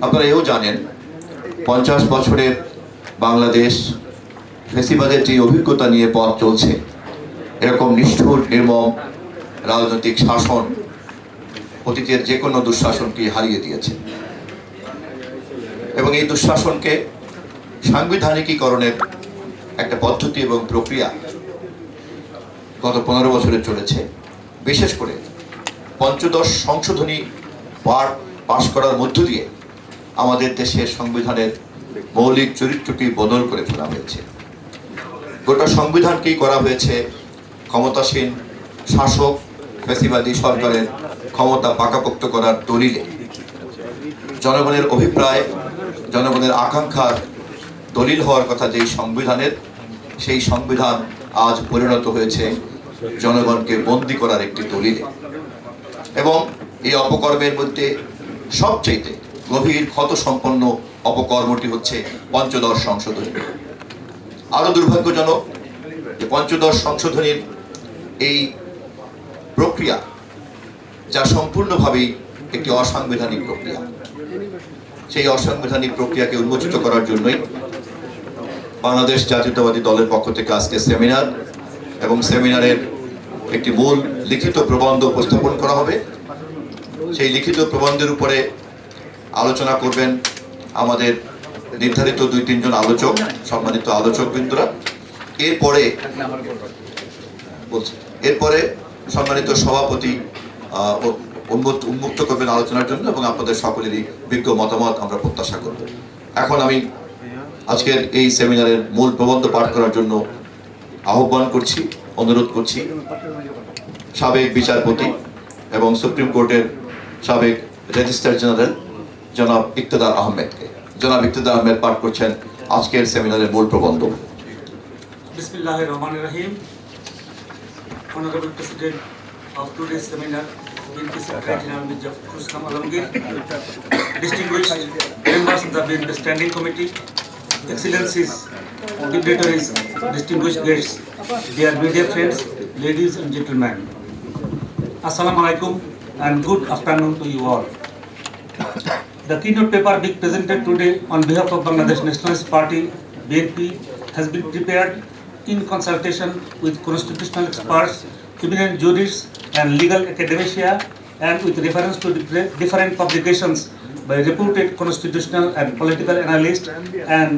আপনারা এও জানেন 50 বছরের বাংলাদেশ ফেসিবাদের যে অভিজ্ঞতা নিয়ে পথ চলছে, এরকম নিষ্ঠুর নির্মম রাজনৈতিক শাসন অতীতের যে কোনো দুঃশাসনকে হারিয়ে দিয়েছে এবং এই দুঃশাসনকে সাংবিধানিকীকরণের একটা পদ্ধতি এবং প্রক্রিয়া গত 15 বছরে চলেছে। বিশেষ করে পঞ্চদশ সংশোধনী পাশ করার মধ্য দিয়ে আমাদের দেশের সংবিধানের মৌলিক চরিত্রটি বদল করে ফেলা হয়েছে। গোটা সংবিধানকেই করা হয়েছে ক্ষমতাসীন শাসক ফ্যাসিবাদী সরকারের ক্ষমতা পাকাপোক্ত করার দলিলে। জনগণের অভিপ্রায়, জনগণের আকাঙ্ক্ষার দলিল হওয়ার কথা যেই সংবিধানের, সেই সংবিধান আজ পরিণত হয়েছে জনগণকে বন্দী করার একটি দলিলে। এবং এই অপকর্মের মধ্যে সবচেয়ে গভীর ক্ষত সম্পন্ন অপকর্মটি হচ্ছে পঞ্চদশ সংশোধনী। আরো দুর্ভাগ্যজনক যে পঞ্চদশ সংশোধনীর এই প্রক্রিয়া, যা সম্পূর্ণভাবেই একটি অসাংবিধানিক প্রক্রিয়া, সেই অসাংবিধানিক প্রক্রিয়াকে উন্মোচিত করার জন্যই বাংলাদেশ জাতীয়তাবাদী দলের পক্ষ থেকে আজকে সেমিনার এবং সেমিনারের একটি মূল লিখিত প্রবন্ধ উপস্থাপন করা হবে। সেই লিখিত প্রবন্ধের উপরে আলোচনা করবেন আমাদের নির্ধারিত 2-3 জন আলোচক, সম্মানিত আলোচকবৃন্দরা। এরপরে সম্মানিত সভাপতি উন্মুক্ত করবেন আলোচনার জন্য এবং আপনাদের সকলেরই বিজ্ঞ মতামত আমরা প্রত্যাশা করব। এখন আমি আজকের এই সেমিনারের মূল প্রবন্ধ পাঠ করার জন্য আহ্বান করছি, অনুরোধ করছি সাবেক বিচারপতি এবং সুপ্রিম কোর্টের সাবেক রেজিস্ট্রার জেনারেল জনাব ইকতেদার আহমেদকে। জনাব ইকতেদার আহমেদ পাঠ করছেন আজকের সেমিনারের মূল প্রবন্ধ। বিসমিল্লাহির রহমানির রহিম। Honorable President of today's seminar, BNP Secretary General Mr. Alamg, distinguished members of the BNP Standing Committee, Excellencies, dignitaries, distinguished guests, dear media friends, ladies and gentlemen. Assalamu alaikum and good afternoon to you all. The keynote paper being presented today on behalf of Bangladesh Nationalist Party, BNP, has been prepared in consultation with constitutional experts, eminent jurists and legal academia, and with reference to different publications by reputed constitutional and political analysts, and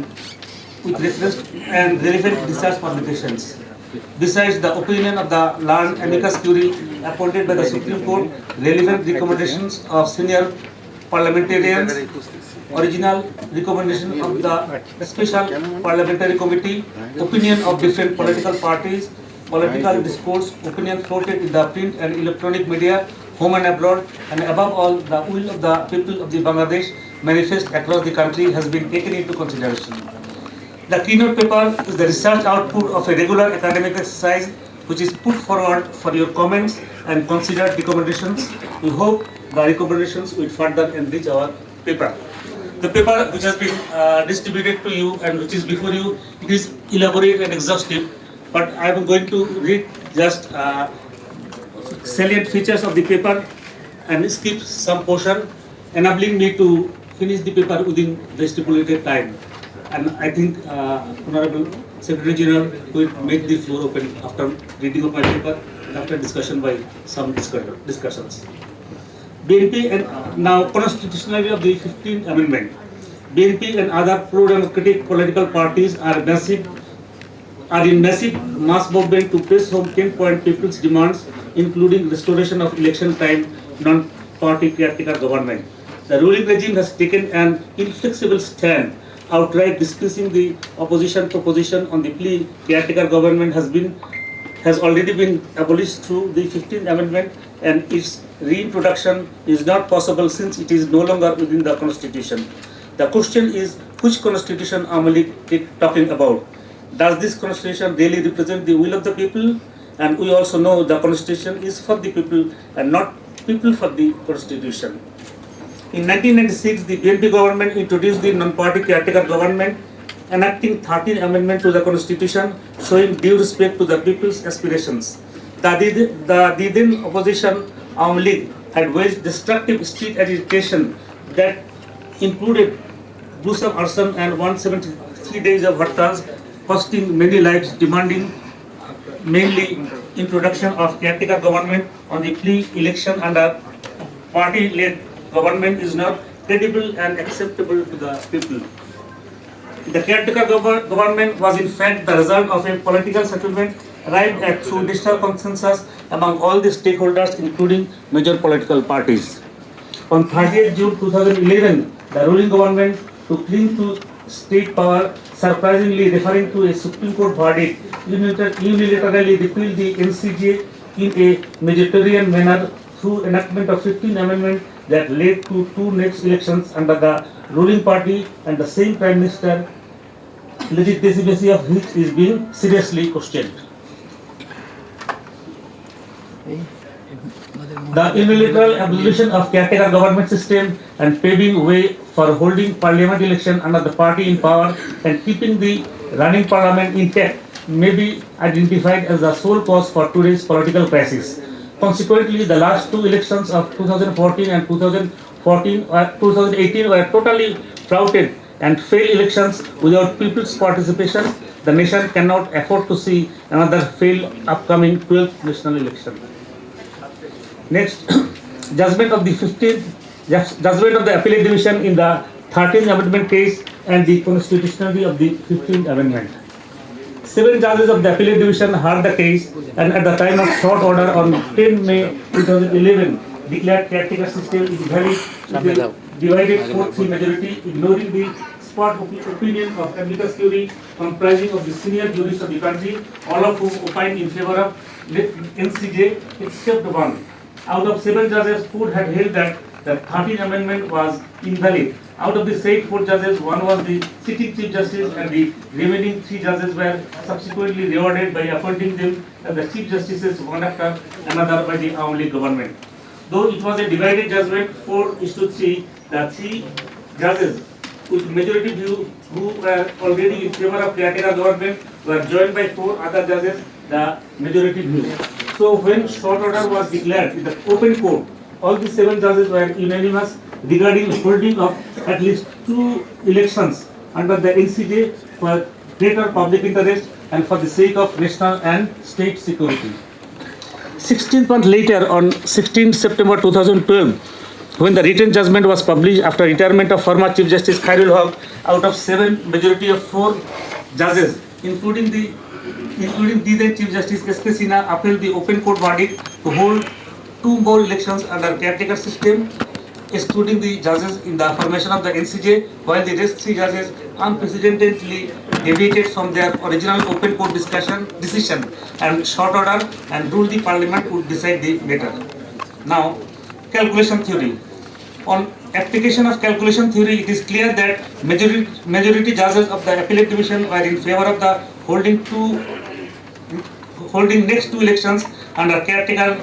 with reference and relevant research publications. Besides the opinion of the learned amicus curiae appointed by the Supreme Court, relevant recommendations of senior parliamentarians, original recommendation of the Special Parliamentary Committee, opinion of different political parties, political discourse, opinion floated in the print and electronic media, home and abroad, and above all, the will of the people of the Bangladesh manifest across the country has been taken into consideration. The keynote paper is the research output of a regular academic exercise which is put forward for your comments and considered recommendations. We hope the recommendations will further enrich our paper. The paper which has been distributed to you and which is before you, it is elaborate and exhaustive, but I am going to read just salient features of the paper and skip some portion, enabling me to finish the paper within the stipulated time. And I think Honorable Secretary General will make the floor open after reading of my paper and after discussion by some discussions. BNP and now constitutionality of the 15th Amendment. BNP and other pro-democratic political parties are in massive mass movement to press home 10-point people's demands, including restoration of election time, non-party caretaker government. The ruling regime has taken an inflexible stand, outright dismissing the opposition proposition on the plea caretaker government has already been abolished through the 15th Amendment, and its reintroduction is not possible since it is no longer within the Constitution. The question is, which Constitution are we talking about? Does this Constitution really represent the will of the people? And we also know the Constitution is for the people and not people for the Constitution. In 1996, the BNP government introduced the non-party caretaker government, enacting 13th Amendment to the Constitution, showing due respect to the people's aspirations. The then opposition Aum League had waged destructive street agitation that included use of arson and 173 days of hartals, costing many lives, demanding mainly introduction of caretaker government on the pre-election under party-led government is not credible and acceptable to the people. The caretaker government was in fact the result of a political settlement arrived at through national consensus among all the stakeholders, including major political parties. On 30th June 2011, the ruling government, to cling to state power, surprisingly referring to a Supreme Court verdict, unilaterally repealed the NCJ in a majoritarian manner through enactment of 15 amendments that led to two next elections under the ruling party and the same Prime Minister, legitimacy of which is being seriously questioned. The unilateral abolition of caretaker government system and paving way for holding parliament election under the party in power and keeping the running parliament intact may be identified as the sole cause for today's political crisis. Consequently, the last two elections of 2014 and 2018 were totally flouted and failed elections without people's participation. The nation cannot afford to see another failed upcoming 12th national election. Next, judgment of the appellate division in the 13th amendment case and the constitutionality of the 15th amendment. 7 judges of the appellate division heard the case and at the time of short order on 10 May 2011 declared caretaker system is valid with a divided 4-3 majority, ignoring the spot opinion of amicus curiae comprising of the senior jurists of the country, all of whom opined in favor of NCJ except one. Out of 7 judges, 4 had held that the 13th amendment was invalid. Out of the said 4 judges, one was the sitting Chief Justice and the remaining 3 judges were subsequently rewarded by appointing them as the Chief Justices one after another by the Awami League government. Though it was a divided judgment 4:3, the 3 judges with majority view who were already in favor of caretaker government were joined by 4 other judges, the majority view. So when short order was declared in the open court, all the 7 judges were unanimous regarding the holding of at least 2 elections under the NCJ for greater public interest and for the sake of national and state security. 16 months later, on 16 September 2012, when the written judgment was published after retirement of former Chief Justice Khairul Haq, out of 7, majority of 4 judges, including the then Chief Justice S.K. Sinha, upheld the open court verdict to hold 2 more elections under caretaker system, excluding the judges in the formation of the NCJ, while the rest 3 judges unprecedentedly deviated from their original open court decision and short order and ruled the parliament would decide the matter. Now, calculation theory. On application of calculation theory, it is clear that majority judges of the appellate division were in favor of the holding next 2 elections under caretaker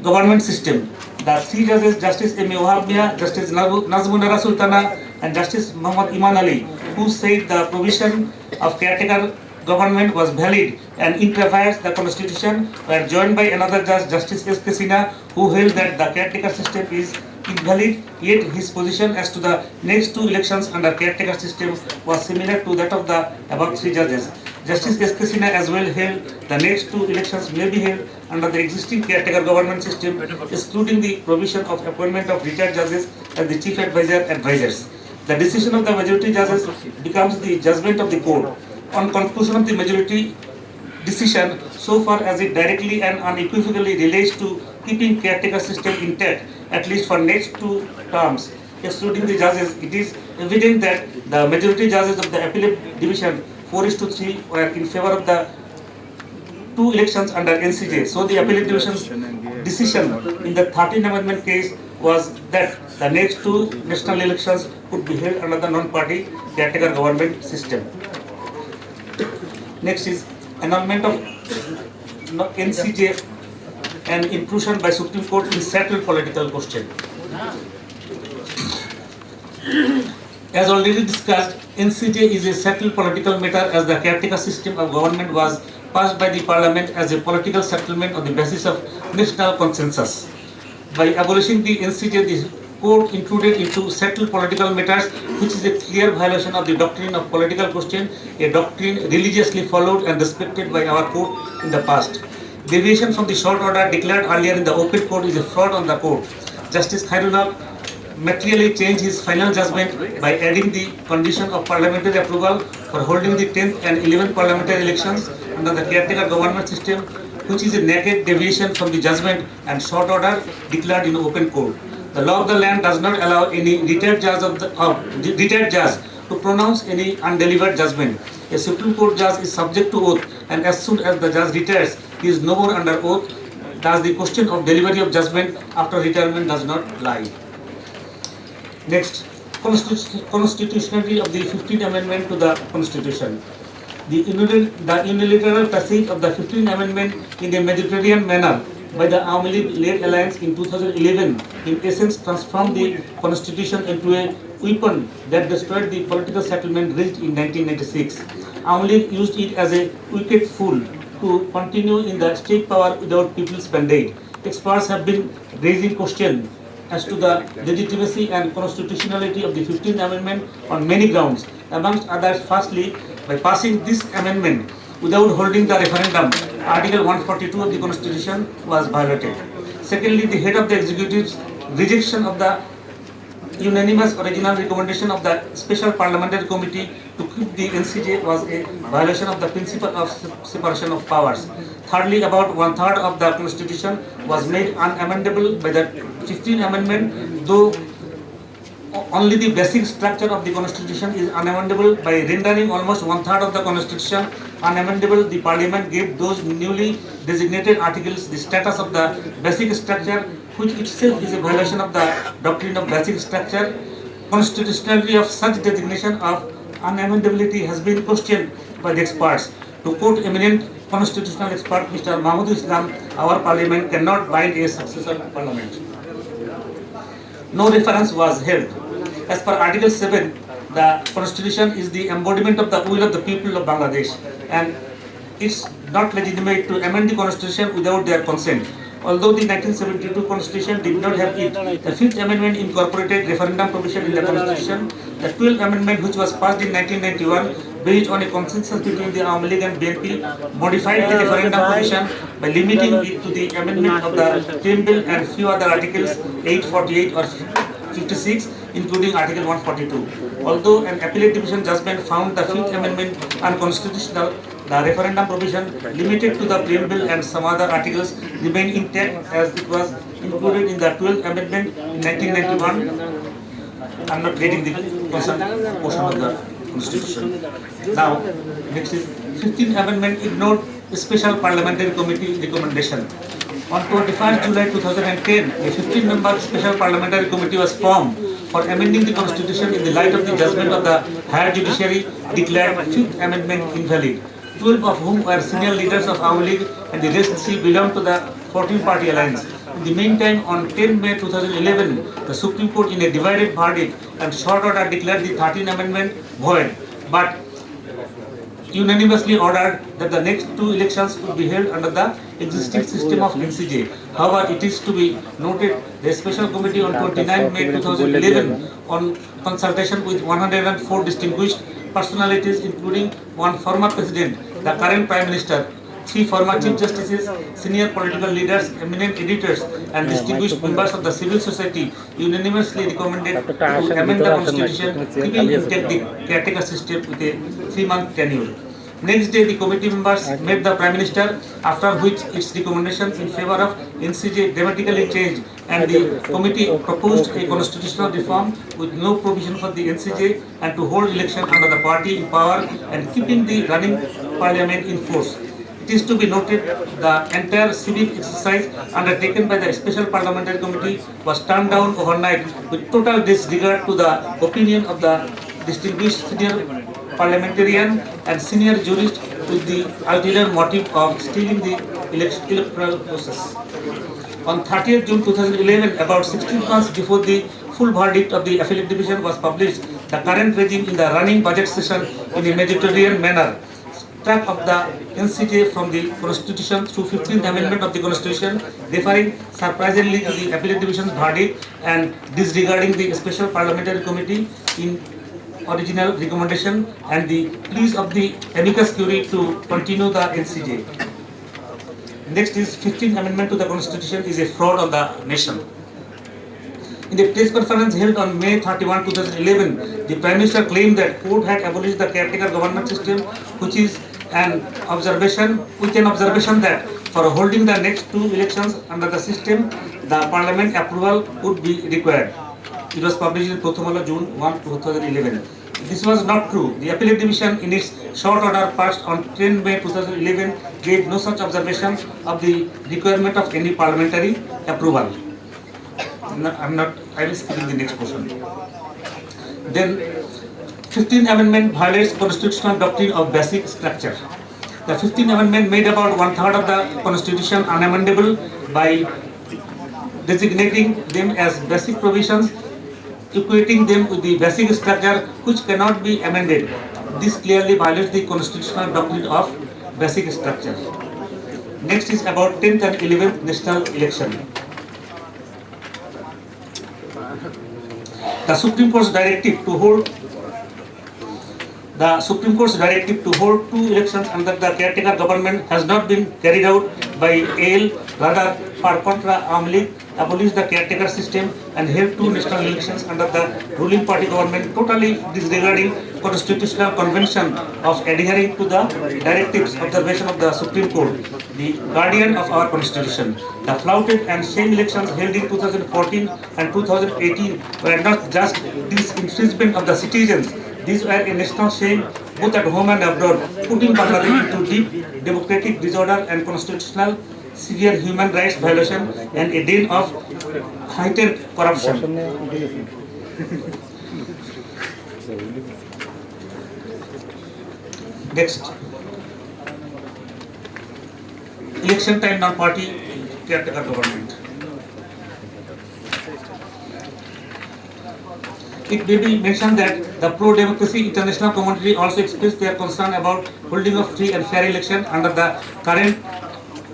government system. The 3 judges, Justice M.A. Wahab Mia, Justice Nazmunara Sultana, and Justice Muhammad Iman Ali, who said the provision of caretaker government was valid and interferes the constitution, were joined by another judge, Justice S.K. Sinha, who held that the caretaker system is invalid, yet his position as to the next 2 elections under caretaker system was similar to that of the above 3 judges. Justice S.K. Sinha as well held the next 2 elections may be held under the existing caretaker government system, excluding the provision of appointment of retired judges as the chief advisors. The decision of the majority judges becomes the judgment of the court. On conclusion of the majority decision, so far as it directly and unequivocally relates to keeping caretaker system intact, at least for next 2 terms, excluding the judges, it is evident that the majority judges of the appellate division 4:3 were in favor of the 2 elections under NCJ. So the appellate division's decision in the 13th amendment case was that the next 2 national elections could be held under the non-party caretaker government system. Next is annulment of NCJ and intrusion by Supreme Court in settled political question. As already discussed, NCJ is a settled political matter as the caretaker system of government was passed by the Parliament as a political settlement on the basis of national consensus. By abolishing the NCJ, the court intruded into settled political matters, which is a clear violation of the doctrine of political question, a doctrine religiously followed and respected by our court in the past. Deviation from the short order declared earlier in the open court is a fraud on the court. Justice Khairullah materially changed his final judgment by adding the condition of parliamentary approval for holding the 10th and 11th parliamentary elections under the caretaker government system, which is a naked deviation from the judgment and short order declared in open court. The law of the land does not allow any retired judge to pronounce any undelivered judgment. A Supreme Court judge is subject to oath, and as soon as the judge retires, he is no more under oath. Thus, the question of delivery of judgment after retirement does not lie. Next, constitutionality of the 15th Amendment to the Constitution. The unilateral passage of the 15th Amendment in a Mediterranean manner by the Awami League-led alliance in 2011 in essence transformed the Constitution into a weapon that destroyed the political settlement reached in 1996. Awami League used it as a wicked fool to continue in the state power without people's mandate. Experts have been raising questions as to the legitimacy and constitutionality of the 15th Amendment on many grounds. Amongst others, firstly, by passing this amendment without holding the referendum, Article 142 of the Constitution was violated. Secondly, the head of the executive's rejection of the unanimous original recommendation of the Special Parliamentary Committee to keep the NCJ was a violation of the principle of separation of powers. Thirdly, about one-third of the Constitution was made unamendable by the 15th Amendment, though only the basic structure of the Constitution is unamendable. By rendering almost one-third of the Constitution unamendable, the Parliament gave those newly designated articles the status of the basic structure, which itself is a violation of the doctrine of basic structure. Constitutionality of such designation of unamendability has been questioned by the experts. To quote eminent constitutional expert Mr. Mahmood Islam, our Parliament cannot bind a successor Parliament. No reference was held. As per Article 7, the Constitution is the embodiment of the will of the people of Bangladesh, and it's not legitimate to amend the Constitution without their consent. Although the 1972 Constitution did not have it, the 5th Amendment incorporated referendum provision in the Constitution. The 12th Amendment, which was passed in 1991, based on a consensus between the Awami League and BNP, modified the referendum provision by limiting it to the amendment of the Crime Bill and few other articles 8, 48 or 56, including Article 142. Although an appellate division judgment found the 5th Amendment unconstitutional, the referendum provision limited to the Crime Bill and some other articles remained intact as it was included in the 12th Amendment in 1991. I am not reading the concerned portion of the Constitution. Now, next is 15th Amendment ignored the Special Parliamentary Committee recommendation. On 21st July 2010, a 15-member Special Parliamentary Committee was formed for amending the Constitution in the light of the judgment of the Higher Judiciary declared 5th Amendment invalid. 12 of whom were senior leaders of Awami League and the rest 3 belonged to the 14-party alliance. In the meantime, on 10 May 2011, the Supreme Court in a divided verdict and short order declared the 13th Amendment void, but unanimously ordered that the next 2 elections would be held under the existing system of NCJ. However, it is to be noted the Special Committee on 29 May 2011 on consultation with 104 distinguished personalities including 1 former President, the current Prime Minister, 3 former Chief Justices, senior political leaders, eminent editors and distinguished members of the civil society unanimously recommended to amend the Constitution, keeping intact the caretaker system with a 3-month tenure. Next day, the committee members met the Prime Minister, after which its recommendations in favor of NCJ dramatically changed and the committee proposed a constitutional reform with no provision for the NCJ and to hold election under the party in power and keeping the running parliament in force. It is to be noted the entire civic exercise undertaken by the Special Parliamentary Committee was turned down overnight with total disregard to the opinion of the distinguished senior parliamentarian and senior jurist with the ulterior motive of stealing the electoral process. On 30th June 2011, about 16 months before the full verdict of the appellate division was published, the current regime in the running budget session in a Mediterranean manner track of the NCJ from the Constitution through 15th Amendment of the Constitution, referring surprisingly to the Appellate Division's verdict and disregarding the Special Parliamentary Committee in original recommendation and the pleas of the amicus curiae to continue the NCJ. Next is 15th Amendment to the Constitution is a fraud on the nation. In the press conference held on May 31, 2011, the Prime Minister claimed that court had abolished the caretaker government system, which is an observation that for holding the next two elections under the system, the Parliament approval would be required. It was published in Prothomala, June 1, 2011. This was not true. The Appellate Division, in its short order passed on 10 May 2011, gave no such observation of the requirement of any parliamentary approval. I will skip the next portion. Then, 15th Amendment violates constitutional doctrine of basic structure. The 15th Amendment made about one-third of the Constitution unamendable by designating them as basic provisions, equating them with the basic structure which cannot be amended. This clearly violates the constitutional doctrine of basic structure. Next is about 10th and 11th national election. The Supreme Court's directive to hold two elections under the caretaker government has not been carried out by AL. Rather, per contra, Amlig abolished the caretaker system and held two national elections under the ruling party government, totally disregarding constitutional convention of adhering to the directives observation of the Supreme Court, the guardian of our constitution. The flouted and sham elections held in 2014 and 2018 were not just this infringement of the citizens. These were a national shame both at home and abroad, putting Bangladesh into deep democratic disorder and constitutional severe human rights violation and a den of heightened corruption. Next, election time non-party caretaker government. It may be mentioned that the pro-democracy international community also expressed their concern about holding of free and fair election under the current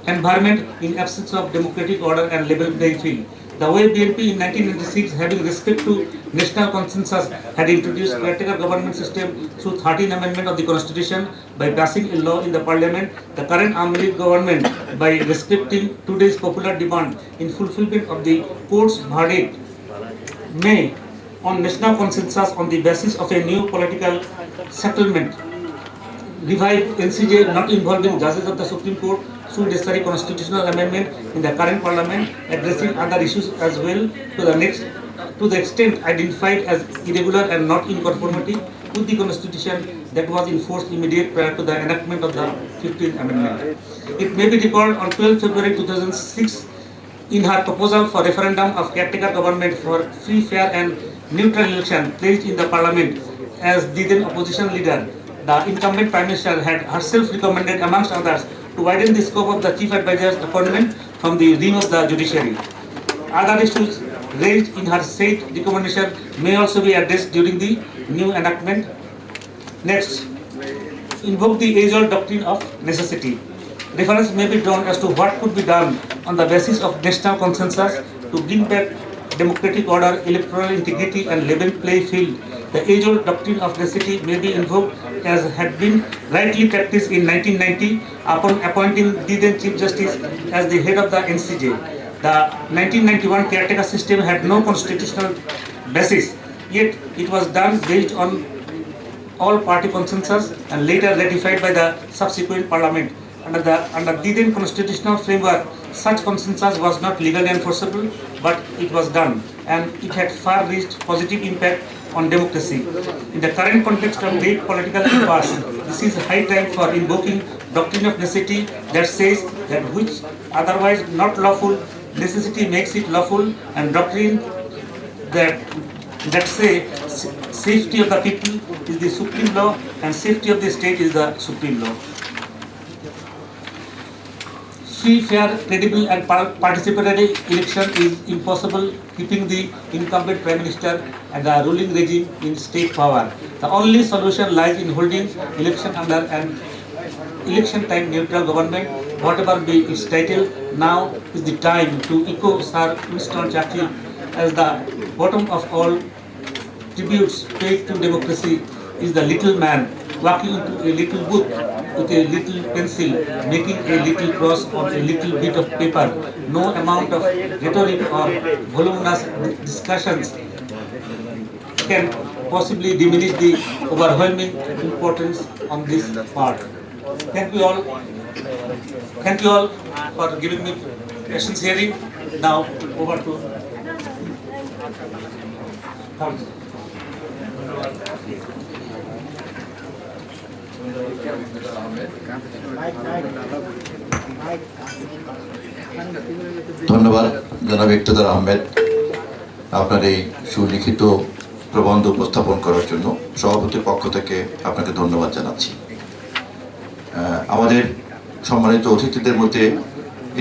environment in absence of democratic order and level playing field. The way BNP in 1996, having respect to national consensus, had introduced caretaker government system through 13th Amendment of the Constitution by passing a law in the Parliament, the current Amlig government, by respecting today's popular demand in fulfillment of the court's verdict, may, on national consensus on the basis of a new political settlement, revive NCJ not involving judges of the Supreme Court through necessary constitutional amendment in the current Parliament, addressing other issues as well to the extent identified as irregular and not in conformity with the Constitution that was in force immediate prior to the enactment of the 15th Amendment. It may be recalled on 12 February 2006, in her proposal for referendum of caretaker government for free, fair and neutral election placed in the Parliament as the then opposition leader, the incumbent Prime Minister had herself recommended, amongst others, to widen the scope of the Chief Advisor's appointment from the realm of the judiciary. Other issues raised in her said recommendation may also be addressed during the new enactment. Next, invoke the age-old doctrine of necessity. Reference may be drawn as to what could be done on the basis of national consensus to bring back democratic order, electoral integrity and level play field. The age-old doctrine of necessity may be invoked as had been rightly practiced in 1990 upon appointing the then Chief Justice as the head of the NCJ. The 1991 caretaker system had no constitutional basis, yet it was done based on all party consensus and later ratified by the subsequent Parliament. Under the then constitutional framework, such consensus was not legally enforceable, but it was done, and it had far-reached positive impact on democracy. In the current context of great political impasse, this is high time for invoking doctrine of necessity that says that which otherwise not lawful, necessity makes it lawful, and doctrine that say safety of the people is the supreme law and safety of the state is the supreme law. Free, fair, credible and participatory election is impossible, keeping the incumbent Prime Minister and the ruling regime in state power. The only solution lies in holding election under an election time neutral government, whatever be its title. Now is the time to echo Sir Winston Churchill as the bottom of all tributes paid to democracy is the little man walking into a little booth with a little pencil, making a little cross on a little bit of paper. No amount of rhetoric or voluminous discussions can possibly diminish the overwhelming importance on this part. Thank you all. Thank you all for giving me patience hearing. Now over to Thanks. ধন্যবাদ জনাব ইকতেদার আহমেদ আপনার এই সুলিখিত প্রবন্ধ উপস্থাপন করার জন্য সভাপতির পক্ষ থেকে আপনাকে ধন্যবাদ জানাচ্ছি। আমাদের সম্মানিত অতিথিদের মধ্যে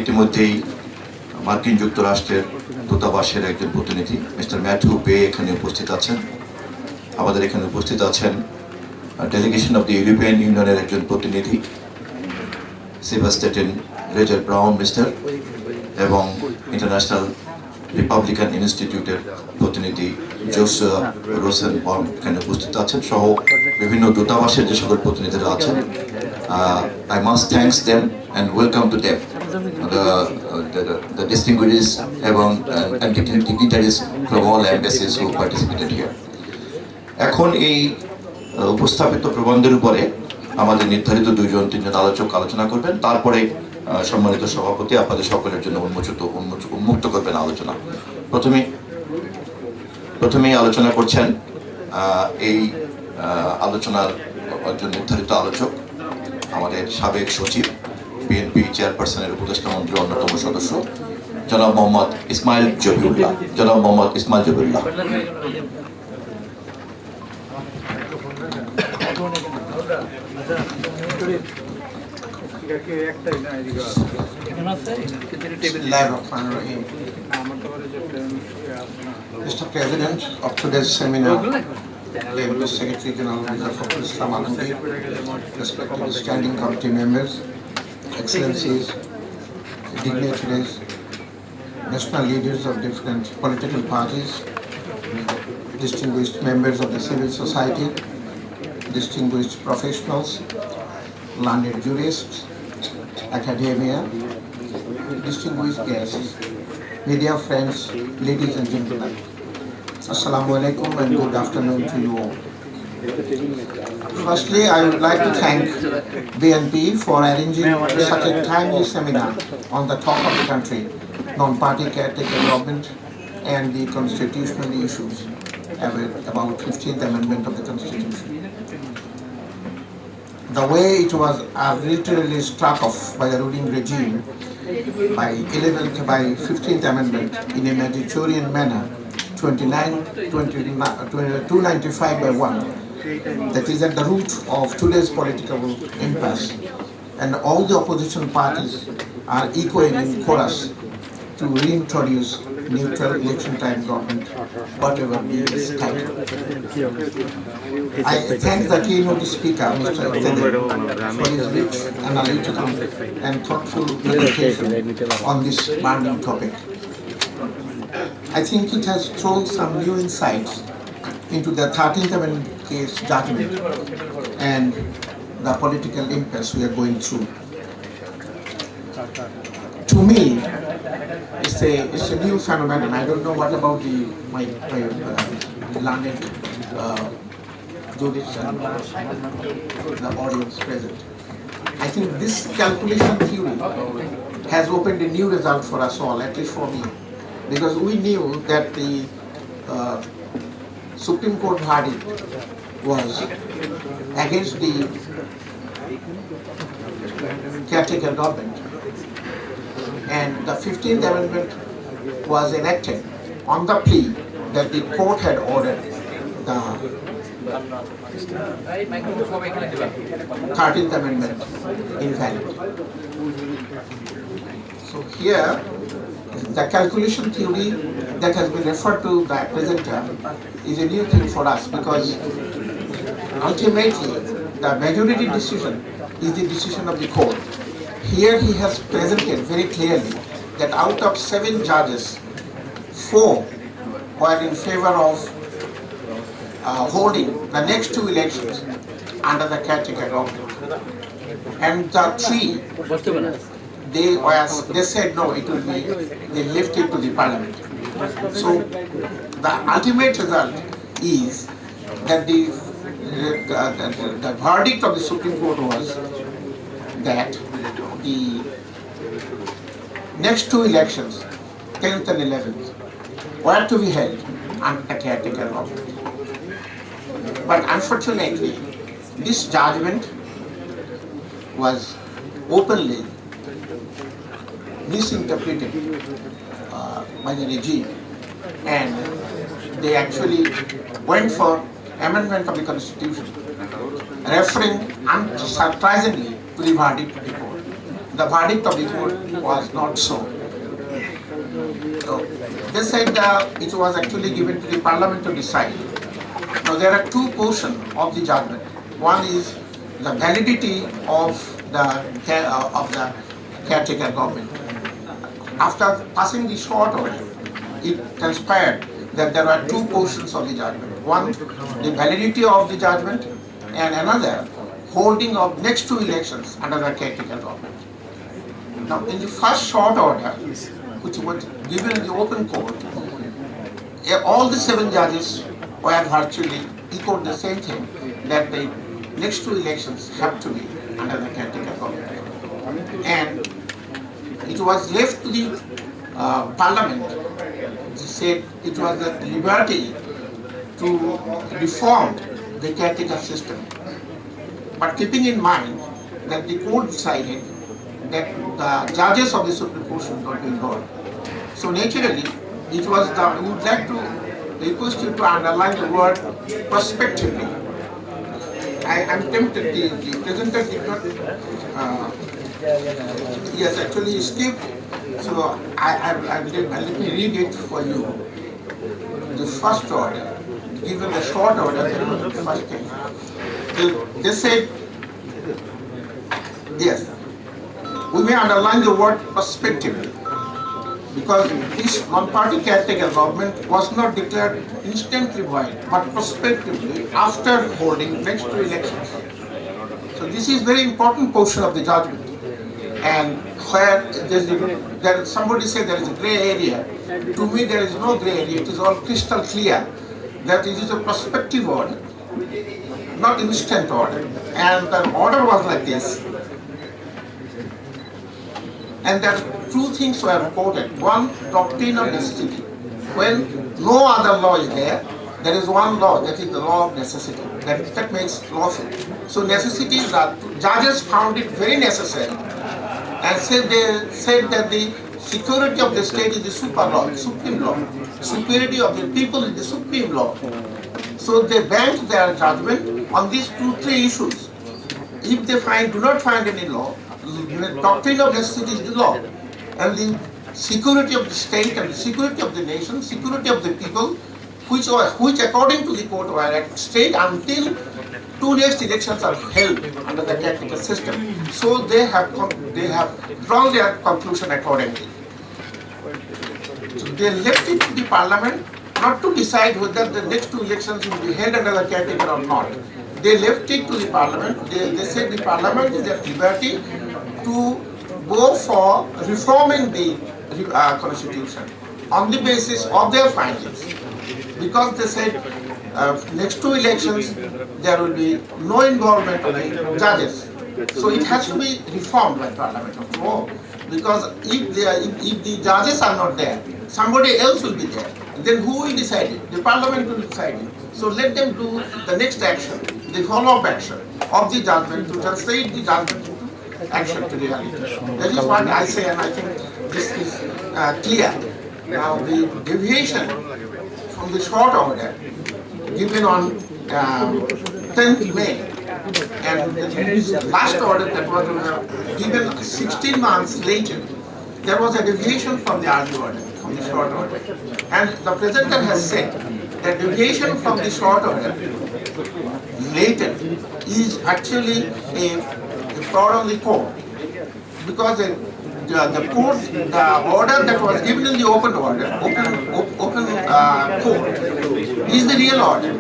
ইতিমধ্যেই মার্কিন যুক্তরাষ্ট্রের দূতাবাসের একজন প্রতিনিধি মিস্টার ম্যাথু বে এখানে উপস্থিত আছেন। আমাদের এখানে উপস্থিত আছেন ডেলিগেশন অফ দ্য ইউরোপিয়ান ইউনিয়নের একজন প্রতিনিধি সেবাস্টিয়ান রেজার ব্রাউন মিস্টার এবং ইন্টারন্যাশনাল রিপাবলিকান ইনস্টিটিউটের প্রতিনিধি জোসেফ রোসেনবর্ন এখানে উপস্থিত আছেন সহ বিভিন্ন দূতাবাসের যে সকল প্রতিনিধিরা আছেন। I must thank them and welcome to them, the distinguished and dignitaries from all embassies who participated here. এখন এই উপস্থাপিত প্রবন্ধের উপরে আমাদের নির্ধারিত 2-3 আলোচক আলোচনা করবেন, তারপরে সম্মানিত সভাপতি আপনাদের সকলের জন্য উন্মুক্ত করবেন আলোচনা। প্রথমেই আলোচনা করছেন এই আলোচনার একজন নির্ধারিত আলোচক আমাদের সাবেক সচিব বিএনপি চেয়ারপারসনের উপদেষ্টা মন্ত্রীর অন্যতম সদস্য জনাব মোহাম্মদ ইসমাইল জবিউল্লাহ। জনাব Mohammad Ismail Zabihullah. Mr. President of today's seminar, the Secretary General of Islam Almog, respected standing committee members, excellencies, dignitaries, national leaders of different political parties, distinguished members of the civil society, distinguished professionals, learned jurists, academia, distinguished guests, media friends, ladies and gentlemen. Assalamu alaikum and good afternoon to you all. Firstly, I would like to thank BNP for arranging such a timely seminar on the talk of the country, non-party caretaker government and the constitutional issues about 15th Amendment of the Constitution. The way it was arbitrarily struck off by the ruling regime by 15th Amendment in a Mediterranean manner, 295 by 1, that is at the root of today's political impasse, and all the opposition parties are echoing in chorus to reintroduce neutral election time government, whatever be its title. I thank the keynote speaker, Mr. Iqtidar, for his rich, analytical and thoughtful presentation on this burning topic. I think it has thrown some new insights into the 13th Amendment case judgment and the political impasse we are going through. To me, it's a new phenomenon. I don't know what about my learned jurists and the audience present. I think this calculation theory has opened a new result for us all, at least for me, because we knew that the Supreme Court verdict was against the caretaker government, and the 15th Amendment was enacted on the plea that the court had ordered the 13th Amendment invalid. So here, the calculation theory that has been referred to the presenter is a new thing for us, because ultimately the majority decision is the decision of the court. Here he has presented very clearly that out of 7 judges, 4 were in favor of holding the next 2 elections under the caretaker government. And the 3, they said no, it will be, they left it to the parliament. So the ultimate result is that the verdict of the Supreme Court was that the next 2 elections, 10th and 11th, were to be held under the caretaker government. But unfortunately, this judgment was openly misinterpreted by the regime, and they actually went for amendment of the constitution, referring unsurprisingly to the verdict of the court. The verdict of the court was not so. So they said it was actually given to the parliament to decide. Now there are 2 portions of the judgment. One is the validity of the caretaker government. After passing the short order, it transpired that there were 2 portions of the judgment. One, the validity of the judgment, and another, holding of next 2 elections under the caretaker government. Now, in the first short order, which was given in the open court, all the 7 judges were virtually echoed the same thing, that the next 2 elections have to be under the caretaker government. And it was left to the parliament to say it was the liberty to reform the caretaker system. But keeping in mind that the court decided that the judges of the Supreme Court should not be involved. So naturally, it was we would like to request you to underline the word prospectively. I am tempted, the presenter did not, he has actually skipped, so let me read it for you. The first order, given the short order, that was the first thing. They said, yes, we may underline the word prospectively, because this one-party caretaker government was not declared instantly void, but prospectively after holding next 2 elections. So this is very important portion of the judgment. And where somebody said there is a grey area, to me there is no grey area, it is all crystal clear that it is a prospective order, not instant order. And the order was like this. And there are 2 things were reported. One, doctrine of necessity. When no other law is there, there is one law, that is the law of necessity. That makes lawful. So necessity is that judges found it very necessary, and they said that the security of the state is the super law, the supreme law. Security of the people is the supreme law. So they banked their judgment on these 2-3 issues. If they do not find any law, the doctrine of necessity is the law, and the security of the state and the security of the nation, security of the people, which according to the court were at stake until 2 next elections are held under the caretaker system. So they have drawn their conclusion accordingly. So they left it to the parliament not to decide whether the next 2 elections will be held under the caretaker or not. They left it to the parliament. They said the parliament is at liberty to go for reforming the constitution on the basis of their findings. Because they said next 2 elections there will be no involvement of the judges. So it has to be reformed by parliament after all. Because if the judges are not there, somebody else will be there. Then who will decide it? The parliament will decide it. So let them do the next action, the follow-up action of the judgment to translate the judgment into action to reality. That is what I say, and I think this is clear. Now the deviation from the short order given on 10th May and the last order that was given 16 months later, there was a deviation from the early order, from the short order. And the presenter has said the deviation from the short order later is actually a fraud on the court, because the court, the order that was given in the open order, open court, is the real order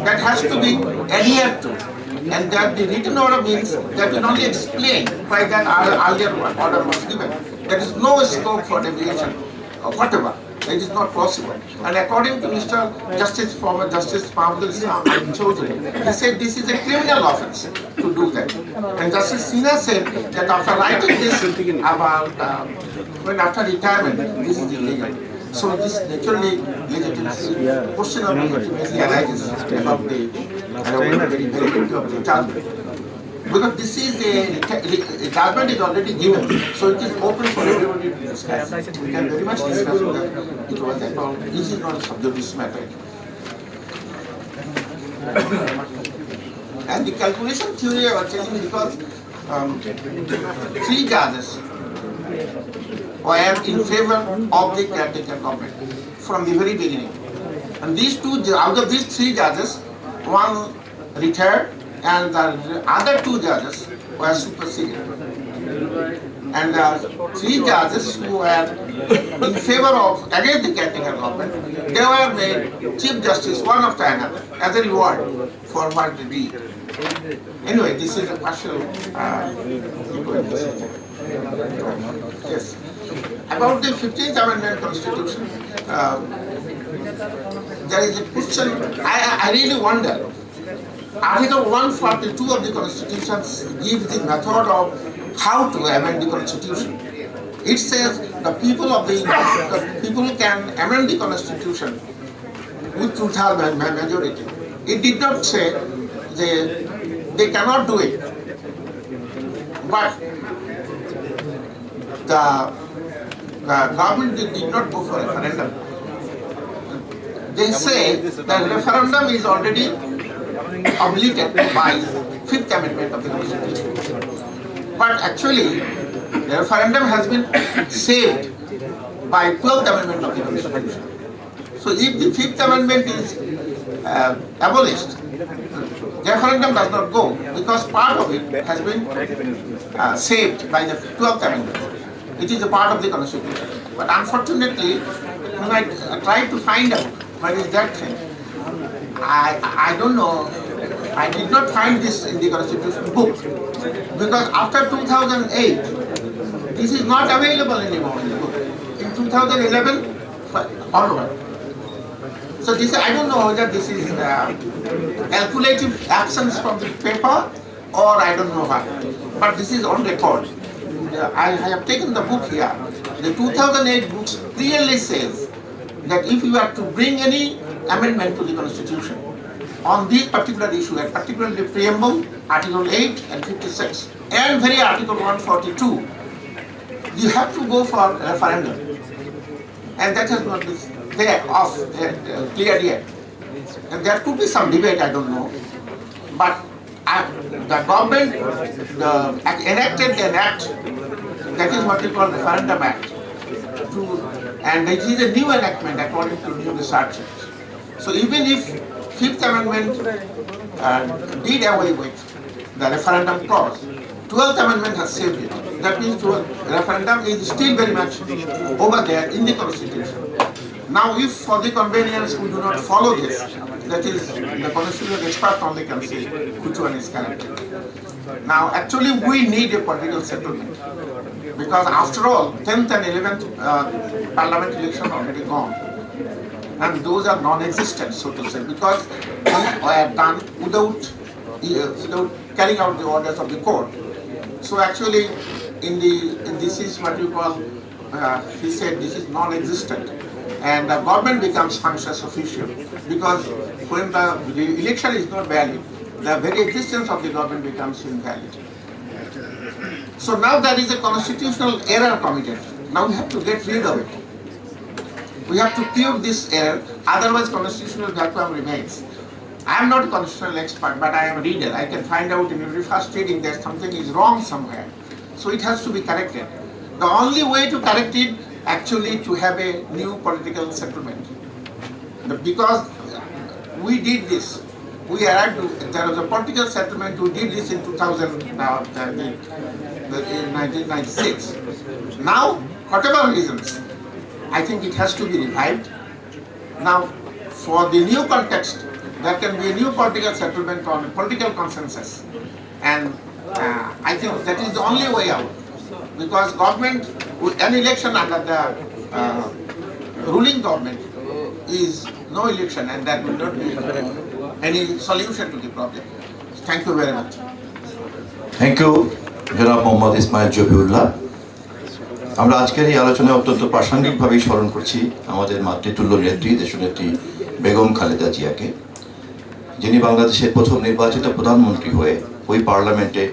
that has to be adhered to, and that the written order means that it only explain why that earlier order was given. There is no scope for deviation or whatever. It is not possible. And according to Mr. former Justice Mahmood Islam Choudhury, he said this is a criminal offense to do that. And Justice Sinha said that after writing this about when after retirement, this is illegal. So this naturally legitimacy, question of legitimacy arises about the validity of the judgment. Because this is a judgment is already given, so it is open for everybody to discuss. We can very much discuss whether it was at all. This is not a subject matter. And the calculation theory I was changing because 3 judges were in favor of the caretaker government from the very beginning. And these out of these 3 judges, one retired, and the other 2 judges were superseded. And the 3 judges who were in favor of against the caretaker government, they were made Chief Justice one after another as a reward for what they did. Anyway, this is a partial yes. About the 15th Amendment Constitution, there is a question. I really wonder. Article 142 of the Constitution gives the method of how to amend the Constitution. It says the people can amend the Constitution with 2/3 majority. It did not say they cannot do it, but the government did not go for referendum. They say that referendum is already obligated by 5th Amendment of the Constitution. But actually, the referendum has been saved by 12th Amendment of the Constitution. So if the 5th Amendment is abolished, the referendum does not go because part of it has been saved by the 12th Amendment. It is a part of the Constitution. But unfortunately, when I tried to find out what is that thing, I don't know. I did not find this in the Constitution book because after 2008, this is not available anymore in the book. In 2011, onward. So this, I don't know whether this is calculative actions from the paper or I don't know what. But this is on record. I have taken the book here. The 2008 book clearly says that if you are to bring any amendment to the Constitution, on this particular issue, and particularly the preamble, Article 8 and 56, and very Article 142, you have to go for referendum. And that has not been cleared yet. And there could be some debate, I don't know. But the government enacted an act, that is what we call Referendum Act. And it is a new enactment according to new researchers. So even if 5th Amendment did away with the referendum clause, 12th Amendment has saved it. That means referendum is still very much over there in the Constitution. Now if for the convenience we do not follow this, that is the constitutional expert only can say which one is correct. Now actually we need a political settlement because after all 10th and 11th parliament election already gone. And those are non-existent, so to say, because they are done without carrying out the orders of the court. So actually, this is what you call, he said this is non-existent. And the government becomes functionless official because when the election is not valid, the very existence of the government becomes invalid. So now there is a constitutional error committed. Now we have to get rid of it. We have to cure this error, otherwise constitutional vacuum remains. I am not a constitutional expert, but I am a reader. I can find out in every first reading that something is wrong somewhere. So it has to be corrected. The only way to correct it actually to have a new political settlement. Because we did this. We arrived, there was a political settlement, we did this in 1996. Now, whatever reasons, I think it has to be revived. Now, for the new context, there can be a new political settlement on a political consensus. And I think that is the only way out. Because government, an election under the ruling government is no election, and that will not be any solution to the problem. Thank you very much. Thank you জনাব মোহাম্মদ ইসমাইল জবিউল্লাহ। আমরা আজকের এই আলোচনায় অত্যন্ত প্রাসঙ্গিকভাবেই স্মরণ করছি আমাদের মাতৃতুল্য নেত্রী, দেশনেত্রী বেগম খালেদা জিয়াকে, যিনি বাংলাদেশের প্রথম নির্বাচিত প্রধানমন্ত্রী হয়ে ওই পার্লামেন্টে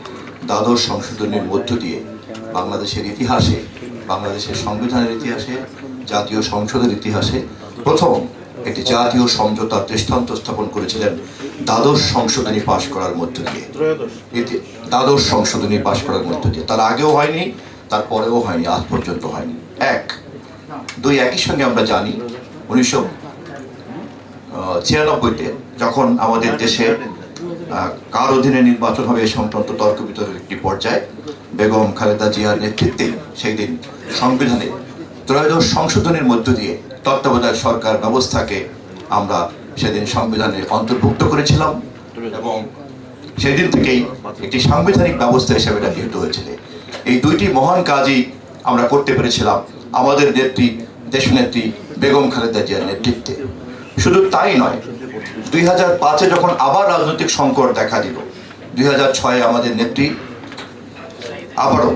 দ্বাদশ সংশোধনীর মধ্য দিয়ে বাংলাদেশের ইতিহাসে, বাংলাদেশের সংবিধানের ইতিহাসে, জাতীয় সংসদের ইতিহাসে প্রথম একটি জাতীয় সমঝোতার দৃষ্টান্ত স্থাপন করেছিলেন দ্বাদশ সংশোধনী পাশ করার মধ্য দিয়ে। দ্বাদশ সংশোধনী পাশ করার মধ্য দিয়ে, তার আগেও হয়নি, তারপরেও হয়নি, আজ পর্যন্ত হয়নি। দুই, একই সঙ্গে আমরা জানি 1996-তে যখন আমাদের দেশে কার অধীনে নির্বাচন হবে এই সংক্রান্ত তর্ক বিতর্কের একটি পর্যায়ে বেগম খালেদা জিয়ার নেতৃত্বে সেই দিন সংবিধানে ত্রয়োদশ সংশোধনের মধ্য দিয়ে তত্ত্বাবধায়ক সরকার ব্যবস্থাকে আমরা সেদিন সংবিধানে অন্তর্ভুক্ত করেছিলাম এবং সেই দিন থেকেই একটি সাংবিধানিক ব্যবস্থা হিসেবে এটা গৃহীত হয়েছিল। এই দুইটি মহান কাজই আমরা করতে পেরেছিলাম আমাদের নেত্রী, দেশনেত্রী বেগম খালেদা জিয়ার নেতৃত্বে। শুধু তাই নয়, 2005-এ যখন আবার রাজনৈতিক সংকট দেখা দিল, 2006-এ আমাদের নেত্রী আবারও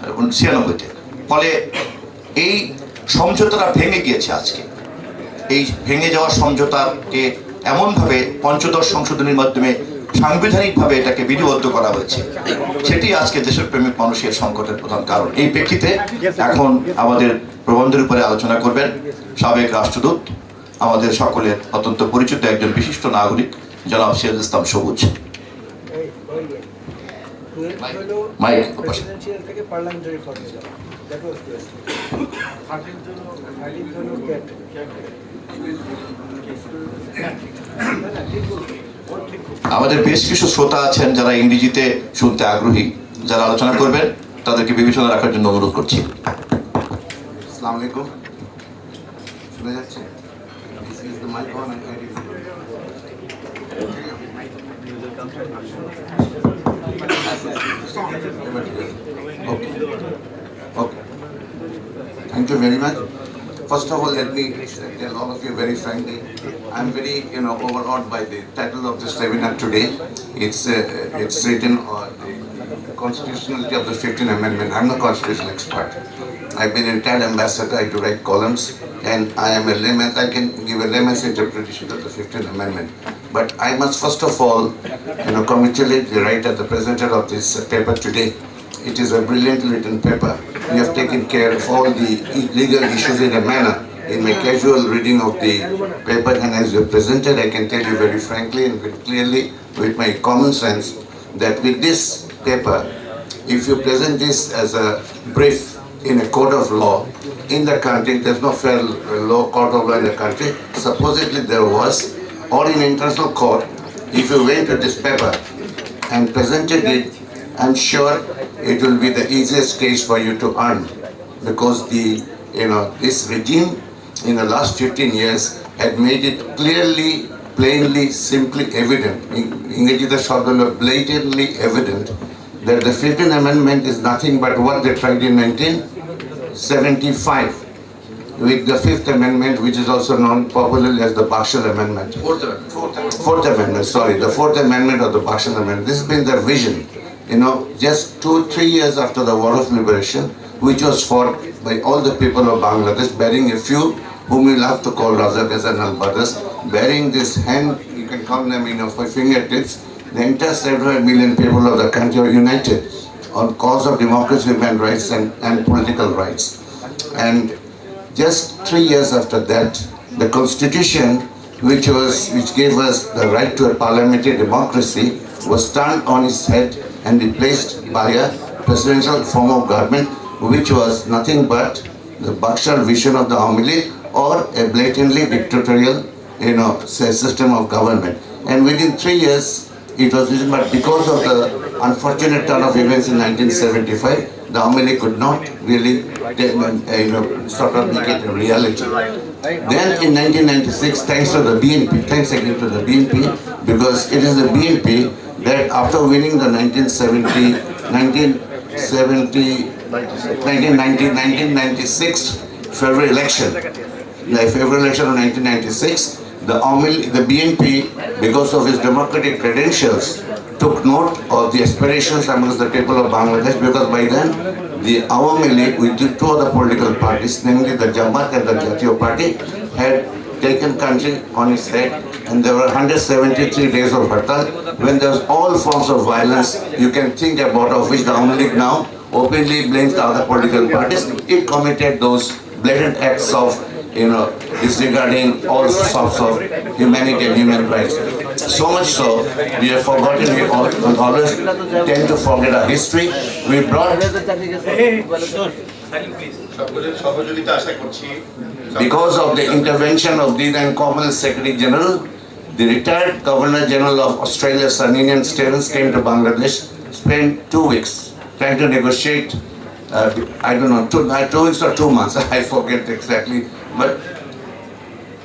96-তে, ফলে এই সমঝোতাটা ভেঙে গিয়েছে। আজকে এই ভেঙে যাওয়া সমঝোতাকে এমনভাবে পঞ্চদশ সংশোধনীর মাধ্যমে সাংবিধানিকভাবে এটাকে বিধিবদ্ধ করা হয়েছে, সেটি আজকে দেশের প্রেমিক মানুষের সংকটের প্রধান কারণ। এই প্রেক্ষিতে এখন আমাদের প্রবন্ধের উপরে আলোচনা করবেন সাবেক রাষ্ট্রদূত, আমাদের সকলের অত্যন্ত পরিচিত একজন বিশিষ্ট নাগরিক জনাব সিরাজ ইসলাম সবুজ। আমাদের বেশ কিছু শ্রোতা আছেন যারা ইংরেজিতে শুনতে আগ্রহী, যারা আলোচনা করবেন তাদেরকে বিবেচনা রাখার জন্য অনুরোধ করছি। আসসালামু আলাইকুম, শোনা যাচ্ছে? Okay. Thank you very much. First of all, let me tell all of you very frankly, I'm very, overawed by the title of this seminar today. It's written on the constitutionality of the 15th Amendment. I'm a constitutional expert. I've been a retired ambassador. I do write columns, and I am a layman. I can give a layman's interpretation of the 15th Amendment. But I must first of all, congratulate the writer, the presenter of this paper today. It is a brilliantly written paper. We have taken care of all the legal issues in a manner. In my casual reading of the paper, and as you presented, I can tell you very frankly and very clearly, with my common sense, that with this paper, if you present this as a brief in a court of law in the country, there's no fair law court of law in the country. Supposedly there was, or in international court, if you went to this paper and presented it, I'm sure it will be the easiest case for you to earn, because this regime in the last 15 years had made it clearly, plainly, simply evident, blatantly evident, that the 15th Amendment is nothing but what they tried in 1975 with the 5th Amendment, which is also known popularly as the Partial Amendment. Fourth Amendment, sorry, the 4th Amendment or the Partial Amendment. This has been their vision. Just 2-3 years after the War of Liberation, which was fought by all the people of Bangladesh, bearing a few whom we love to call Razakas and Al-Badrs, bearing this hand, you can count them by fingertips, the entire 700 million people of the country are united on cause of democracy, human rights and political rights. And just 3 years after that, the Constitution, which gave us the right to a parliamentary democracy, was turned on its head and replaced by a presidential form of government, which was nothing but the Bakshar vision of the Awami League, or a blatantly dictatorial, system of government. And within 3 years, it was written, but because of the unfortunate turn of events in 1975, the Awami League could not really, sort of make it a reality. Then in 1996, thanks to the BNP, thanks again to the BNP, because it is the BNP that after winning the 1996 February election, the February election of 1996, the BNP, because of his democratic credentials, took note of the aspirations amongst the people of Bangladesh, because by then the Awami League, with the two other political parties, namely the Jamaat and the Jatiyo Party, had taken country on its head, and there were 173 days of hartal, when there was all forms of violence you can think about, of which the Awami League now openly blames the other political parties. It committed those blatant acts of disregarding all sorts of humanity and human rights. So much so, we have forgotten, we always tend to forget our history. We brought, because of the intervention of the then Commonwealth Secretary General, the retired Governor General of Australia, Sir Ninian Stevens, came to Bangladesh, spent 2 weeks trying to negotiate, I don't know, 2 weeks or 2 months, I forget exactly, but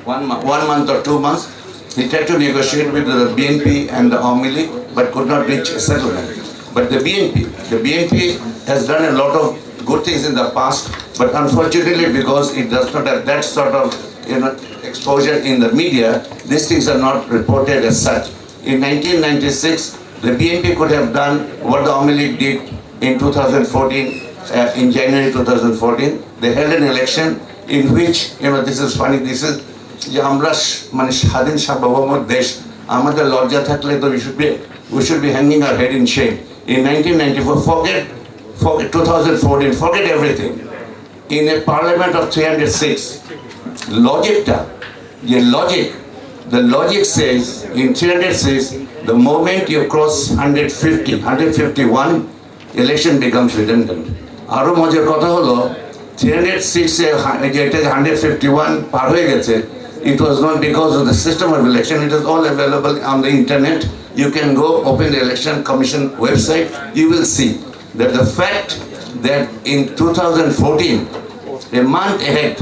1 month or 2 months, he tried to negotiate with the BNP and the Awami League, but could not reach a settlement. But the BNP has done a lot of good things in the past, but unfortunately, because it does not have that sort of exposure in the media, these things are not reported as such. In 1996, the BNP could have done what the Awami League did in 2014, in January 2014. They held an election in which, this is funny, this is, যে আমরা মানে স্বাধীন সার্বভৌম দেশ, আমাদের লজ্জা থাকলে তো we should be hanging our head in shame. In 1994, forget 2014, forget everything. In a parliament of 306, the logic says, in 306, the moment you cross 151, election becomes redundant. আরো মজার কথা হলো 306 যেটা 151 পার হয়ে গেছে, it was not because of the system of election, it is all available on the internet. You can go open the election commission website, you will see that the fact that in 2014, a month ahead,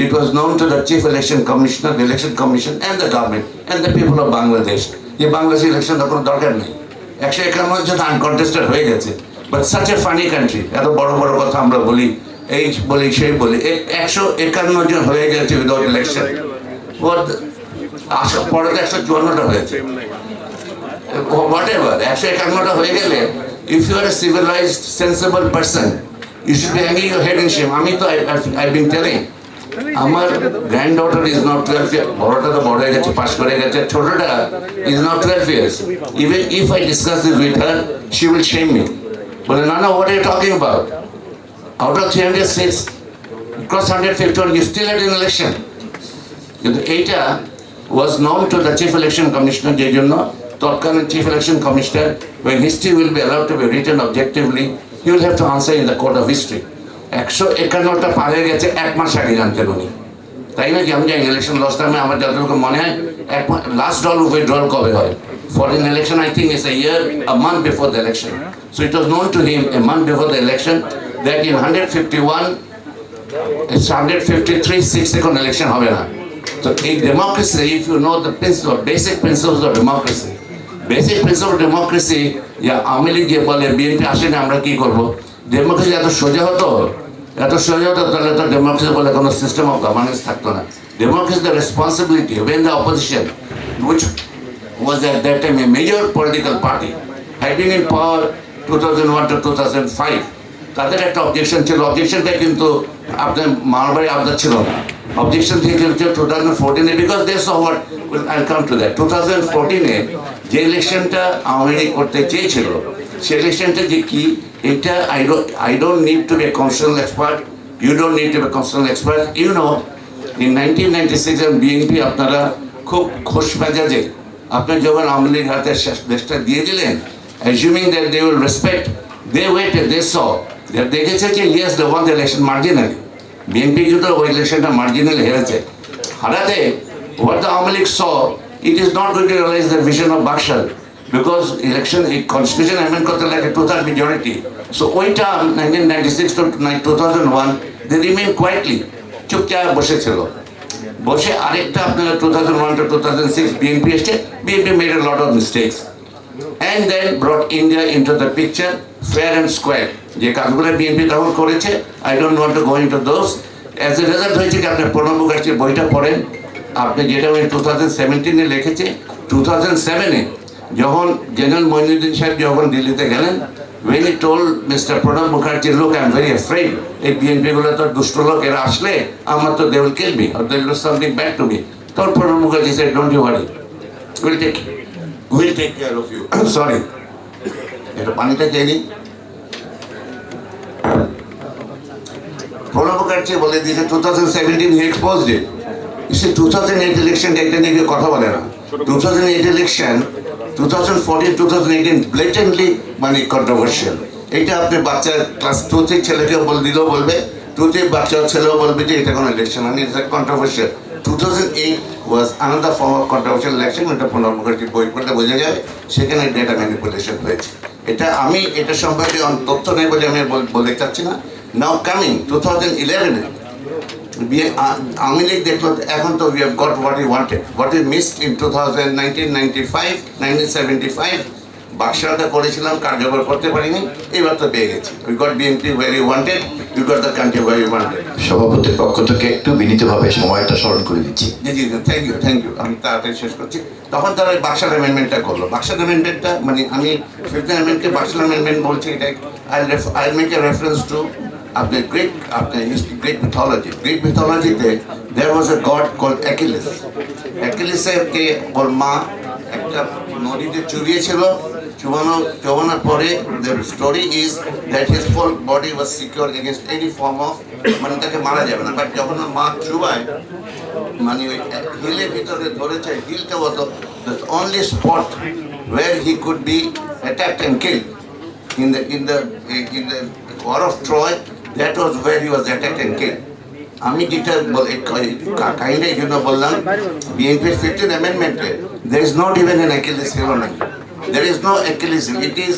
it was known to the chief election commissioner, the election commission and the government and the people of Bangladesh, যে Bangladesh election তো কোনো দরকার নেই, 151 জন uncontested হয়ে গেছে। But such a funny country, এত বড় বড় কথা আমরা বলি, এই বলি সেই বলি, 151 জন হয়ে গেছে উইদাউট ইলেকশন, আসার পরে তো 154টা হয়েছে, whatever, 151টা হয়ে গেলে, if you are a civilized, sensible person, you should be hanging your head in shame. আমি তো I've been telling, আমার granddaughter is now 12 years, বড়টা তো বড় হয়ে গেছে, পাস করে গেছে, ছোটটা is now 12 years. Even if I discuss this with her, she will shame me. বলে না, what are you talking about? Out of 306, across 151, you still had an election. কিন্তু এইটা was known to the chief election commissioner, যে জন্য তৎকালীন chief election commissioner, when history will be allowed to be written objectively, he will have to answer in the court of history. 151টা পার হয়ে গেছে 1 মাস আগে জানতে পারি, তাই না? কি আমি জানি ইলেকশন লস টাইমে আমার যতটুকু মনে হয় লাস্ট ডল উইথড্রল কবে হয়, for an election I think is a month before the election. So it was known to him a month before the election that in 151, it's 153 6 second election হবে না। So in democracy, if you know the basic principles of democracy, Awami League যে বলে BNP আসেনি আমরা কি করবো, democracy এত সোজা হতো তাহলে তো ডেমোক্রেসি বলে কোনো সিস্টেম অফ গভর্নেন্স থাকতো না। Democracy the responsibility when the opposition, which was at that time a major political party, had been in power 2001 to 2005, তাদের একটা অবজেকশন ছিল, অবজেকশনটা কিন্তু আপনার মারবাড়ি আবদার ছিল না, অবজেকশন থেকে 2014 because they saw what, I'll come to that, 2014 যে ইলেকশনটা আওয়ামী লীগ করতে চেয়েছিল, সেই ইলেকশনটা যে কি, এটা I don't need to be a constitutional expert, you don't need to be a constitutional expert, you know, in 1996 BNP আপনারা খুব খোশ মেজাজে আপনি যখন আওয়ামী লীগ হাতে দেশটা দিয়ে দিলেন, assuming that they will respect, they waited, they saw, দেখেছে যে yes they won the election marginally, BNP কিন্তু ওই ইলেকশনটা মার্জিনালি হেরেছে। হারাতে what the Awami League saw, it is not going to realize the vision of Bakshal because election, constitution amendment করতে লাগে 2/3 majority. So ওই term 1996 to 2001 they remained quietly, চুপচাপ বসেছিল। বসে আরেকটা আপনারা 2001 to 2006 বিএনপি এসছে, BNP made a lot of mistakes and then brought India into the picture fair and square. যে কাজগুলো বিএনপি তখন করেছে, I don't want to go into those. As a result হয়েছে কি আপনি প্রণব মুখার্জির বইটা পড়েন, আপনি যেটা ওই 2017-এ লিখেছে, 2007-এ যখন জেনারেল মঈনুদ্দিন সাহেব যখন দিল্লিতে গেলেন, when he told Mr. Pranab Mukherjee, look, I'm very afraid, এই বিএনপি গুলো তো দুষ্ট লোক, এরা আসলে আমার তো they will kill me or they will do something bad to me. তখন Pranab Mukherjee said, don't you worry, we'll take care of you. Sorry, এটা পানিটা খেয়ে নিই। প্রণব মুখার্জি বলে দিয়েছে 2017 he exposed it. You see, 2008 election এটা নিয়ে কেউ কথা বলে না। 2008 election, 2014, 2018 blatantly মানে controversial. এটা আপনি বাচ্চা ক্লাস 2 ছেলেকে দিলেও বলবে, 2 বাচ্চা ছেলেও বলবে যে এটা কোনো ইলেকশন মানে এটা controversial. 2008 was another form of controversial election. এটা প্রণব মুখার্জির বই পড়লে বোঝা যায় সেখানে ডেটা ম্যানিপুলেশন হয়েছে। এটা আমি এটা সম্পর্কে তথ্য নেই বলে আমি বলতে চাচ্ছি না। Now coming 2011, Awami League দেখলো এখন তো we have got what we wanted. What we missed in 1975, বাক্সাটা করেছিলাম, কার্যকর করতে পারিনি, এবার তো পেয়ে গেছি। We got BNP where we wanted, we got the country where we wanted. সভাপতির পক্ষ থেকে একটু বিনীতভাবে সময়টা স্মরণ করে দিচ্ছি। জি, থ্যাংক ইউ। আমি তাড়াতাড়ি শেষ করছি। তখন তারা বাক্সার অ্যামেন্ডমেন্টটা করলো। বাক্সার অ্যামেন্ডমেন্টটা মানে আমি 5th অ্যামেন্ডমেন্টকে বাক্সার অ্যামেন্ডমেন্ট বলছি, এটা I'll make a reference to after Greek mythology. Greek mythology-তে there was a god called Achilles. Achilles-কে ওর মা একটা নদীতে চুবিয়েছিল, চুবানোর পরে the story is that his whole body was secure against any form of মানে তাকে মারা যাবে না, বাট যখন ওর মা চুবায় মানে ওই হিলের ভিতরে ধরেছে, হিলটা was the only spot where he could be attacked and killed in the war of Troy. That was where he was attacked and killed. আমি যেটা কাহিনী এই জন্য বললাম, বিএনপির 15th amendment-এ there is not even an Achilles heel নাই। There is no Achilles heel. It is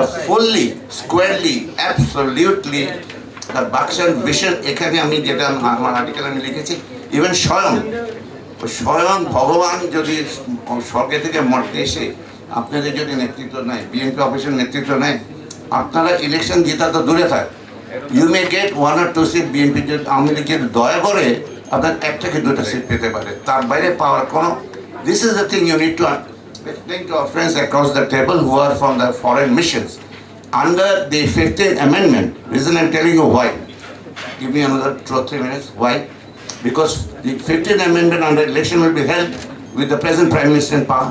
a fully, squarely, absolutely the Bakshan vision. এখানে আমি যেটা আমার আর্টিকেল আমি লিখেছি, ইভেন স্বয়ং ভগবান যদি স্বর্গে থেকে মর্তে এসে আপনাদের যদি নেতৃত্ব নেয়, বিএনপি অফিসের নেতৃত্ব নেয়, আপনারা ইলেকশন জেতা তো দূরে থাক, you may get 1 or 2 seat. BNP যদি আওয়ামী লীগ যদি দয়া করে আপনার 1 থেকে 2টা সিট পেতে পারে, তার বাইরে পাওয়ার কোনো, this is the thing you need to explain to our friends across the table who are from the foreign missions. Under the 15th amendment, reason I'm telling you why. Give me another 2 or 3 minutes. Why? Because the 15th amendment under election will be held with the present Prime Minister in power.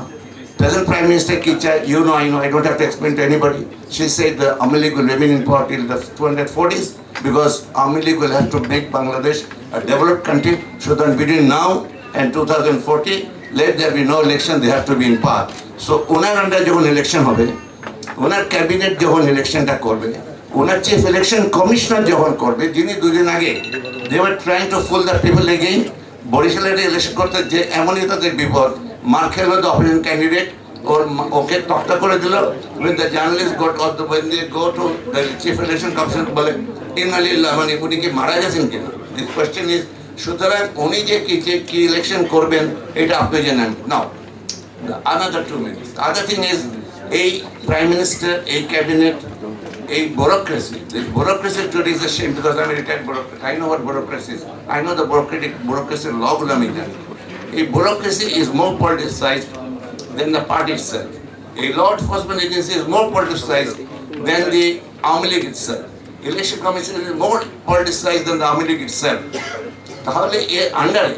Present Prime Minister Kicha, you know, I know, I don't have to explain to anybody. She said the Awami League will remain in power till the 240s because Awami League will have to make Bangladesh a developed country. So that between now and 2040, let there be no election, they have to be in power. So owner under যখন election হবে, ওনার cabinet যখন ইলেকশনটা করবে, ওনার chief election commissioner যখন করবে, যিনি 2 দিন আগে they were trying to fool the people again, বরিশালের ইলেকশন করতে যে এমনই তাদের বিপদ, মার খেলো the opposition candidate, ওকে তক্তা করে দিল। when the journalists when they go to the chief election commission বলে ইন্নালিল্লাহ, মানে উনি কি মারা গেছেন কিনা। this question is, সুতরাং উনি যে কি ইলেকশন করবেন এটা আপনি জানেন নাও। another 2 minutes. The other thing is এই প্রাইম মিনিস্টার, এই ক্যাবিনেট, এই bureaucracy, this bureaucracy today is a shame because I'm a retired bureaucrat. I know what bureaucracy is. I know the bureaucracy law গুলো আমি জানি। এই bureaucracy is more politicized than the party itself. A law enforcement agency is more politicized than the Awami League itself. Election Commission is more politicized than the Awami League itself. তাহলে এর আন্ডারে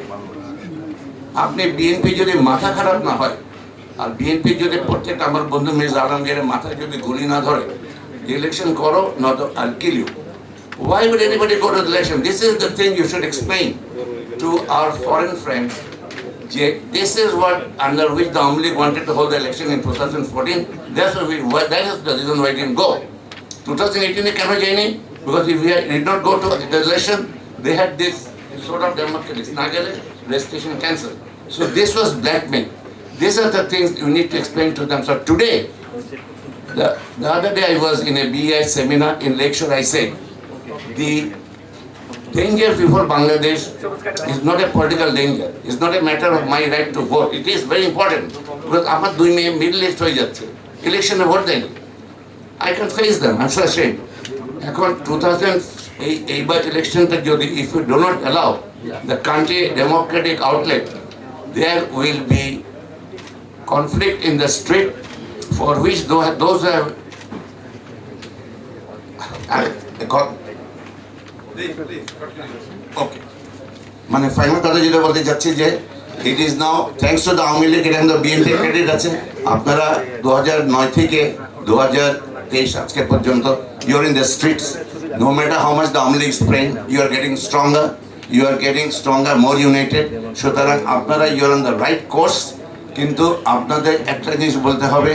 আপনি BNP যদি মাথা খারাপ না হয়, আর BNP যদি প্রত্যেকটা আমার বন্ধু মির্জা আলমগীরের মাথায় যদি গুলি না ধরে, ইলেকশন করো not I'll kill you. Why would anybody go to the election? This is the thing you should explain to our foreign friends. This is what under which the Awami League wanted to hold the election in 2014. That is the reason why it didn't go. 2018 কেন যায়নি? Because if we did not go to the election, they had this sort of democracy. Nagale, registration cancelled. So this was blackmail. These are the things you need to explain to them. So today, the other day I was in a BI seminar in Lakeshore. I said, the danger before Bangladesh is not a political danger. It's not a matter of my right to vote. It is very important. Because আমার দুই মেয়ে middle east হয়ে যাচ্ছে, ইলেকশনে vote দেয়নি। I can face them. I'm so ashamed. এখন 2000 এইবার ইলেকশনটা যদি if you do not allow the country democratic outlet, there will be conflict in the street for which those who have okay. মানে final কথা যেটা বলতে যাচ্ছি যে it is now thanks to the Awami League and the BNP credit আছে। আপনারা 2009 থেকে 2023 আজকে পর্যন্ত you are in the streets, no matter how much the Awami League spurn, you are getting stronger, more united. সুতরাং আপনারা you are on the right course. কিন্তু আপনাদের একটা জিনিস বলতে হবে,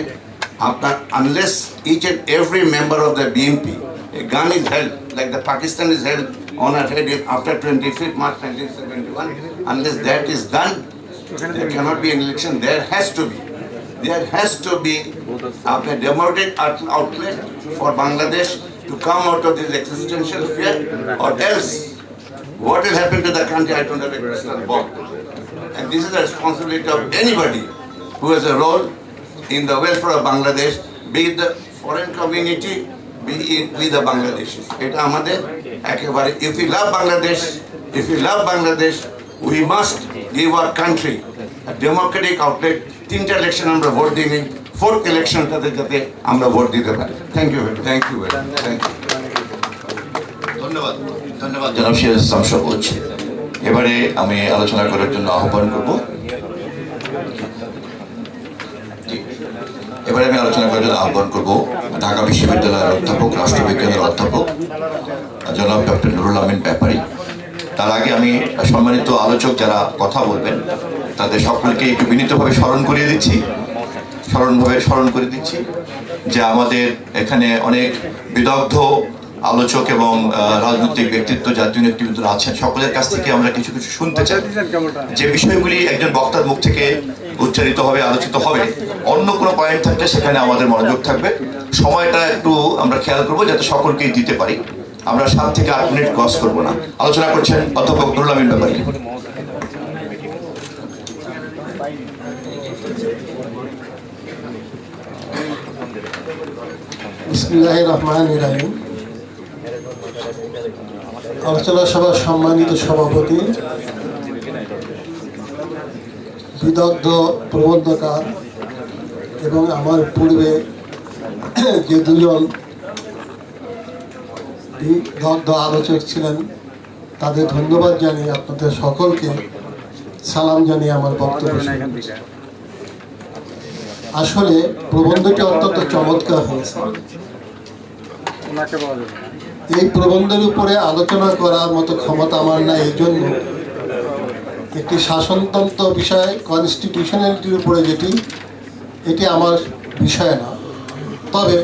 আপনার unless each and every member of the BNP a gun is held like the Pakistan is held on our head after 25th March 1971. Unless that is done, there cannot be an election. There has to be a democratic outlet for Bangladesh to come out of this existential fear, or else what will happen to the country, I don't have a crystal ball. And this is the responsibility of anybody who has a role in the welfare of Bangladesh, be it the foreign community, be it with the Bangladeshis. এটা আমাদের একেবারে, if we love Bangladesh, we must give our country a democratic outlet. 3টা election আমরা ভোট দিইনি, 4th ইলেকশনটাতে যাতে আমরা ভোট দিতে পারি। Thank you thank you. ধন্যবাদ জনাব সিরাজ ইসলাম সবুজ। এবারে আমি আলোচনা করার জন্য আহ্বান করব ঢাকা বিশ্ববিদ্যালয়ের অধ্যাপক, রাষ্ট্রবিজ্ঞানের অধ্যাপক জনাব ডক্টর নুরুল আমিন ব্যাপারী। তার আগে আমি সম্মানিত আলোচক যারা কথা বলবেন তাদের সকলকে একটু বিনীতভাবে স্মরণ করে দিচ্ছি যে আমাদের এখানে অনেক বিদগ্ধ আলোচক এবং রাজনৈতিক ব্যক্তিত্ব, জাতীয় নেতৃবৃন্দরা আছেন। সকলের কাছ থেকে আমরা কিছু শুনতে চাই। যে বিষয়গুলি একজন বক্তার মুখ থেকে উচ্চারিত হবে, আলোচিত হবে, অন্য কোনো পয়েন্ট থাকলে সেখানে আমাদের মনোযোগ থাকবে। সময়টা একটু আমরা খেয়াল করবো যাতে সকলকেই দিতে পারি। আমরা 7 থেকে 8 মিনিট ক্রস করবো না। আলোচনা করছেন অধ্যাপক নুরুল আমিন ব্যাপারী। বিসমিল্লাহির রহমানির রহিম। আলোচনা সভার সম্মানিত সভাপতি, বিদগ্ধ প্রবন্ধকার এবং আমার পূর্বে যে দুজন বিদগ্ধ আলোচক ছিলেন তাদের ধন্যবাদ জানিয়ে আপনাদের সকলকে সালাম জানিয়ে আমার বক্তব্য শুরু করছি। আসলে প্রবন্ধটি অত্যন্ত চমৎকার হয়েছে। এই প্রবন্ধের উপরে আলোচনা করার মতো ক্ষমতা আমার নাই, এই জন্য একটি শাসনতন্ত্র বিষয় কনস্টিটিউশনালিটির উপরে এটি আমার বিষয় না। তবে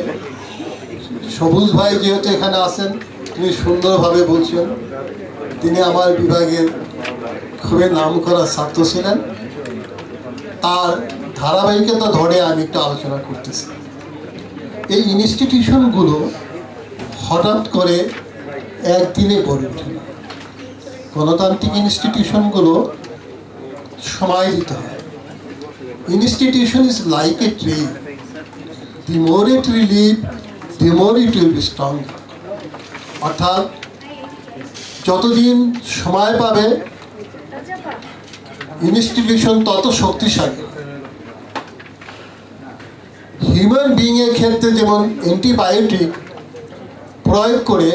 সবুজ ভাই যেহেতু এখানে আছেন, তিনি সুন্দরভাবে বলছেন। তিনি আমার বিভাগের খুবই নামকরা ছাত্র ছিলেন, তার ধারাবাহিকতা ধরে আমি একটু আলোচনা করতেছি। এই ইনস্টিটিউশনগুলো হঠাৎ করে একদিনে গড়ে ওঠে না। গণতান্ত্রিক ইনস্টিটিউশনগুলো সময় দিতে হয়। Institution is like a tree, the more it will live, the more it will be strong. অর্থাৎ যতদিন সময় পাবে ইনস্টিটিউশন তত শক্তিশালী। হিউম্যান বিইংয়ের ক্ষেত্রে যেমন অ্যান্টিবায়োটিক প্রয়োগ করে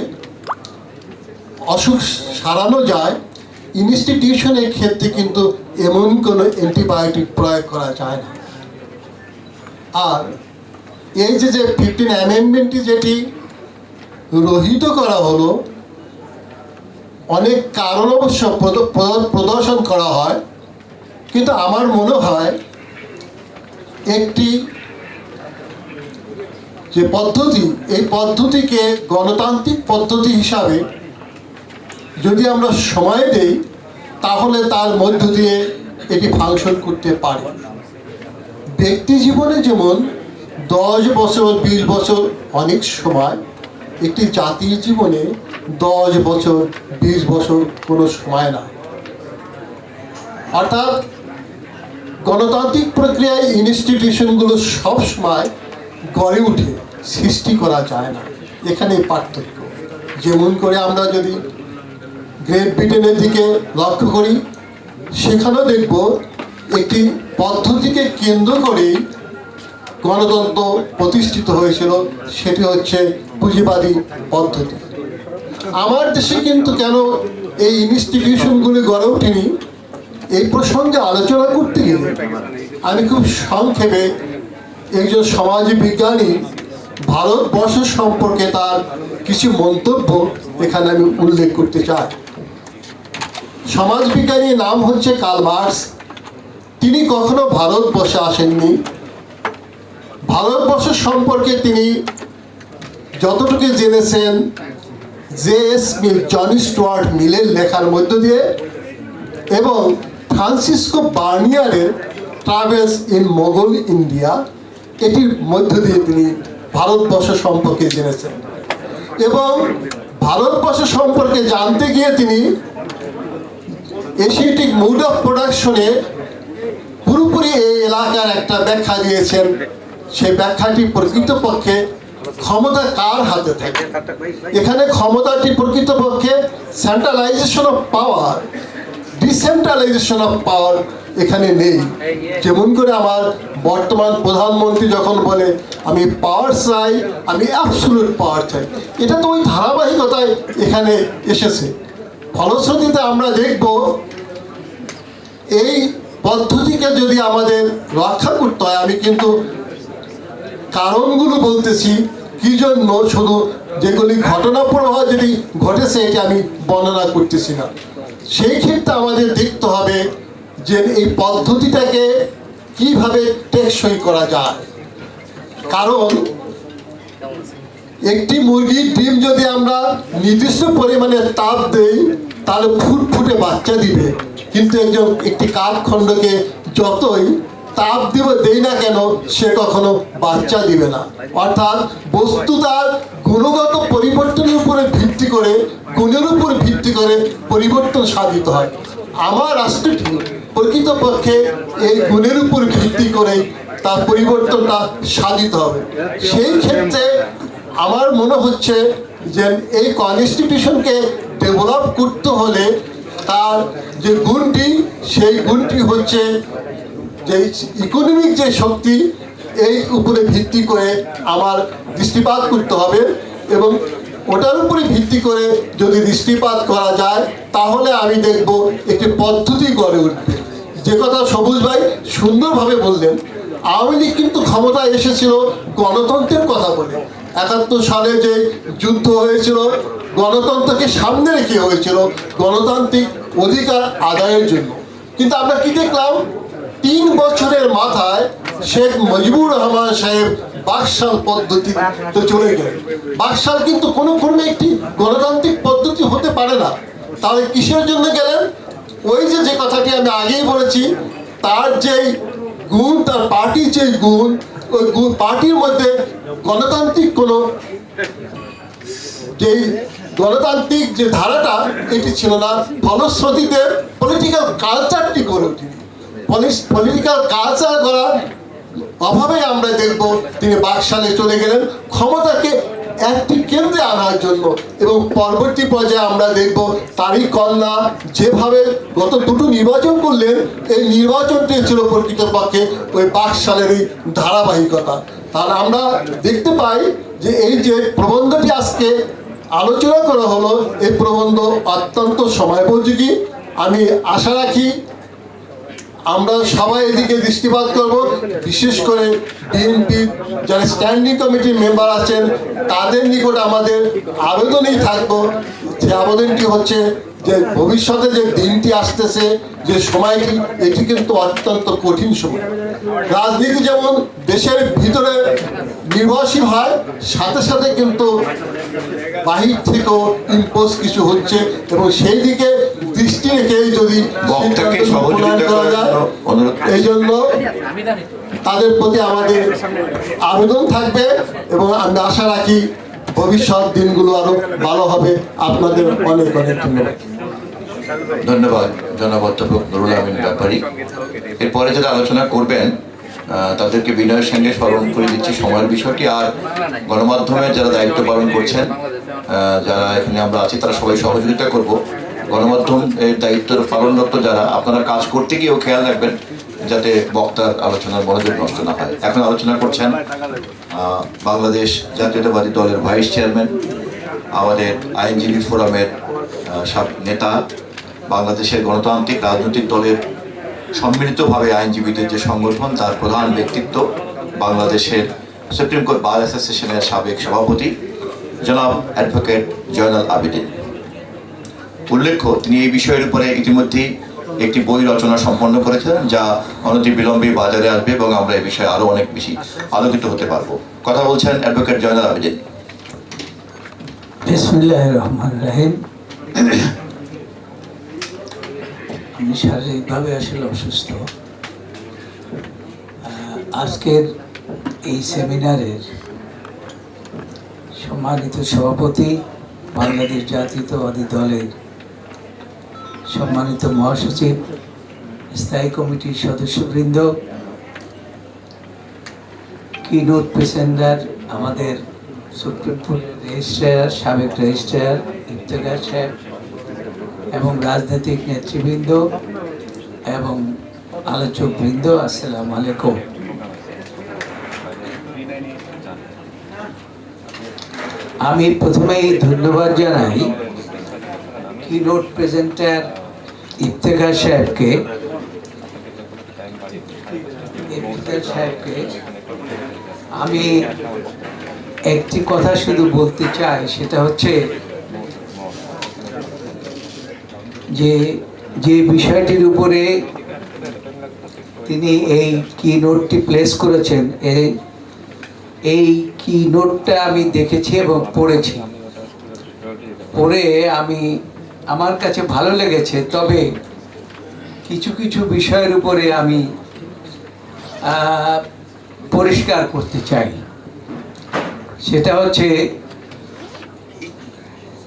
অসুখ সারানো যায়, ইনস্টিটিউশনের ক্ষেত্রে কিন্তু এমন কোনো অ্যান্টিবায়োটিক প্রয়োগ করা যায় না। আর এই যে 15 অ্যামেন্ডমেন্টটি যেটি রহিত করা হলো, অনেক কারণ অবশ্য প্রদর্শন করা হয়, কিন্তু আমার মনে হয় একটি যে পদ্ধতি, এই পদ্ধতিকে গণতান্ত্রিক পদ্ধতি হিসাবে যদি আমরা সময় দেই তাহলে তার মধ্য দিয়ে এটি ফাংশন করতে পারে। ব্যক্তি জীবনে যেমন 10 বছর 20 বছর অনেক সময়, একটি জাতির জীবনে 10 বছর 20 বছর কোনো সময় না। অর্থাৎ গণতান্ত্রিক প্রক্রিয়ায় ইনস্টিটিউশনগুলো সব সময় গড়ে উঠে, সৃষ্টি করা যায় না। এখানে পার্থক্য। যেমন করে আমরা যদি গ্রেট ব্রিটেনের দিকে লক্ষ্য করি, সেখানেও দেখব একটি পদ্ধতিকে কেন্দ্র করেই গণতন্ত্র প্রতিষ্ঠিত হয়েছিল, সেটি হচ্ছে পুঁজিবাদী পদ্ধতি। আমার দেশে কিন্তু কেন এই ইনস্টিটিউশনগুলি গড়ে ওঠেনি, এই প্রসঙ্গে আলোচনা করতে গেলে আমি খুব সংক্ষেপে একজন সমাজ বিজ্ঞানী ভারতবর্ষ সম্পর্কে তার কিছু মন্তব্য এখানে আমি উল্লেখ করতে চাই। সমাজ বিজ্ঞানীর নাম হচ্ছে কার্ল মার্কস। তিনি কখনো ভারতবর্ষে আসেননি। ভারতবর্ষ সম্পর্কে তিনি যতটুকু জেনেছেন জে.এস. মিল, জন স্টুয়ার্ট মিলের লেখার মধ্য দিয়ে এবং ফ্রান্সিসকো বার্নিয়ারের ট্রাভেলস ইন মোগল ইন্ডিয়া, এটির মধ্য দিয়ে তিনি ভারতবর্ষ সম্পর্কে জেনেছেন। এবং ভারতবর্ষ সম্পর্কে জানতে গিয়ে তিনি এশিয়াটিক মোড অফ প্রোডাকশনে পুরোপুরি এই এলাকার একটা ব্যাখ্যা দিয়েছেন। সেই ব্যাখ্যাটি প্রকৃতপক্ষে ক্ষমতা কার হাতে থাকে। এখানে ক্ষমতাটি প্রকৃতপক্ষে centralisation of power, decentralisation of power এখানে নেই। যেমন করে আমার বর্তমান প্রধানমন্ত্রী যখন বলে আমি পাওয়ার চাই, আমি অ্যাবসলিউট পাওয়ার চাই, এটা তো ওই ধারাবাহিকতায় এখানে এসেছে। ফলশ্রুতিতে আমরা দেখব এই পদ্ধতিকে যদি আমাদের রক্ষা করতে হয়, আমি কিন্তু কারণগুলো বলতেছি কি জন্য, শুধু যেগুলি ঘটনা প্রবাহ যদি ঘটেছে এটি আমি বর্ণনা করতেছি না। সেই ক্ষেত্রে আমাদের দেখতে হবে যে এই পদ্ধতিটাকে কিভাবে টেকসই করা যায়। কারণ একটি মুরগির ডিম যদি আমরা নির্দিষ্ট পরিমাণে তাপ দেই তাহলে ফুটফুটে বাচ্চা দিবে, কিন্তু একটি কাঠখণ্ডকে যতই তাপ দেই না কেন সে কখনো বাচ্চা দিবে না। অর্থাৎ বস্তু তার গুণগত পরিবর্তনের উপরে ভিত্তি করে, গুণের উপর ভিত্তি করে পরিবর্তন সাধিত হয়। আমার রাষ্ট্রটি প্রকৃতপক্ষে এই গুণের উপর ভিত্তি করে তার পরিবর্তনটা সাধিত হবে। সেই ক্ষেত্রে আমার মনে হচ্ছে যে এই কনস্টিটিউশনকে ডেভেলপ করতে হলে তার যে গুণটি, সেই গুণটি হচ্ছে যে ইকোনমিক যে শক্তি, এই উপরে ভিত্তি করে আমার দৃষ্টিপাত করতে হবে। এবং ওটার উপরে ভিত্তি করে যদি দৃষ্টিপাত করা যায় তাহলে আমি দেখব একটি পদ্ধতি গড়ে উঠবে। যে কথা সবুজ ভাই সুন্দরভাবে বললেন, আওয়ামী লীগ কিন্তু ক্ষমতায় এসেছিল গণতন্ত্রের কথা বলে। ৭১ সালে যে যুদ্ধ হয়েছিল গণতন্ত্রকে সামনে রেখে হয়েছিল, গণতান্ত্রিক অধিকার আদায়ের জন্য। কিন্তু আমরা কি দেখলাম, 3 বছরের মাথায় শেখ মুজিবুর রহমান সাহেব বাকশাল পদ্ধতি তো চলে গেলেন। বাকশাল কিন্তু কোনো ক্রমে একটি গণতান্ত্রিক পদ্ধতি হতে পারে না। তাহলে কিসের জন্য গেলেন? ওই যে কথাটি আমি আগেই বলেছি, তার যেই গুণ, তার পার্টির যে গুণ, ওই পার্টির মধ্যে গণতান্ত্রিক কোনো যেই গণতান্ত্রিক যে ধারাটা এটি ছিল না। ফলশ্রুতিতে পলিটিক্যাল কালচারটি গড়ে ওঠেনি। পলিটিক্যাল কালচার করার অভাবে আমরা দেখব তিনি বাকশালে চলে গেলেন ক্ষমতাকে একটি কেন্দ্রে আনার জন্য। এবং পরবর্তী পর্যায়ে আমরা দেখব তারই কন্যা যেভাবে গত 2টো নির্বাচন করলেন, এই নির্বাচনটি ছিল প্রকৃতপক্ষে ওই বাকশালেরই ধারাবাহিকতা। তাহলে আমরা দেখতে পাই যে এই যে প্রবন্ধটি আজকে আলোচনা করা হলো, এই প্রবন্ধ অত্যন্ত সময়োপযোগী। আমি আশা রাখি আমরা সবাই এদিকে দৃষ্টিপাত করব। বিশেষ করে বিএনপির যারা স্ট্যান্ডিং কমিটির মেম্বার আছেন তাদের নিকট আমাদের আবেদনই থাকবো, যে আবেদনটি হচ্ছে যে ভবিষ্যতে যে দিনটি আসতেছে, যে সময়টি, এটি কিন্তু অত্যন্ত কঠিন সময়। রাজনীতি যেমন দেশের ভিতরে নির্ভরশীল হয়, সাথে সাথে কিন্তু বাহির থেকেও ইম্পোজ কিছু হচ্ছে, এবং সেই দিকে দৃষ্টি রেখে যদি বক্তাকে সহযোগিতা করার জন্য অনুরোধ করছি। এই জন্য তাদের প্রতি আমাদের আবেদন থাকবে, এবং আমি আশা রাখি ভবিষ্যৎ দিনগুলো আরো ভালো হবে। আপনাদের অনেক অনেক ধন্যবাদ। ধন্যবাদ জনাব অধ্যাপক নুরুল আমিন ব্যাপারী। এরপরে যারা আলোচনা করবেন তাদেরকে বিনয়ের সঙ্গে স্মরণ করে দিচ্ছি সময়ের বিষয়টি। আর গণমাধ্যমে যারা দায়িত্ব পালন করছেন, যারা এখানে আমরা আছি, তারা সবাই সহযোগিতা করব। গণমাধ্যম এর দায়িত্ব পালনরত যারা, আপনারা কাজ করতে গিয়েও খেয়াল রাখবেন যাতে বক্তার আলোচনার মনোযোগ নষ্ট না হয়। এখন আলোচনা করছেন বাংলাদেশ জাতীয়তাবাদী দলের ভাইস চেয়ারম্যান, আমাদের আইনজীবী ফোরামের নেতা, বাংলাদেশের গণতান্ত্রিক রাজনৈতিক দলের সম্মিলিতভাবে আইনজীবীদের যে সংগঠন, তার প্রধান ব্যক্তিত্ব, বাংলাদেশের সুপ্রিম কোর্ট বার অ্যাসোসিয়েশনের সাবেক সভাপতি জনাব অ্যাডভোকেট জয়নাল আবেদিন। উল্লেখ্য, তিনি এই বিষয়ের উপরে ইতিমধ্যেই একটি বই রচনা সম্পন্ন করেছেন, যা অনতিবিলম্বে বাজারে আসবে এবং আমরা এই বিষয়ে আরও অনেক বেশি আলোকিত হতে পারবো। কথা বলছেন অ্যাডভোকেট জয়নাল আবেদিন। বিসমিল্লাহির রহমানির রহিম। আমি শারীরিকভাবে আসলে অসুস্থ। আজকের এই সেমিনারের সম্মানিত সভাপতি, বাংলাদেশ জাতীয়তাবাদী দলের সম্মানিত মহাসচিব, স্থায়ী কমিটির সদস্যবৃন্দ, কিনোট প্রেজেন্টার, আমাদের সুপ্রিম কোর্টের রেজিস্ট্রার, সাবেক রেজিস্ট্রার ইফতেখার সাহেব, এবং রাজনৈতিক নেতৃবৃন্দ এবং আলোচকবৃন্দ, আসসালামু আলাইকুম। আমি প্রথমেই ধন্যবাদ জানাই কিনোট প্রেজেন্টার ইফতেখার সাহেবকে। আমি একটি কথা শুধু বলতে চাই, সেটা হচ্ছে যে বিষয়টির উপরে তিনি এই কি নোটটি প্লেস করেছেন, এই কি নোটটা আমি দেখেছি এবং পড়েছি। পড়ে আমার কাছে ভালো লেগেছে, তবে কিছু কিছু বিষয়ের উপরে আমি পরিষ্কার করতে চাই। সেটা হচ্ছে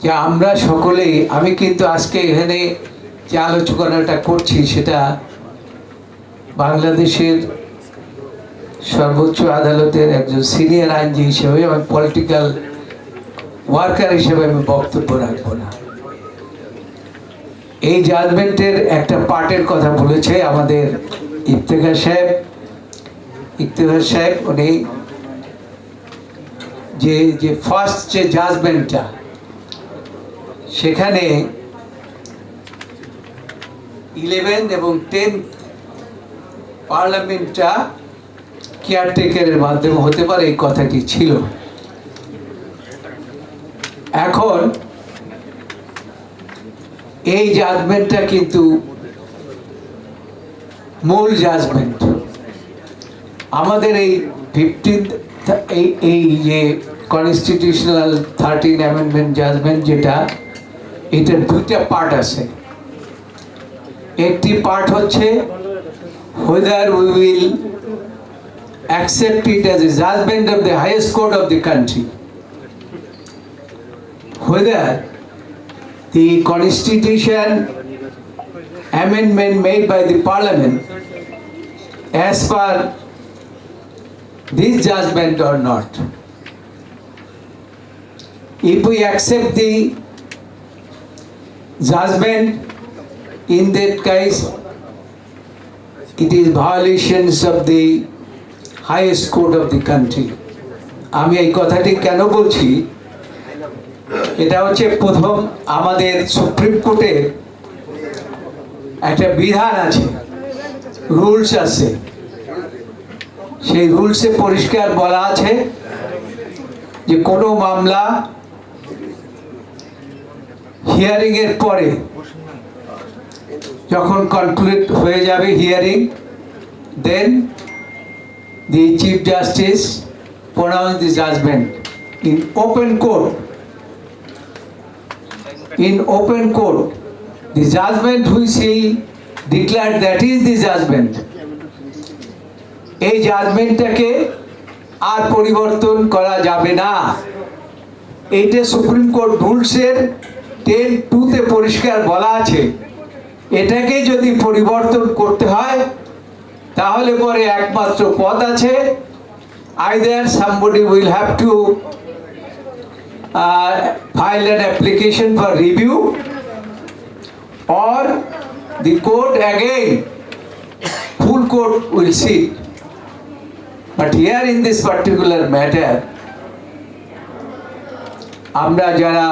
যে আমরা সকলেই, আমি কিন্তু আজকে এখানে যে আলোচনাটা করছি সেটা বাংলাদেশের সর্বোচ্চ আদালতের একজন সিনিয়র আইনজীবী হিসেবে, আমি পলিটিক্যাল ওয়ার্কার হিসেবে আমি বক্তব্য রাখবো না। এই জাজমেন্টের একটা পার্টের কথা বলেছে আমাদের ইফতেখার সাহেব। উনি যে ফার্স্ট যে জাজমেন্টটা, সেখানে 11 এবং 10 পার্লামেন্টটা কেয়ারটেকারের মাধ্যমে হতে পারে, এই কথাটি ছিল। এখন এই জাজমেন্টটা কিন্তু মূল জাজমেন্ট। আমাদের এই 15th এই যে কনস্টিটিউশনাল 13 অ্যামেন্ডমেন্ট জাজমেন্ট, যেটা এটার দুইটা পার্ট আছে। একটি পার্ট হচ্ছে whether we will accept it as a judgment of the highest court of the country, whether the constitution amendment made by the parliament as per this judgment or not. If we accept the judgment, in that case it is violations of the highest court of the country. আমি এই কথাটি কেন বলছি, এটা হচ্ছে প্রথম আমাদের supreme কোর্টের একটা বিধান আছে, রুলস আছে। সেই রুলসে পরিষ্কার বলা আছে যে কোনো মামলা হিয়ারিং এর পরে, যখন কনক্লুড হয়ে যাবে hearing, then the Chief Justice pronounce the judgment in open court in open court. The judgment which he declared, that is the judgment. এই জাজমেন্টটাকে আর পরিবর্তন করা যাবে না। এইটা সুপ্রিম কোর্ট রুলসের 10(2)তে পরিষ্কার বলা আছে। এটাকে যদি পরিবর্তন করতে হয় তাহলে পরে একমাত্র পথ আছে, either somebody will have to file an application for review, or the court again, full court will sit. But here in this particular matter, আমরা যারা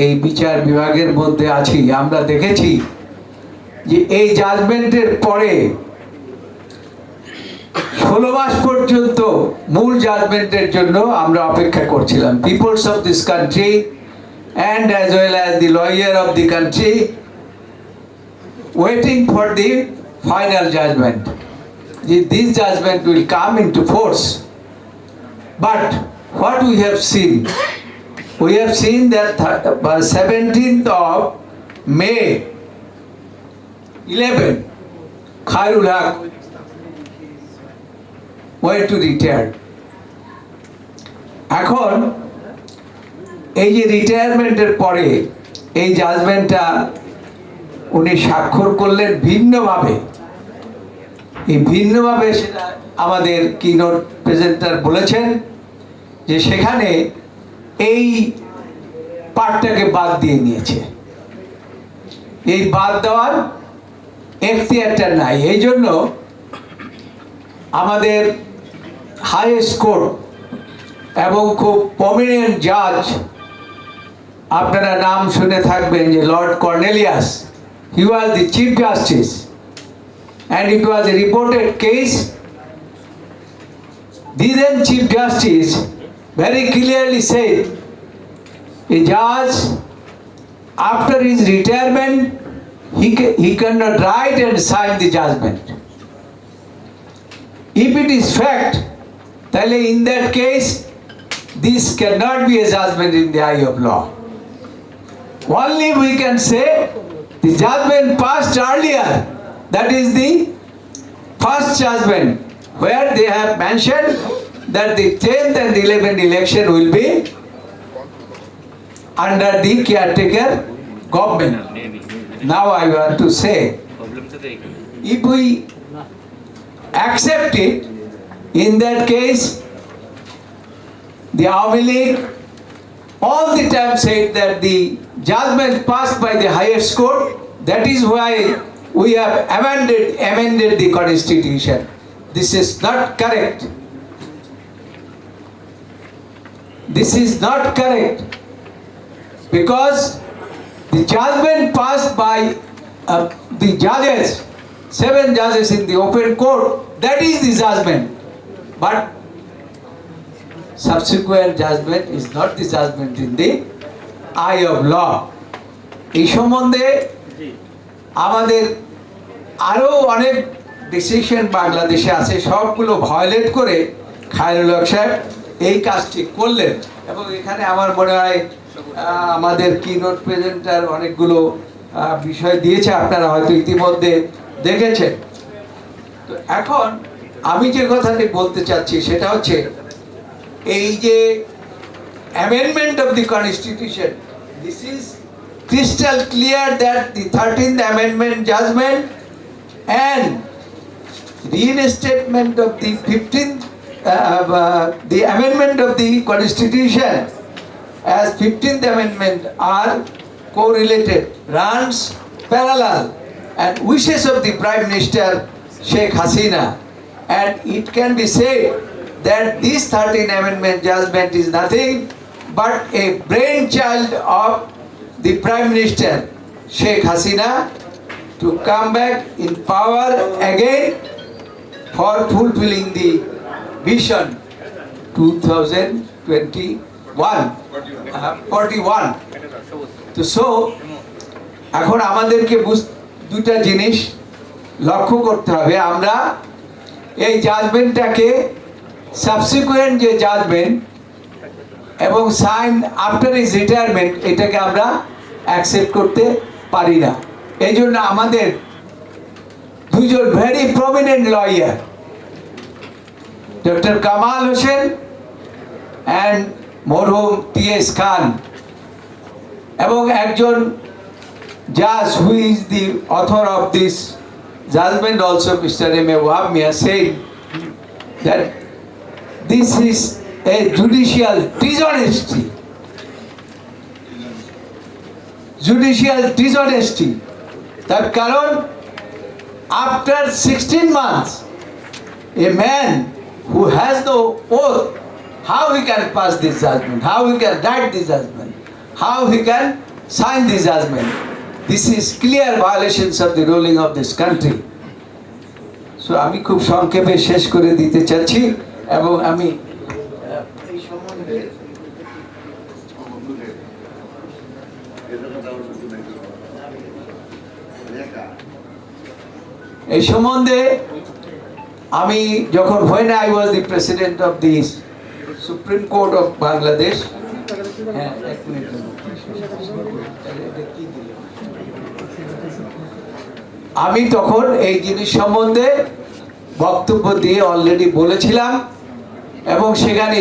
এই বিচার বিভাগের মধ্যে আছি আমরা দেখেছি যে এই জাজমেন্টের পরে 16 মাস পর্যন্ত মূল জাজমেন্টের জন্য আমরা অপেক্ষা করছিলাম। Peoples of this country and as well as the lawyer of the country waiting for the final judgment. This judgment will come into force. But what we have seen? We have seen that 17th of May 11, Khairul Haq went to retire. এখন এই যে রিটায়ারমেন্টের পরে এই জাজমেন্টটা উনি স্বাক্ষর করলেন ভিন্নভাবে। এই ভিন্নভাবে সেটা আমাদের কিনোট প্রেজেন্টার বলেছেন যে সেখানে এই পার্টটাকে বাদ দিয়ে নিয়েছে। এই বাদ দেওয়ার এখতিয়ারটা নাই। এই জন্য আমাদের হাইয়েস্ট কোর্ট এবং খুব প্রমিনেন্ট জাজ, আপনারা নাম শুনে থাকবেন যে Lord Cornelius, he was the chief justice and it was a reported case. The then chief justice very clearly said a judge after his retirement he cannot write and sign the judgment. If it is fact, then in that case this cannot be a judgment in the eye of law. Only we can say the judgment passed earlier, that is the first judgment, where they have mentioned that the 10th and 11th election will be under the caretaker government. Now I want to say, if we accept it, in that case the Awami League all the time said that the judgment passed by the highest court, that is why we have amended the constitution. This is not correct. This is not correct, because the judgment passed by the judges, 7 judges in the open court, that is the judgment. But subsequent judgment is not the judgment in the eye of law. এই সম্বন্ধে আমাদের আরো অনেক decision বাংলাদেশে আছে, সবগুলো violet করে খায়রুল হক সাহেব এই কাজটি করলেন। এবং এখানে আমার মনে হয় আমাদের কিনোট প্রেজেন্টার অনেকগুলো বিষয় দিয়েছে, আপনারা হয়তো ইতিমধ্যে দেখেছেন। তো এখন আমি যে কথাটি বলতে চাচ্ছি সেটা হচ্ছে এই যে amendment of the constitution, this is crystal clear that the 13th amendment judgment and reinstatement of the 15th the amendment of the constitution as 15th amendment are correlated, runs parallel, and wishes of the Prime Minister Sheikh Hasina, and it can be said that this 13th amendment judgment is nothing but a brainchild of the Prime Minister Sheikh Hasina to come back in power again for fulfilling the vision 2041. So এখন আমাদেরকে দুটা জিনিস লক্ষ্য করতে হবে। আমরা এই জাজমেন্টটাকে subsequent যে জাজমেন্ট এবং সাইন আফটার হিজ রিটায়ারমেন্ট, এটাকে আমরা অ্যাকসেপ্ট করতে পারি না। এই জন্য আমাদের দুজন very prominent lawyer, doctor Kamal Hossain and মরহুম টি.এস. খান, এবং একজন জাজ who is the author of this judgment also, Mr. M.A. Wahab Mia, said that this is a judicial dishonesty. Judicial dishonesty. তার কারণ after 16 months a man who has no oath, how he can pass this judgment, how he can write this judgment, how he can sign this judgment. This is clear violations of the ruling of this country. So আমি খুব সংক্ষেপে শেষ করে দিতে চাচ্ছি, এবং আমি এই সম্বন্ধে আমি যখন when I was the president of the Supreme Court of Bangladesh, আমি তখন এই জিনিস সম্বন্ধে বক্তব্য দিয়ে অলরেডি বলেছিলাম, এবং সেখানে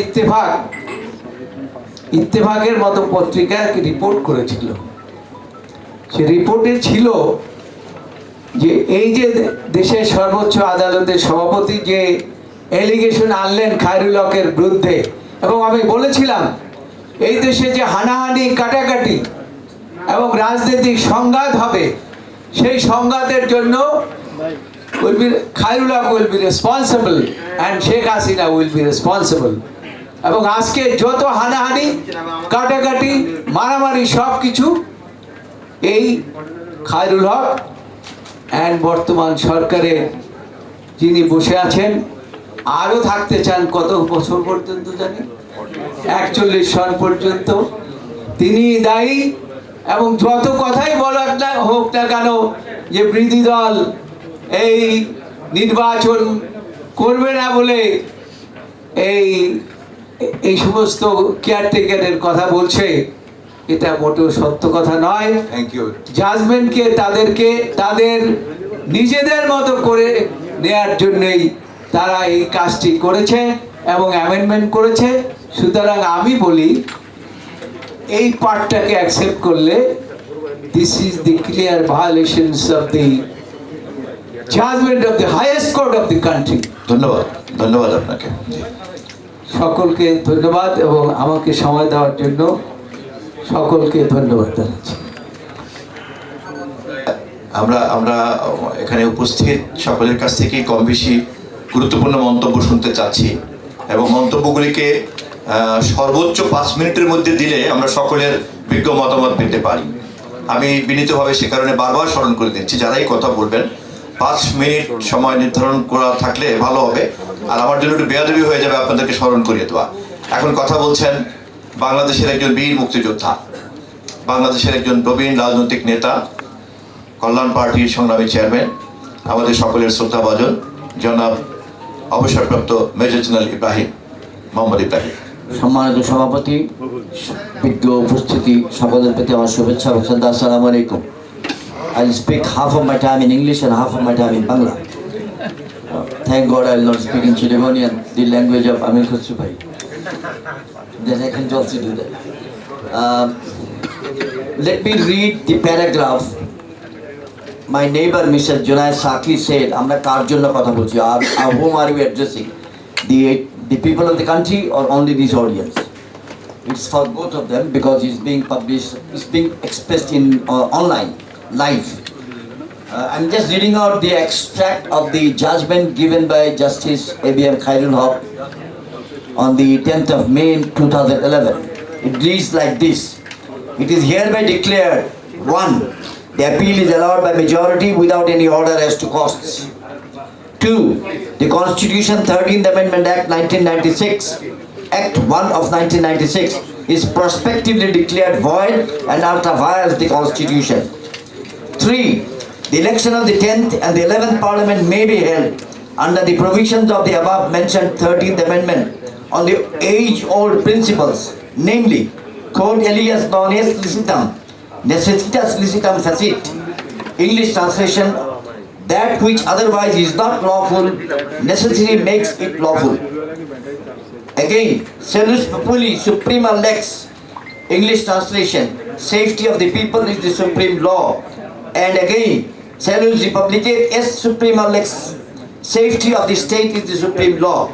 ইত্তেফাকের মতো পত্রিকা রিপোর্ট করেছিল। সে রিপোর্টে ছিল যে এই যে দেশের সর্বোচ্চ আদালতের সভাপতি যে এলিগেশন আনলেন খায়রুল হকের বিরুদ্ধে, এবং আমি বলেছিলাম এই দেশে যে হানাহানি, কাটাকাটি এবং রাজনৈতিক সংঘাত হবে, সেই সংঘাতের জন্য Khairul Haque will be responsible and Sheikh Hasina will be responsible. এবং আজকে যত হানাহানি, কাটাকাটি, মারামারি সব কিছু এই খায়রুল হক অ্যান্ড বর্তমান সরকারে যিনি বসে আছেন, আরও থাকতে চান কত বছর পর্যন্ত জানি, 41 সন পর্যন্ত, তিনি দায়ী। এবং যত কথাই বলার না হোক না কেন যে বিরোধী দল এই নির্বাচন করবে না বলে এই সমস্ত কেয়ারটেকারের কথা বলছে, এটা মোটেও সত্য কথা নয়। Thank you. জাজমেন্টকে তাদের নিজেদের মতো করে নেয়ার জন্যই তারা এই কাজটি করেছে এবং অ্যামেন্ডমেন্ট করেছে। সুতরাং আমি বলি এই পার্টটাকে অ্যাকসেপ্ট করলে this is the clear violations of the judgement of the highest court of the country. ধন্যবাদ, ধন্যবাদ আপনাকে। সকলকে ধন্যবাদ, এবং আমাকে সময় দেওয়ার জন্য সকলকে ধন্যবাদ জানাচ্ছি। আমরা এখানে উপস্থিত সকলের কাছ থেকেই কম বেশি গুরুত্বপূর্ণ মন্তব্য শুনতে চাচ্ছি, এবং মন্তব্যগুলিকে সর্বোচ্চ 5 মিনিটের মধ্যে দিলে আমরা সকলের বিজ্ঞ মতামত পেতে পারি। আমি বিনীতভাবে সে কারণে বারবার স্মরণ করে দিচ্ছি, যারাই কথা বলবেন 5 মিনিট সময় নির্ধারণ করা থাকলে ভালো হবে। আর আমার জন্য একটু বেয়াদবি হয়ে যাবে আপনাদেরকে স্মরণ করিয়ে দেওয়া। এখন কথা বলছেন বাংলাদেশের একজন বীর মুক্তিযোদ্ধা, বাংলাদেশের একজন প্রবীণ রাজনৈতিক নেতা, কল্যাণ পার্টির সংগ্রামী চেয়ারম্যান, আমাদের সকলের শ্রদ্ধাভাজন জনাব অবসরপ্রাপ্ত মেজর জেনারেল ইব্রাহিম, মোহাম্মদ ইব্রাহিম। সম্মানিত সভাপতি, বিজ্ঞ উপস্থিতি, সকলের প্রতি আমার শুভেচ্ছা এবং শ্রদ্ধা। আসসালামু আলাইকুম। I'll speak half of my time in English and half of my time in Bangla. Thank God I'll not speak in Chittagonian, the language of Amir Khusru Bhai. Then I can also do that. Let me read the paragraph. My neighbor, Mr. Junaid Sakli said, "Amra kar jonno kotha bolchi? Whom are we addressing? The people of the country or only this audience?" It's for both of them because it's being published, it's being expressed in online, live. I'm just reading out the extract of the judgment given by Justice A.B.M. Khairul Haq on the 10th of May 2011. It reads like this. It is hereby declared, 1. The appeal is allowed by majority without any order as to costs. 2. The Constitution 13th Amendment Act 1996, Act 1 of 1996 is prospectively declared void and ultra vires the Constitution. 3. The election of the 10th and the 11th Parliament may be held under the provisions of the above mentioned 13th Amendment on the age-old principles, namely, quod alias non est licitam necessitas licitam facit. English translation, that which otherwise is not lawful, necessity makes it lawful. Again, salus populi suprema lex. English translation, safety of the people is the supreme law. And again, salus republicate est suprema lex. Safety of the state is the supreme law.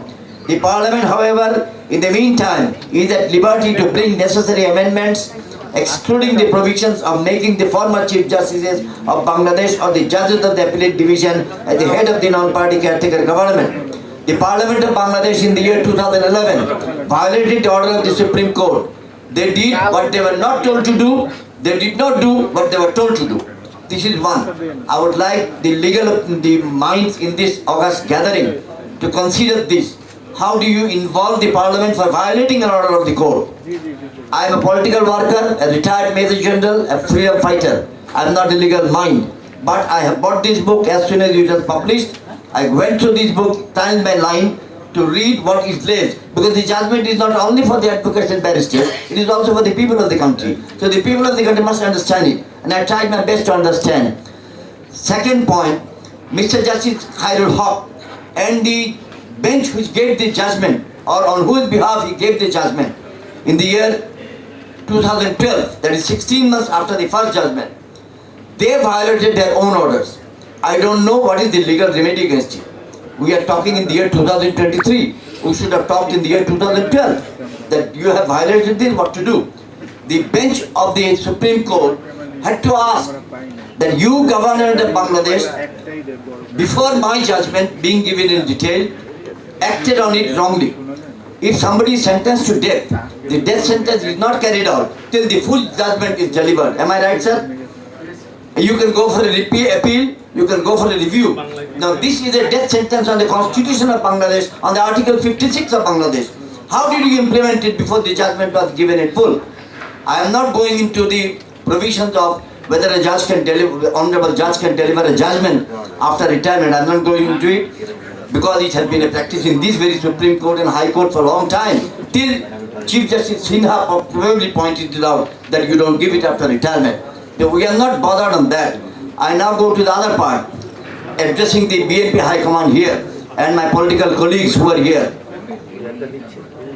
The parliament, however, in the meantime, is at liberty to bring necessary amendments, excluding the provisions of making the former Chief Justices of Bangladesh or the judges of the appellate division at the head of the non-party caretaker government. The Parliament of Bangladesh in the year 2011 violated the order of the Supreme Court. They did what they were not told to do. They did not do what they were told to do. This is one. I would like the minds in this August gathering to consider this. How do you involve the Parliament for violating an order of the court? I am a political worker, a retired Major General, a freedom fighter. I am not a legal mind. But I have bought this book as soon as it was published. I went through this book line by line to read what is left. Because the judgment is not only for the advocates and barristers, it is also for the people of the country. So the people of the country must understand it. And I tried my best to understand. Second point, Mr. Justice Khairul Haq and the bench which gave the judgment, or on whose behalf he gave the judgment, in the year 2012, that is 16 months after the first judgment, they violated their own orders. I don't know what is the legal remedy against it. We are talking in the year 2023. We should have talked in the year 2012 that you have violated this, what to do. The bench of the Supreme Court had to ask that you, Governor of Bangladesh, before my judgment being given in detail, acted on it wrongly. If somebody is sentenced to death, the death sentence is not carried out till the full judgment is delivered. Am I right, sir? You can go for a appeal, you can go for a review. Now this is a death sentence on the Constitution of Bangladesh, on the Article 56 of Bangladesh. How did you implement it before the judgment was given in full? I am not going into the provisions of whether a judge can deliver, honorable judge can deliver a judgment after retirement. I am not going into it because it has been a practice in this very Supreme Court and High Court for a long time. Till Chief Justice Sinha probably pointed it out that you don't give it after retirement. So we are not bothered on that. I now go to the other part, addressing the BNP High Command here and my political colleagues who are here.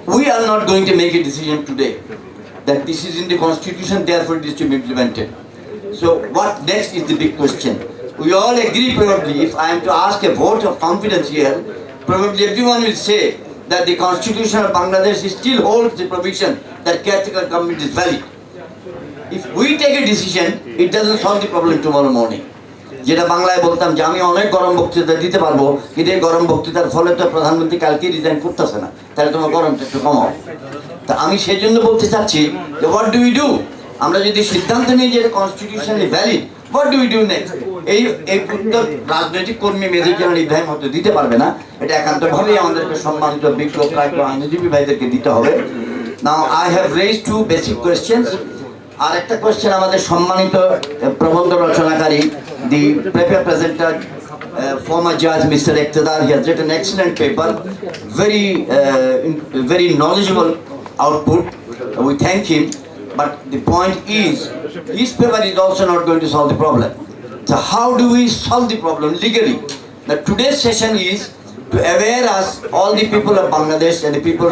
We are not going to make a decision today that this is in the Constitution, therefore it is to be implemented. So what next is the big question. We all agree probably, if I am to ask a vote of confidence here, probably everyone will say that the Constitution of Bangladesh still holds the provision that caretaker government is valid. If we take a decision, it doesn't solve the problem tomorrow morning. যেটা বাংলায় বলতাম যে আমি অনেক গরম বক্তৃতা দিতে পারবো, কিন্তু এই গরম বক্তৃতার ফলে তো প্রধানমন্ত্রী কালকে রিজাইন করতেছে না, তাহলে তোমার গরমটা একটু কমাও। তা আমি সেই জন্য বলতে চাচ্ছি যে হোয়াট ডু উই ডু? আমরা যদি সিদ্ধান্ত নিই যে এটা constitutionally valid, what do we do next? এই উত্তর রাজনৈতিক কর্মী মেজর জেনারেল ইব্রাহিম হয়তো দিতে পারবে না, এটা একান্তভাবেই আমাদেরকে সম্মানিত বিপ্লব প্রায় আইনজীবী ভাইদেরকে দিতে হবে। Now I have raised two basic questions. আর একটা কোয়েশ্চেন আমাদের সম্মানিত প্রবন্ধ রচনাকারী, the paper presenter, former judge Mr. Iqtidar, he has written an excellent paper, very knowledgeable output. We thank him, but the point is, his paper is also not going to solve the problem. So how do we solve the problem legally? Now today's session is to aware us, all the people of Bangladesh and the people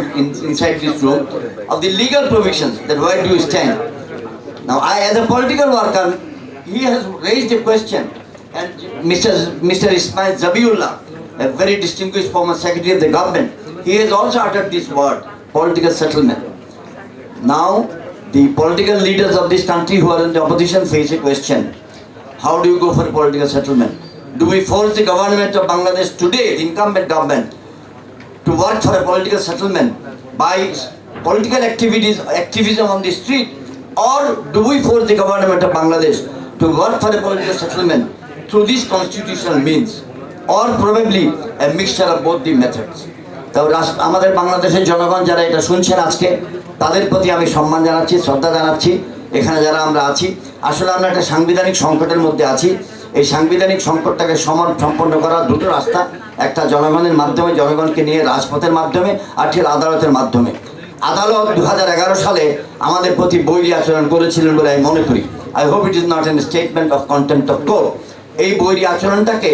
inside this room, of the legal provisions, that where do we stand. Now I, as a political worker, he has raised a question, and Mr. Ismail Zabiullah, a very distinguished former secretary of the government, he has also uttered this word, political settlement. Now, the political leaders of this country who are in the opposition face a question. How do you go for a political settlement? Do we force the government of Bangladesh today, the incumbent government, to work for a political settlement by political activism on the street? Or do we force the government of Bangladesh to work for a political settlement through these constitutional means, or probably a mixture of both the methods? তো আমাদের বাংলাদেশের জনগণ যারা এটা শুনছেন আজকে, তাদের প্রতি আমি সম্মান জানাচ্ছি, শ্রদ্ধা জানাচ্ছি। এখানে যারা আমরা আছি, আসলে আমরা একটা সাংবিধানিক সংকটের মধ্যে আছি। এই সাংবিধানিক সংকটটাকে সম্পন্ন করার দুটো রাস্তা, একটা জনগণের মাধ্যমে, জনগণকে নিয়ে রাজপথের মাধ্যমে, আর ঠিক আদালতের মাধ্যমে। আদালত 2011 সালে আমাদের প্রতি বৈরী আচরণ করেছিলেন বলে আমি মনে করি। I hope it is not a statement of contempt of court. এই বৈরী আচরণটাকে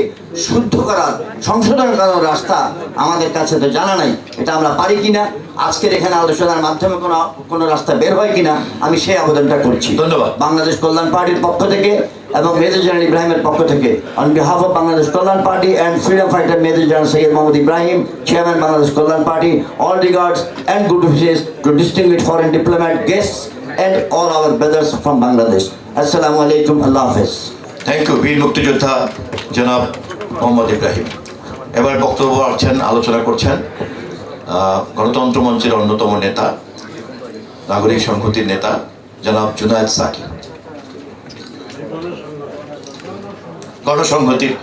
শুদ্ধ করার, সংশোধন করার রাস্তা আমাদের কাছে তো জানা নাই। এটা আমরা পারি কিনা, আজকের এখানে আলোচনার মাধ্যমে কোনো রাস্তা বের হয় কিনা, আমি সেই আবেদনটা করছি। ধন্যবাদ। বাংলাদেশ কল্যাণ পার্টির পক্ষ থেকে এবং মেজর জেনারেল ইব্রাহিমের পক্ষ থেকে, on behalf of Bangladesh Kalyan party and freedom fighter major general Syed Mohammad Ibrahim, chairman Bangladesh Kalyan party, all regards and good wishes to distinguished foreign diplomat guests and all our brothers from Bangladesh. Assalamu alaikum, Allah Hafiz. Thank you. বীর মুক্তিযোদ্ধা জনাব মোহাম্মদ ইব্রাহিম এবার বক্তব্য রাখছেন, আলোচনা করছেন গণতন্ত্র মঞ্চের অন্যতম নেতা, নাগরিক সংহতির নেতা জনাব জুনায়েদ সাকি। গণসংহতির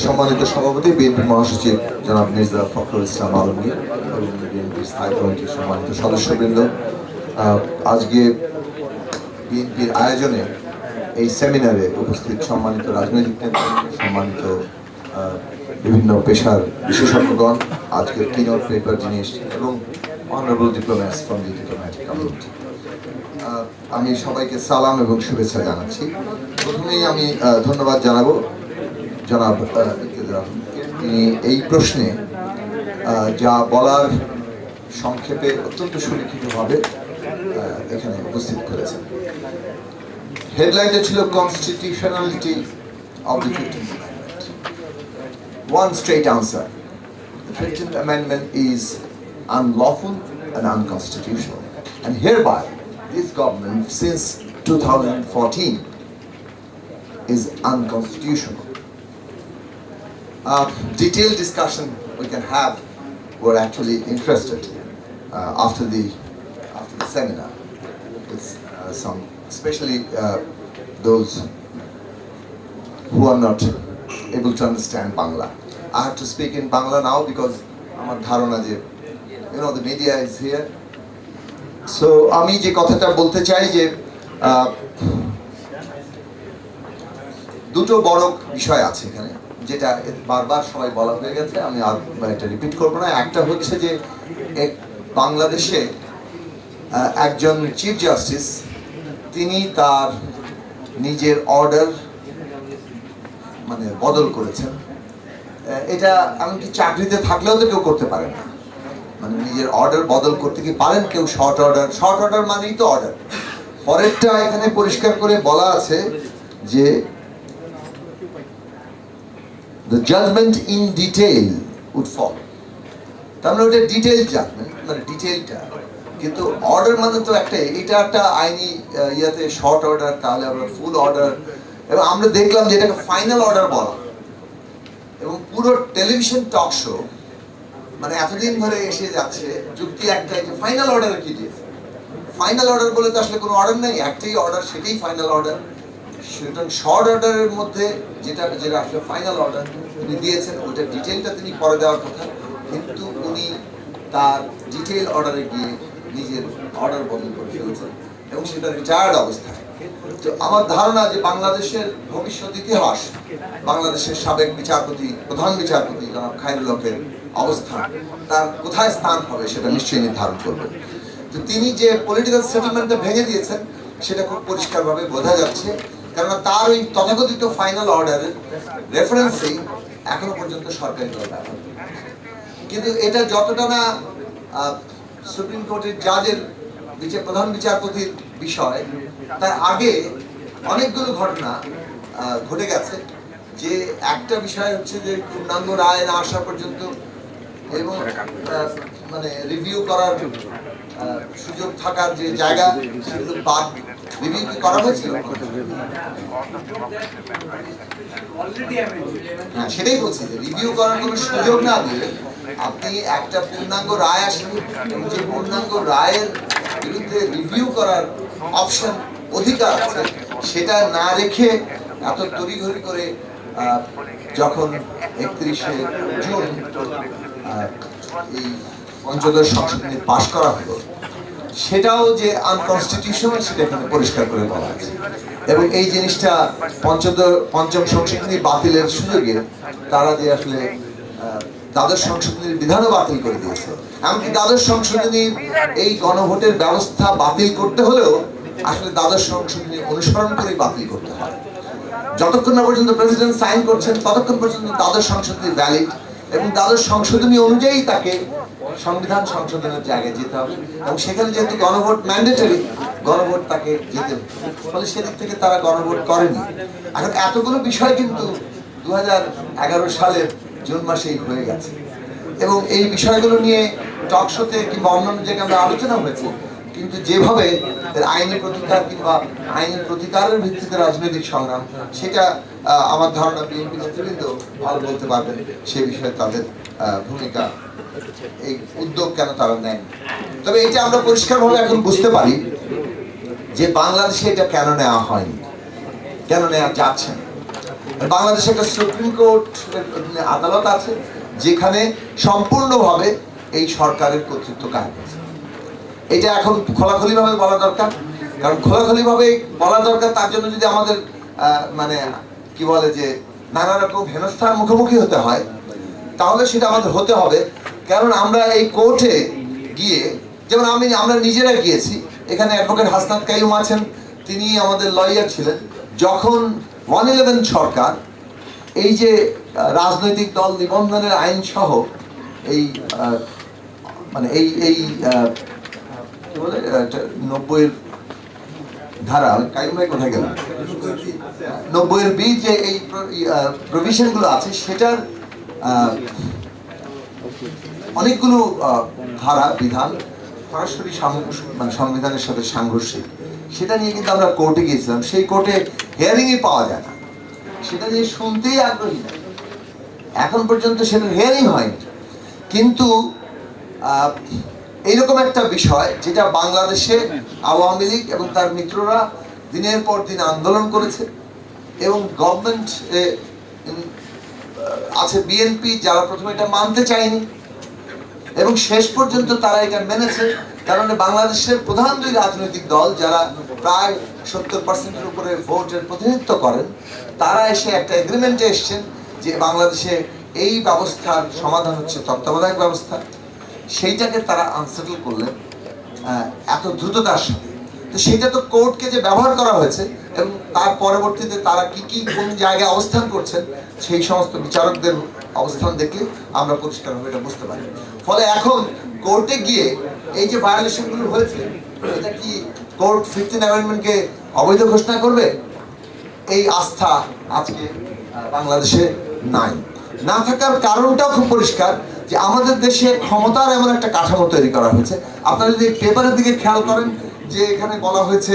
সম্মানিত সভাপতি, বিএনপি মহাসচিব জনাব মির্জা ফখরুল ইসলাম আলমগীর এবং বিএনপির স্থায়ী কমিটির সম্মানিত সদস্যবৃন্দ, আজকে বিএনপির আয়োজনে এই সেমিনারে উপস্থিত সম্মানিত রাজনৈতিক নেতা, সম্মানিত বিভিন্ন পেশার বিশেষজ্ঞগণ, আজকের কিনোট পেপার যিনি এসেছেন এবং honourable diplomats from the diplomatic community, আমি সবাইকে সালাম এবং শুভেচ্ছা জানাচ্ছি। প্রথমেই আমি ধন্যবাদ জানাবো জনাব তিনি এই প্রশ্নে যা বলার সংক্ষেপে অত্যন্ত সুলিখিতভাবে এখানে উপস্থিত করেছেন। হেডলাইনটা ছিল constitutionality of the 15th Amendment. One straight answer: the 15th Amendment is unlawful and unconstitutional, and hereby this government since 2014 is unconstitutional. Detailed discussion we can have. We're actually interested after the seminar with some, especially those who are not able to understand Bangla. I have to speak in Bangla now because আমার ধারণা যে the media is here. So আমি যে কথাটা বলতে চাই যে দুটো বড় বিষয় আছে এখানে, যেটা বারবার সবাই বলা হয়ে গেছে, আমি আর এটা রিপিট করব না। একটা হচ্ছে যে বাংলাদেশে একজন চিফ জাস্টিস তিনি তার নিজের অর্ডার বদল করেছেন। এটা এমনকি চাকরিতে থাকলেও তো কেউ করতে পারে না, নিজের অর্ডার বদল করতে কি পারেন কেউ? শর্ট অর্ডার মানেই তো অর্ডার। পরেরটা এখানে পরিষ্কার করে বলা আছে যে the judgment in detail would follow. তার মানে ওটা ডিটেইল জাজমেন্ট, ডিটেইলটা, কিন্তু অর্ডার তো এটা একটা আইনি ইয়াতে শর্ট অর্ডার, তাহলে আমরা ফুল অর্ডার, এবং আমরা দেখলাম যে এটাকে ফাইনাল অর্ডার বলা, এবং পুরো টেলিভিশন টক শো এতদিন ধরে এসে যাচ্ছে যুক্তি একটাই যে ফাইনাল অর্ডার কি দিয়েছে। ফাইনাল অর্ডার বলে তো আসলে কোনো অর্ডার নেই, একটাই অর্ডার, সেটাই ফাইনাল অর্ডার। সুতরাং শর্ট অর্ডারের মধ্যে যেটা আসলে ফাইনাল অর্ডার তিনি দিয়েছেন, ওইটা ডিটেইলটা তিনি পরে দেওয়ার কথা, কিন্তু উনি তার ডিটেইল অর্ডারে গিয়ে নিজের অর্ডার বদল করে ফেলেছেন এবং সেটা রিটায়ার্ড অবস্থায়। তো আমার ধারণা যে বাংলাদেশের ভবিষ্যৎ ইতিহাস, বাংলাদেশের সাবেক বিচারপতি, প্রধান বিচারপতি জনাব খায়রুল হকের অবস্থান, তার কোথায় স্থান হবে সেটা নিশ্চয়ই নির্ধারণ করবে। তো তিনি যে পলিটিক্যাল সেটেলমেন্টটা ভেঙে দিয়েছেন সেটা খুব পরিষ্কারভাবে বোঝা যাচ্ছে, কেননা তার ওই তথাকথিত ফাইনাল অর্ডারের রেফারেন্সেই এখনো পর্যন্ত সরকারি দল ব্যবহার। কিন্তু এটা যতটা না সুপ্রিম কোর্টের জাজের প্রধান বিচারপতির বিষয়, তার আগে অনেকগুলো ঘটনা ঘটে গেছে। যে একটা বিষয় হচ্ছে যে পূর্ণাঙ্গ রায় না আসা পর্যন্ত এবং রিভিউ করার সুযোগ থাকার যে জায়গা, সেগুলো বাদ রিভিউ কি করা হয়েছিল? হ্যাঁ, সেটাই বলছি যে রিভিউ করার কোনো সুযোগ না দিয়ে আপনি একটা পূর্ণাঙ্গ রায় আসেন এবং যে পূর্ণাঙ্গ রায়ের বিরুদ্ধে রিভিউ করার অপশন, অধিকার আছে, সেটা না রেখে এত তড়িঘড়ি করে যখন 31শে জুন এই পঞ্চদশ সংশোধনী পাশ করা হলো, সেটাও যে আনকনস্টিটিউশনাল সেটা এখানে পরিষ্কার করে বলা আছে। এবং এই জিনিসটা পঞ্চম সংশোধনী বাতিলের সুযোগে তারা যে আসলে দ্বাদশ সংশোধনীর বিধানও বাতিল করে দিয়েছে। এমনকি দ্বাদশ সংশোধনীর এই গণভোটের ব্যবস্থা বাতিল করতে হলেও আসলে দ্বাদশ সংশোধনী অনুসরণ করেই বাতিল করতে হয়। যতক্ষণ না পর্যন্ত প্রেসিডেন্ট সাইন করছেন ততক্ষণ পর্যন্ত দ্বাদশ সংশোধনী ভ্যালিড, এবং দ্বাদশ সংশোধনী অনুযায়ী তাকে সংবিধান সংশোধনের জায়গায় যেতে হবে, এবং সেখানে যেহেতু গণভোট ম্যান্ডেটরি, গণভোট তাকে যেতে হবে। ফলে সেদিক থেকে তারা গণভোট করেনি। এখন এতগুলো বিষয় কিন্তু 2011 সালের জুন মাসেই হয়ে গেছে, এবং এই বিষয়গুলো নিয়ে টক শোতে কিংবা অন্যান্য জায়গায় আমরা আলোচনা হয়েছে। কিন্তু যেভাবে আইনি প্রতিকার কিংবা আইনের প্রতিকারের ভিত্তিতে রাজনৈতিক সংগ্রাম, সেটা আমার ধারণা বিএনপি নেতৃবৃন্দ ভালো বলতে পারবেন সে বিষয়ে তাদের ভূমিকা, এই উদ্যোগ কেন তারা নেন। তবে এটা আমরা পরিষ্কারভাবে এখন বুঝতে পারি যে বাংলাদেশে এটা কেন নেওয়া হয়নি, কেন নেওয়া যাচ্ছে না। বাংলাদেশে একটা সুপ্রিম কোর্ট আদালত আছে যেখানে সম্পূর্ণভাবে এই সরকারের কর্তৃত্ব কায়েম আছে। এটা এখন খোলাখুলিভাবে বলা দরকার, কারণ খোলাখুলিভাবে বলা দরকার। তার জন্য যদি আমাদের মানে কি বলে যে নানা রকম হেনস্থার মুখোমুখি হতে হয়, তাহলে সেটা আমাদের হতে হবে। কারণ আমরা এই কোর্টে গিয়ে, যেমন আমরা নিজেরা গিয়েছি, এখানে অ্যাডভোকেট হাসনাত কাইয়ুম আছেন, তিনি আমাদের লয়ার ছিলেন। যখন 111 সরকার এই যে রাজনৈতিক দল নিবন্ধনের আইন সহ এই মানে এই 90-এর ধারা, কাইম ভাই কোথায় গেল, 90-এর বি যে এই প্রভিশন গুলো আছে, সেটার অনেকগুলো ধারা বিধান সরাসরি মানে সংবিধানের সাথে সাংঘর্ষিক। সেটা নিয়ে কিন্তু আমরা কোর্টে গিয়েছিলাম, সেই কোর্টে হিয়ারিংই পাওয়া যায় না, সেটা নিয়ে শুনতেই আগ্রহী না, এখন পর্যন্ত সেটার হিয়ারিং হয়নি। কিন্তু এইরকম একটা বিষয় যেটা বাংলাদেশে আওয়ামী লীগ এবং তার মিত্ররা দিনের পর দিন আন্দোলন করেছে, এবং গভর্নমেন্ট আছে বিএনপি যারা প্রথমে এটা মানতে চায়নি, এবং শেষ পর্যন্ত তারা এটা মেনেছে। কারণ বাংলাদেশের প্রধান দুই রাজনৈতিক দল যারা প্রায় 70%-এর উপরে ভোটের প্রতিনিধিত্ব করেন, তারা এসে একটা এগ্রিমেন্টে এসছেন যে বাংলাদেশে এই ব্যবস্থার সমাধান হচ্ছে তত্ত্বাবধায়ক ব্যবস্থা। সেইটাকে তারা আনসেটল করলেন এত দ্রুততার সাথে। তো সেইটা তো কোর্টকে যে ব্যবহার করা হয়েছে, এবং তার পরবর্তীতে তারা কি কোন জায়গায় অবস্থান করছেন, সেই সমস্ত বিচারকদের অবস্থান দেখলে আমরা পরিষ্কারভাবে এটা বুঝতে পারি। ফলে এখন কোর্টে গিয়ে এই যে ভায়োলেশনগুলো হয়েছে, এটা কি কোর্ট 15 অ্যামেন্ডমেন্টকে অবৈধ ঘোষণা করবে? এই আস্থা আজকে বাংলাদেশে নাই। না থাকার কারণটাও খুব পরিষ্কার যে আমাদের দেশে ক্ষমতার এমন একটা কাঠামো তৈরি করা হয়েছে। আপনারা যদি পেপারের দিকে খেয়াল করেন, যে এখানে বলা হয়েছে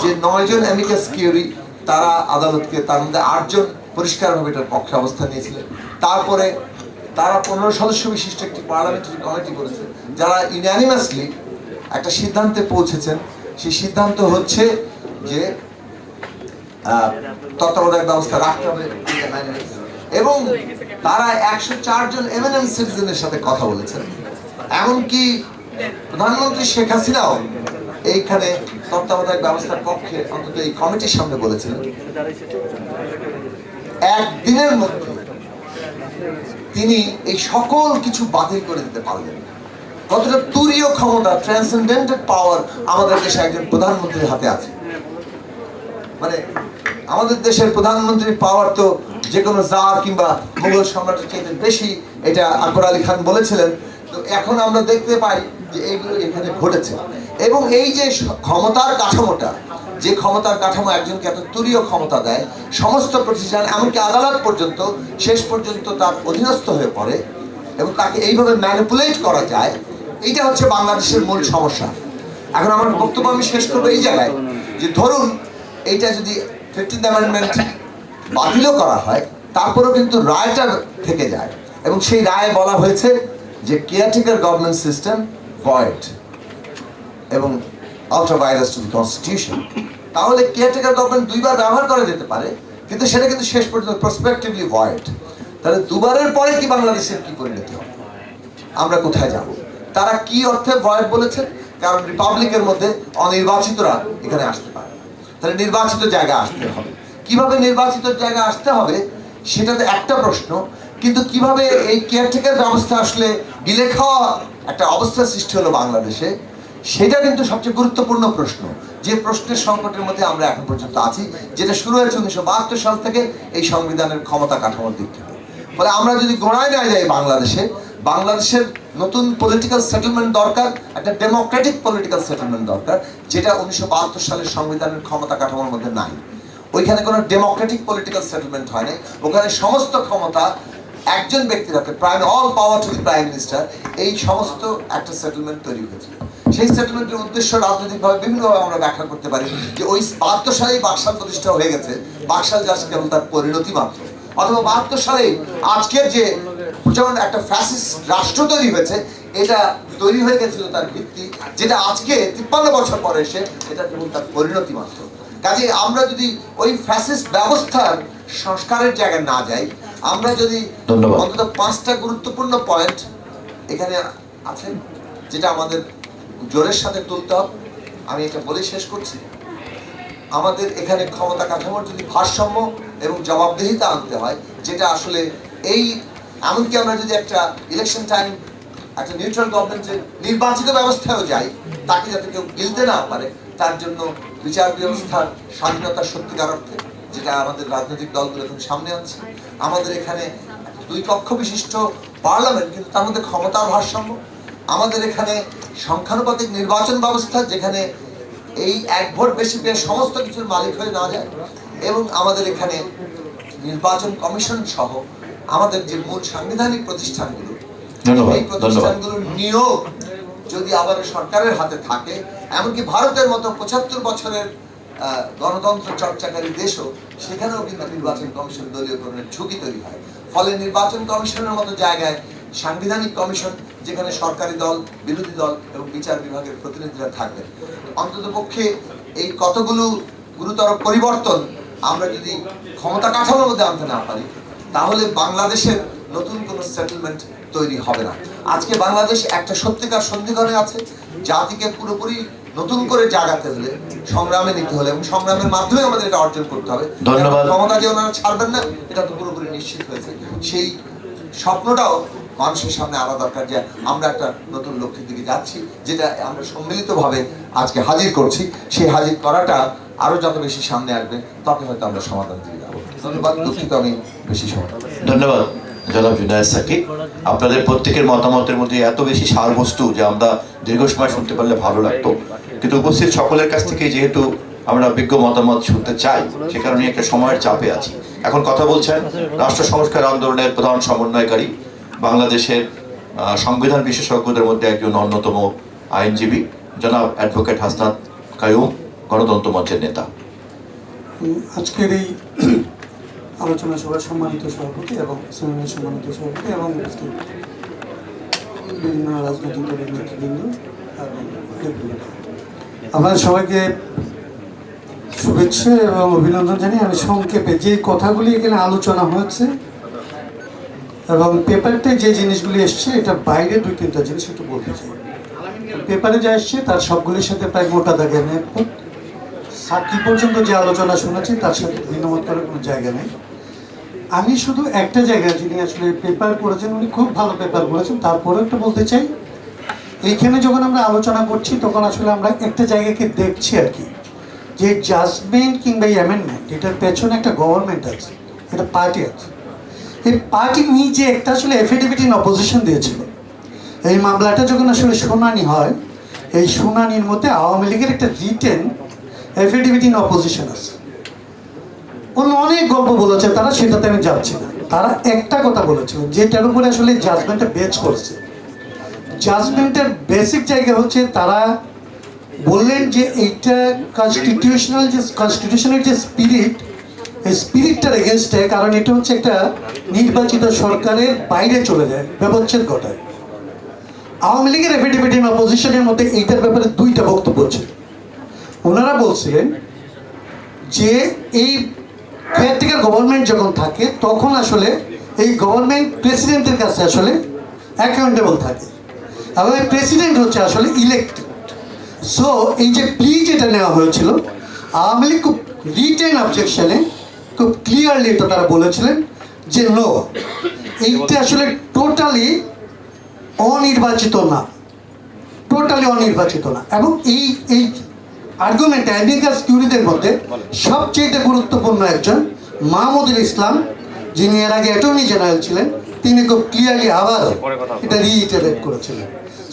যে 9 জন অ্যামিকাস কিউরি তারা আদালতকে, তার মধ্যে 8 জন পরিষ্কারভাবে এটার পক্ষে অবস্থান নিয়েছিলেন। তারপরে তারা 15 সদস্য বিশিষ্ট একটি পার্লামেন্টারি কমিটি করেছে, যারা ইউনানিমাসলি একটা সিদ্ধান্তে পৌঁছেছেন। সেই সিদ্ধান্ত হচ্ছে যে তত্ত্বাবধায়ক ব্যবস্থা রাখতে হবে, এবং তারা 104 জন এমিনেন্ট সিটিজেনের সাথে কথা বলেছেন। এমনকি প্রধানমন্ত্রী শেখ হাসিনাও এইখানে তত্ত্বাবধায়ক ব্যবস্থার পক্ষে অন্তত এই কমিটির সামনে বলেছিলেন। একদিনের মধ্যে তিনি এই সকল কিছু বাতিল করে দিতে পারলেন। কতটা তুরীয় ক্ষমতা, ট্রান্সেন্ডেন্টাল পাওয়ার আমাদের দেশে একজন প্রধানমন্ত্রীর হাতে আছে। মানে আমাদের দেশের প্রধানমন্ত্রীর পাওয়ার তো যে কোনো জার কিংবা মুঘল সম্রাটের চেয়ে বেশি, এটা আকবর আলী খান বলেছিলেন। তো এখন আমরা দেখতে পাই যে এইগুলো এখানে ঘটেছে। এবং এই যে ক্ষমতার কাঠামোটা, যে ক্ষমতার কাঠামো একজনকে এত তুরীয় ক্ষমতা দেয়, সমস্ত প্রতিষ্ঠান এমনকি আদালত পর্যন্ত শেষ পর্যন্ত তার অধীনস্থ হয়ে পড়ে, এবং তাকে এইভাবে ম্যানিপুলেট করা যায়, এইটা হচ্ছে বাংলাদেশের মূল সমস্যা। এখন আমার বক্তব্য আমি শেষ করবো এই জায়গায় যে ধরুন এইটা যদি 15th অ্যামেন্ডমেন্ট বাতিলও করা হয়, তারপরেও কিন্তু রায়টা থেকে যায়, এবং সেই রায়ে বলা হয়েছে যে কেয়ারটেকার গভর্নমেন্ট সিস্টেম ভয়েড এবং আল্ট্রা ভাইরাস টু কনস্টিটিউশন। তাহলে কেয়ারটেকার গভর্নমেন্ট দুইবার ব্যবহার করা যেতে পারে, কিন্তু সেটা কিন্তু শেষ পর্যন্ত প্রসপেক্টিভলি ভয়েড। তাহলে দুবারের পরে কি বাংলাদেশের কি পরিণতি হবে, আমরা কোথায় যাব? তারা কি অর্থে ভয়েড বলেছেন? কারণ রিপাবলিকের মধ্যে অনির্বাচিতরা এখানে আসতে পারে না। তাহলে নির্বাচিত জায়গা আসতে হবে। কিভাবে নির্বাচিত জায়গা আসতে হবে সেটা তো একটা প্রশ্ন, কিন্তু কিভাবে এই কেয়ারটেকার ব্যবস্থা আসলে গিলে খাওয়া একটা অবস্থার সৃষ্টি হলো বাংলাদেশে, সেটা কিন্তু সবচেয়ে গুরুত্বপূর্ণ প্রশ্ন, যে প্রশ্নের সংকটের মধ্যে আমরা এখন পর্যন্ত আছি, যেটা শুরু হয়েছে 1972 সাল থেকে এই সংবিধানের ক্ষমতা কাঠামোর দিক থেকে। ফলে আমরা যদি গোড়ায় না যাই বাংলাদেশের নতুন পলিটিক্যাল সেটেলমেন্ট দরকার, একটা ডেমোক্রেটিক পলিটিক্যাল সেটেলমেন্ট দরকার, যেটা 1972 সালের সংবিধানের ক্ষমতা কাঠামোর মধ্যে নাই। ওইখানে কোনো ডেমোক্রেটিক পলিটিক্যাল সেটেলমেন্ট হয় নাই। ওখানে সমস্ত ক্ষমতা একজন ব্যক্তির হাতে, all power to the prime minister, এই সমস্ত একটা সেটেলমেন্ট তৈরি হয়েছে। সেই সেটেলমেন্টের উদ্দেশ্য রাজনৈতিকভাবে বিভিন্নভাবে আমরা ব্যাখ্যা করতে পারি, যে ওই 72 সালেই বাকশাল প্রতিষ্ঠা হয়ে গেছে, বাকশাল জাস্ট কেবল তার পরিণতি মাত্র, অথবা 72 সালে আজকের যে যেমন একটা ফ্যাসিস্ট রাষ্ট্র তৈরি হয়েছে, এটা তৈরি হয়ে গেছিল তার ভিত্তি, যেটা আজকে 53 বছর পরে এসে এটা কেবল তার পরিণতি মাত্র। কাজে আমরা যদি ওই ফ্যাসিস্ট ব্যবস্থার সংস্কারের জায়গায় না যাই, আমরা যদি অন্তত 5টা গুরুত্বপূর্ণ পয়েন্ট এখানে আছে যেটা আমাদের জোরের সাথে তুলতে হবে। আমি এটা বলে শেষ করছি, আমাদের এখানে ক্ষমতা কাঠামোর যদি ভারসাম্য এবং জবাবদিহিতা আনতে হয়, যেটা আসলে এই এমনকি আমরা যদি একটা ইলেকশন টাইম একটা নিউট্রাল গভর্নমেন্টের নির্বাচিত ব্যবস্থায়ও যাই, তাকে যাতে কেউ গিলতে না পারে, তার জন্য বিচার ব্যবস্থার স্বাধীনতার সত্যিকার অর্থে, যেটা আমাদের রাজনৈতিক দলগুলো এখন সামনে আনছে, আমাদের এখানে 2 কক্ষ বিশিষ্ট পার্লামেন্ট, কিন্তু তার মধ্যে ক্ষমতার ভারসাম্য, আমাদের এখানে সংখ্যানুপাতিক নির্বাচন ব্যবস্থা, যেখানে এই 1 ভোট বেশি পেয়ে সমস্ত কিছুর মালিক হয়ে না যায়, এবং আমাদের এখানে নির্বাচন কমিশন সহ আমাদের যে মূল সাংবিধানিক প্রতিষ্ঠানগুলো, এই প্রতিষ্ঠানগুলোর নিয়োগ যদি আবার সরকারের হাতে থাকে, এমনকি ভারতের মতো 75 বছরের গণতন্ত্র চর্চাকারী দেশও, সেখানেও কিন্তু নির্বাচন কমিশন দলীয়করণের ঝুঁকি তৈরি হয়। ফলে নির্বাচন কমিশনের মতো জায়গায় সাংবিধানিক কমিশন, যেখানে সরকারি দল, বিরোধী দল এবং বিচার বিভাগের প্রতিনিধিরা থাকবেন, অন্ততপক্ষে এই কতগুলো গুরুতর পরিবর্তন আমরা যদি ক্ষমতা কাঠামোর মধ্যে আনতে না পারি, তাহলে বাংলাদেশের নতুন কোনো সেটেলমেন্ট তৈরি হবে না। আজকে বাংলাদেশ একটা সত্যিকার সন্ধিক্ষণে আছে। জাতিকে পুরোপুরি নতুন করে জাগাতে হলে, সংগ্রামে নিতে হলে, এবং সংগ্রামের মাধ্যমে আমাদের এটা অর্জন করতে হবে। ধন্যবাদ। ক্ষমতা যে ওনারা ছাড়বেন না, এটা তো পুরোপুরি নিশ্চিত হয়েছে। সেই স্বপ্নটাও মানুষের সামনে আনা দরকার, যে আমরা একটা নতুন লক্ষ্যের দিকে যাচ্ছি, যেটা আমরা সম্মিলিতভাবে আজকে হাজির করছি। সেই হাজির করাটা আরো যত বেশি সামনে আসবে, তত হয়তো আমরা সমাধান দিয়ে যাবো। ধন্যবাদ। দুঃখিত আমি বেশি সময়। ধন্যবাদ জনাব জুনায়েদ সাকিব। আপনাদের প্রত্যেকের মতামতের মধ্যে এত বেশি সারবস্তু যে আমরা দীর্ঘ সময় শুনতে পারলে ভালো লাগতো, কিন্তু উপস্থিত সকলের কাছ থেকে যেহেতু আমরা বিজ্ঞ মতামত শুনতে চাই, সে কারণে একটা সময়ের চাপে আছি। এখন কথা বলছেন রাষ্ট্র সংস্কার আন্দোলনের প্রধান সমন্বয়কারী, বাংলাদেশের সংবিধান বিশেষজ্ঞদের মধ্যে একজন অন্যতম আইনজীবী জনাব অ্যাডভোকেট হাসনাত কাইয়ুম, গণতন্ত্র মঞ্চের নেতা। আজকের এই আলোচনা সভার সম্মানিত সভাপতি এবং সেমিনারের সম্মানিত সভাপতি এবং বিভিন্ন রাজনৈতিক দলের নেতৃবৃন্দ, আপনার সবাইকে শুভেচ্ছা এবং অভিনন্দন জানিয়ে আমি সংক্ষেপে যে কথাগুলি এখানে আলোচনা হয়েছে এবং পেপারটায় যে জিনিসগুলি এসছে, এটা বাইরে 2-3টা জিনিস একটু বলতে চাই। পেপারে যা এসছে তার সবগুলির সাথে প্রায় মোটা দাগে আমি একমত। সাক্ষী পর্যন্ত যে আলোচনা শুনেছি তার সাথে ভিন্নমত করার কোনো জায়গা নেই। আমি শুধু একটা জায়গায়, যিনি আসলে পেপার করেছেন উনি খুব ভালো পেপার করেছেন, তারপরে একটা বলতে চাই, এইখানে যখন আমরা আলোচনা করছি তখন আসলে আমরা একটা জায়গাকে দেখছি আর কি, যে জাজমেন্ট কিংবা অ্যামেন্ডমেন্ট, এটার পেছনে একটা গভর্নমেন্ট আছে, একটা পার্টি আছে। এই পার্টি নিজে একটা আসলে এফিডেভিট ইন অপোজিশন দিয়েছিল। এই মামলাটা যখন আসলে শুনানি হয়, এই শুনানির মধ্যে আওয়ামী লীগের একটা রিটেন এফিডেভিট ইন অপোজিশন আছে। অন্য অনেক গল্প বলেছে তারা, সেটাতে আমি যাচ্ছি না। তারা একটা কথা বলেছিল, যেটার উপরে আসলে জাজমেন্টটা বেচ করেছে। জাজমেন্টের বেসিক জায়গা হচ্ছে তারা বললেন যে এইটা কনস্টিটিউশনের যে স্পিরিট, এই স্পিরিটটার এগেনস্টে, কারণ এটা হচ্ছে একটা নির্বাচিত সরকারের বাইরে চলে যায়, ব্যবচ্ছেদ ঘটায়। আওয়ামী লীগের এফিডেভিট ইন অপোজিশনের মধ্যে এইটার ব্যাপারে 2টা বক্তব্য ছিল। ওনারা বলছিলেন যে এই কেয়ারটেকার গভর্নমেন্ট যখন থাকে তখন আসলে এই গভর্নমেন্ট প্রেসিডেন্টের কাছে আসলে অ্যাকাউন্টেবল থাকে, এবং এই প্রেসিডেন্ট হচ্ছে আসলে ইলেক্টেড। সো এই যে প্লি যেটা নেওয়া হয়েছিল, আওয়ামী লীগ খুব রিটেন অবজেকশনে খুব ক্লিয়ারলি এটা তারা বলেছিলেন যে নো, এইটা আসলে টোটালি অনির্বাচিত না, টোটালি অনির্বাচিত না। এবং এই এই আর্গুমেন্ট অ্যামিকাস কিউরিদের মধ্যে সবচেয়ে গুরুত্বপূর্ণ একজন মাহমুদুল ইসলাম, যিনি এর আগে অ্যাটর্নি জেনারেল ছিলেন, তিনি খুব ক্লিয়ারলি আবার এটা রিইটারেট করেছিলেন।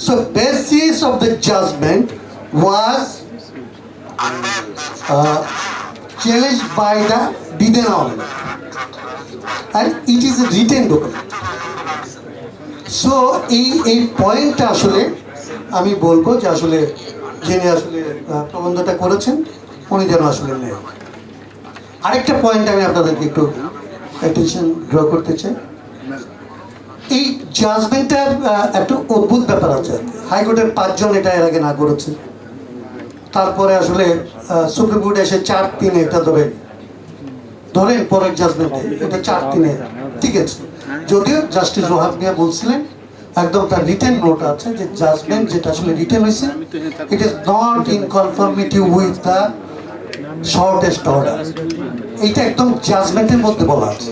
So basis of the judgement was challenged by the Biden Amendment, and it is a written document. So এই পয়েন্টটা আসলে আমি বলবো যে আসলে যিনি আসলে প্রবন্ধটা করেছেন উনি যেন আসলে নেই। আরেকটা পয়েন্ট আমি আপনাদেরকে একটু অ্যাটেনশন ড্র করতে চাই। এই জাজমেন্টটার একটা অদ্ভুত ব্যাপার আছে। হাইকোর্টের 5 জন এটা এর আগে না করেছে, তারপরে আসলে সুপ্রিম কোর্টে এসে 4-3 এটা ধরেন পরের জাজমেন্টে এটা 4-3 ঠিক আছে। যদিও জাস্টিস রোহাত মিয়া বলছিলেন, একদম তার রিটেন নোট আছে যে জাজমেন্ট যেটা আসলে রিটেন হয়েছে, it is not in conformity with the shortest order. এইটা একদম জাজমেন্টের মধ্যে বলা আছে।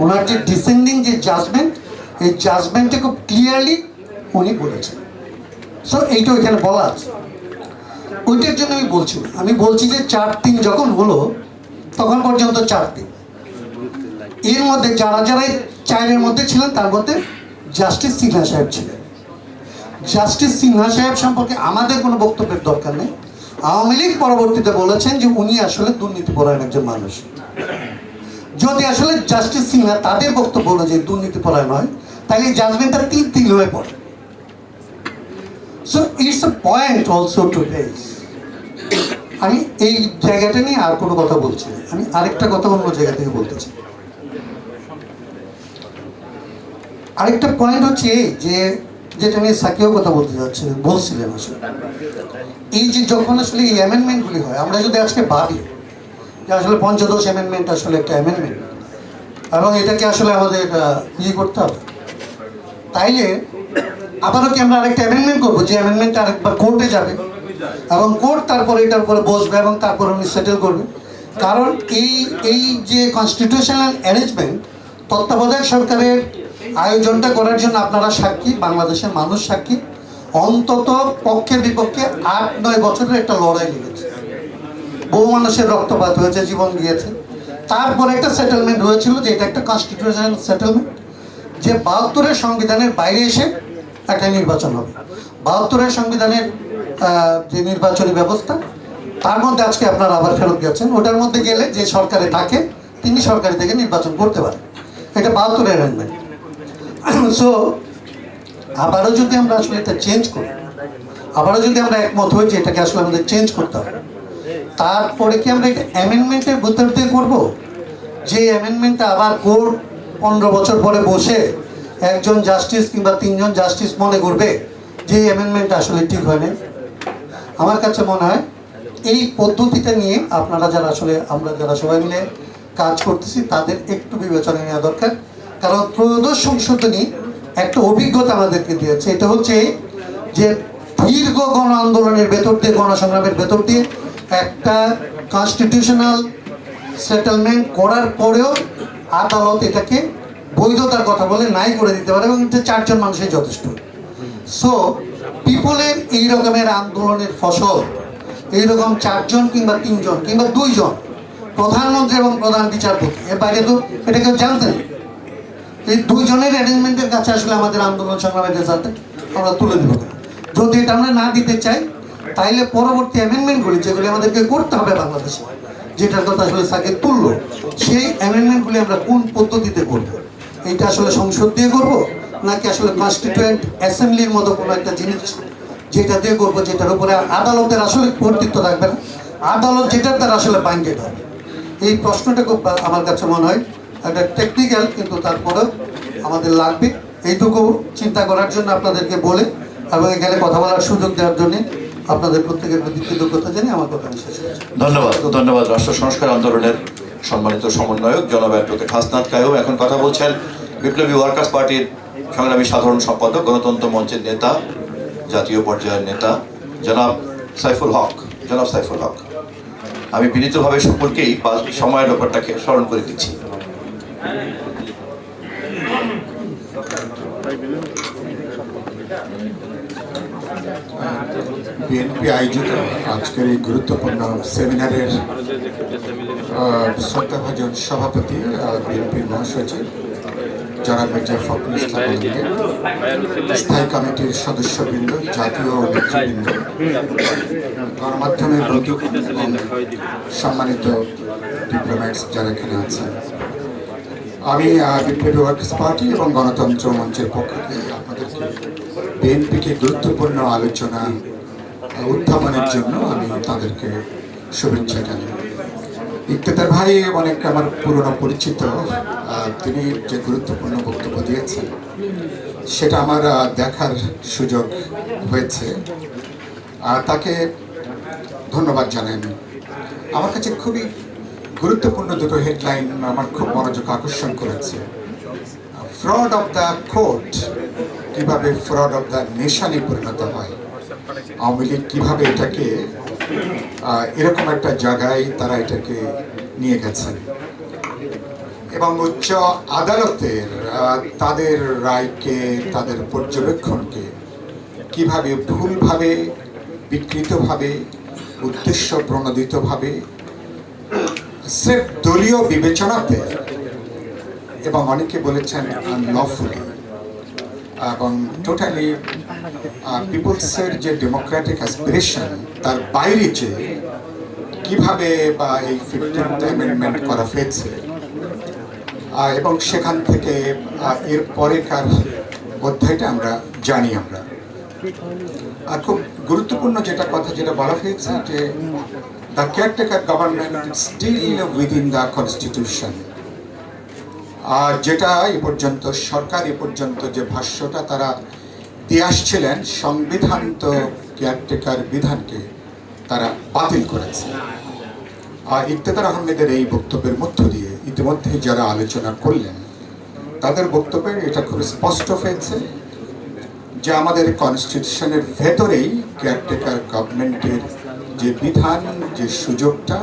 ওনার যে ডিসেন্ডিং যে জাজমেন্ট, এই জাজমেন্টে খুব ক্লিয়ারলি উনি বলেছেন। সো এইটা ওইখানে বলা আছে, ওইটার জন্য আমি বলছি যে 4-3 যখন হলো তখন পর্যন্ত 4-3, এর মধ্যে যারা যারা 4-এর মধ্যে ছিলেন তার মধ্যে জাস্টিস সিনহা সাহেব ছিলেন। জাস্টিস সিনহা সাহেব সম্পর্কে আমাদের কোনো বক্তব্যের দরকার নেই। আওয়ামী লীগ পরবর্তীতে বলেছেন যে উনি আসলে দুর্নীতিপরায়ণ একজন মানুষ। যদি আসলে জাস্টিস সিনহা তাদের বক্তব্য অনুযায়ী দুর্নীতিপরায়ণ হয়, তাহলে এই জাজমেন্টটা 3-3 হয়ে পড়ে। So it's a point also to raise. আমি এই জায়গাটা নিয়ে আর কোনো কথা বলছি না, আমি আরেকটা কথা অন্য জায়গা থেকে বলতে চাই। আরেকটা পয়েন্ট হচ্ছে এই যে যেটা নিয়ে সাকিও কথা বলছিলেন আসলে এই যে যখন আসলে এই অ্যামেন্ডমেন্টগুলি হয়, আমরা যদি আজকে ভাবি যে আসলে পঞ্চদশ অ্যামেন্ডমেন্ট আসলে একটা অ্যামেন্ডমেন্ট এবং এটাকে আসলে আমাদের করতে হবে, তাইলে আবারও কি আমরা আরেকটা অ্যামেন্ডমেন্ট করবো যে অ্যামেন্ডমেন্টটা আরেকবার কোর্টে যাবে এবং কোর্ট তারপরে এটার উপরে বসবে এবং তারপরে উনি সেটেল করবে। কারণ এই যে কনস্টিটিউশনাল অ্যারেঞ্জমেন্ট তত্ত্বাবধায়ক সরকারের আয়োজনটা করার জন্য আপনারা সাক্ষী, বাংলাদেশের মানুষ সাক্ষী, অন্তত পক্ষের বিপক্ষে 8-9 বছরের একটা লড়াই লেগেছে। বহু মানুষের রক্তপাত হয়েছে, জীবন গিয়েছে। তারপরে একটা সেটেলমেন্ট হয়েছিল যে এটা একটা কনস্টিটিউশনাল সেটেলমেন্ট, যে 72-এর সংবিধানের বাইরে এসে একটা নির্বাচন হবে। 72-এর সংবিধানের যে নির্বাচনী ব্যবস্থা, তার মধ্যে আজকে আপনারা আবার ফেরত গেছেন। ওটার মধ্যে গেলে যে সরকারে থাকে তিনি সরকারি থেকে নির্বাচন করতে পারেন, এটা 72-এর অ্যামেন্ডমেন্ট। সো আবারও যদি আমরা আসলে এটা চেঞ্জ করি, আবারও যদি আমরা একমত হই যে এটাকে আসলে আমাদের চেঞ্জ করতে হবে, তারপরে কি আমরা এটা অ্যামেন্ডমেন্টের ভিতর দিয়ে করবো? যে অ্যামেন্ডমেন্টটা আবার কোর্ট 15 বছর পরে বসে একজন জাস্টিস কিংবা 3 জন জাস্টিস মনে করবে যে অ্যামেন্ডমেন্টটা আসলে ঠিক হয় না। আমার কাছে মনে হয় এই পদ্ধতিটা নিয়ে আপনারা যারা আসলে আমরা যারা সবাই মিলে কাজ করতেছি তাদের একটু বিবেচনা নেওয়া দরকার। কারণ ত্রয়োদশ সংশোধনী একটা অভিজ্ঞতা আমাদেরকে দিয়েছে, এটা হচ্ছে যে দীর্ঘ গণ আন্দোলনের ভেতর দিয়ে, গণসংগ্রামের ভেতর দিয়ে একটা কনস্টিটিউশনাল সেটেলমেন্ট করার পরেও আদালত এটাকে বৈধতার কথা বলে নাই করে দিতে পারে, এবং এটা 4 জন মানুষের যথেষ্ট। সো পিপলের এই রকমের আন্দোলনের ফসল এইরকম 4 জন কিংবা 3 জন কিংবা 2 জন প্রধানমন্ত্রী এবং প্রধান বিচারপতি, এর বাইরে তো এটা কেউ জানতেন। এই 2 জনের অ্যারেঞ্জমেন্টের কাছে আসলে আমাদের আন্দোলন সংগ্রামের রেজাল্ট আমরা তুলে দেবো। যদি এটা আমরা না দিতে চাই, তাইলে পরবর্তী অ্যামেন্ডমেন্টগুলি যেগুলি আমাদেরকে করতে হবে বাংলাদেশে, যেটার কথা আসলে সাকিব তুললো, সেই অ্যামেন্ডমেন্টগুলি আমরা কোন পদ্ধতিতে করবো? এইটা আসলে সংসদ দিয়ে করবো, নাকি আসলে কনস্টিটিউয়েন্ট অ্যাসেম্বলির মতো কোনো একটা জিনিস যেটা দিয়ে করবো, যেটার উপরে আদালতের আসলে কর্তৃত্ব থাকবে না, আদালত যেটার দ্বারা আসলে বাইন্ডেড হবে? এই প্রশ্নটা খুব আমার কাছে মনে হয় একটা টেকনিক্যাল, কিন্তু তারপরেও আমাদের লাগবে। এইটুকু চিন্তা করার জন্য আপনাদেরকে বলে এবং এখানে কথা বলার সুযোগ দেওয়ার জন্য আপনাদের প্রত্যেকের প্রতি কৃতজ্ঞতা জানিয়ে আমার কথা আমি শেষ করছি। ধন্যবাদ রাষ্ট্র সংস্কার আন্দোলনের সম্মানিত সমন্বয়ক জনাব অ্যাডভোকেট হাসনাত কায়ুম। এখন কথা বলছেন বিপ্লবী ওয়ার্কার্স পার্টির সংগ্রামী সাধারণ সম্পাদক, গণতন্ত্র মঞ্চের নেতা, জাতীয় পর্যায়ের নেতা জনাব সাইফুল হক, জনাব সাইফুল হক। আমি বিনীতভাবে সকলকেই সময়ের ব্যাপারটাকে স্মরণ করে দিচ্ছি। বিএনপি আয়োজিত আজকের এই গুরুত্বপূর্ণ সেমিনারের শ্রদ্ধাভাজন সভাপতি বিএনপির মহাসচিব জনাব মির্জা ফখরুল ইসলাম আলমগীর, স্থায়ী কমিটির সদস্যবৃন্দ, জাতীয় নেতৃবৃন্দ, গণমাধ্যমের বন্ধু, সম্মানিত ডিপ্লোম্যাটস যারা এখানে আছেন, আমি বিপ্লবী ওয়ার্কার্স পার্টি এবং গণতন্ত্র মঞ্চের পক্ষ থেকে আপনাদেরকে বিএনপিকে গুরুত্বপূর্ণ আলোচনা উত্থাপনের জন্য আমি তাদেরকে শুভেচ্ছা জানাই। ইকতেদার ভাই অনেক আমার পুরনো পরিচিত, তিনি যে গুরুত্বপূর্ণ বক্তব্য দিয়েছেন সেটা আমার দেখার সুযোগ হয়েছে, তাকে ধন্যবাদ জানাই। আমি আমার কাছে খুবই গুরুত্বপূর্ণ দুটো হেডলাইন আমার খুব মনোযোগ আকর্ষণ করেছে। ফ্রড অফ দ্য কোর্ট কিভাবে ফ্রড অফ দ্য নেশনে পরিণত হয়, আওয়ামী লীগ কীভাবে এটাকে এরকম একটা জায়গায় তারা এটাকে নিয়ে গেছেন, এবং উচ্চ আদালতের তাদের রায়কে, তাদের পর্যবেক্ষণকে কিভাবে ভুলভাবে, বিকৃতভাবে, উদ্দেশ্য প্রণোদিতভাবে, স্রেফ দলীয় বিবেচনাতে, এবং অনেকে বলেছেন আনলফুলি, এবং টোটালি পিপলসের যে ডেমোক্রেটিক অ্যাসপিরেশন তার বাইরে যে কিভাবে বা এই 15th অ্যামেন্ডমেন্ট করা হয়েছে, এবং সেখান থেকে এর পরেকার অধ্যায়টা আমরা জানি। আমরা খুব গুরুত্বপূর্ণ যেটা কথা যেটা বলা হয়েছে যে the caretaker government still within the constitution, যেটা এ পর্যন্ত সরকার এ পর্যন্ত যে ভাষ্যটা তারা দিয়ে আসছিলেন, সংবিধান তো কেয়ারটেকার বিধানকে তারা বাতিল করেছে। ইকতেদার আহমেদের এই বক্তব্যের মধ্য দিয়ে ইতিমধ্যে যারা আলোচনা করলেন তাদের বক্তব্যে এটা খুব স্পষ্ট হয়েছে যে আমাদের কনস্টিটিউশনের ভেতরেই কেয়ারটেকার গভর্নমেন্টের যে বিধান, যে সুযোগটা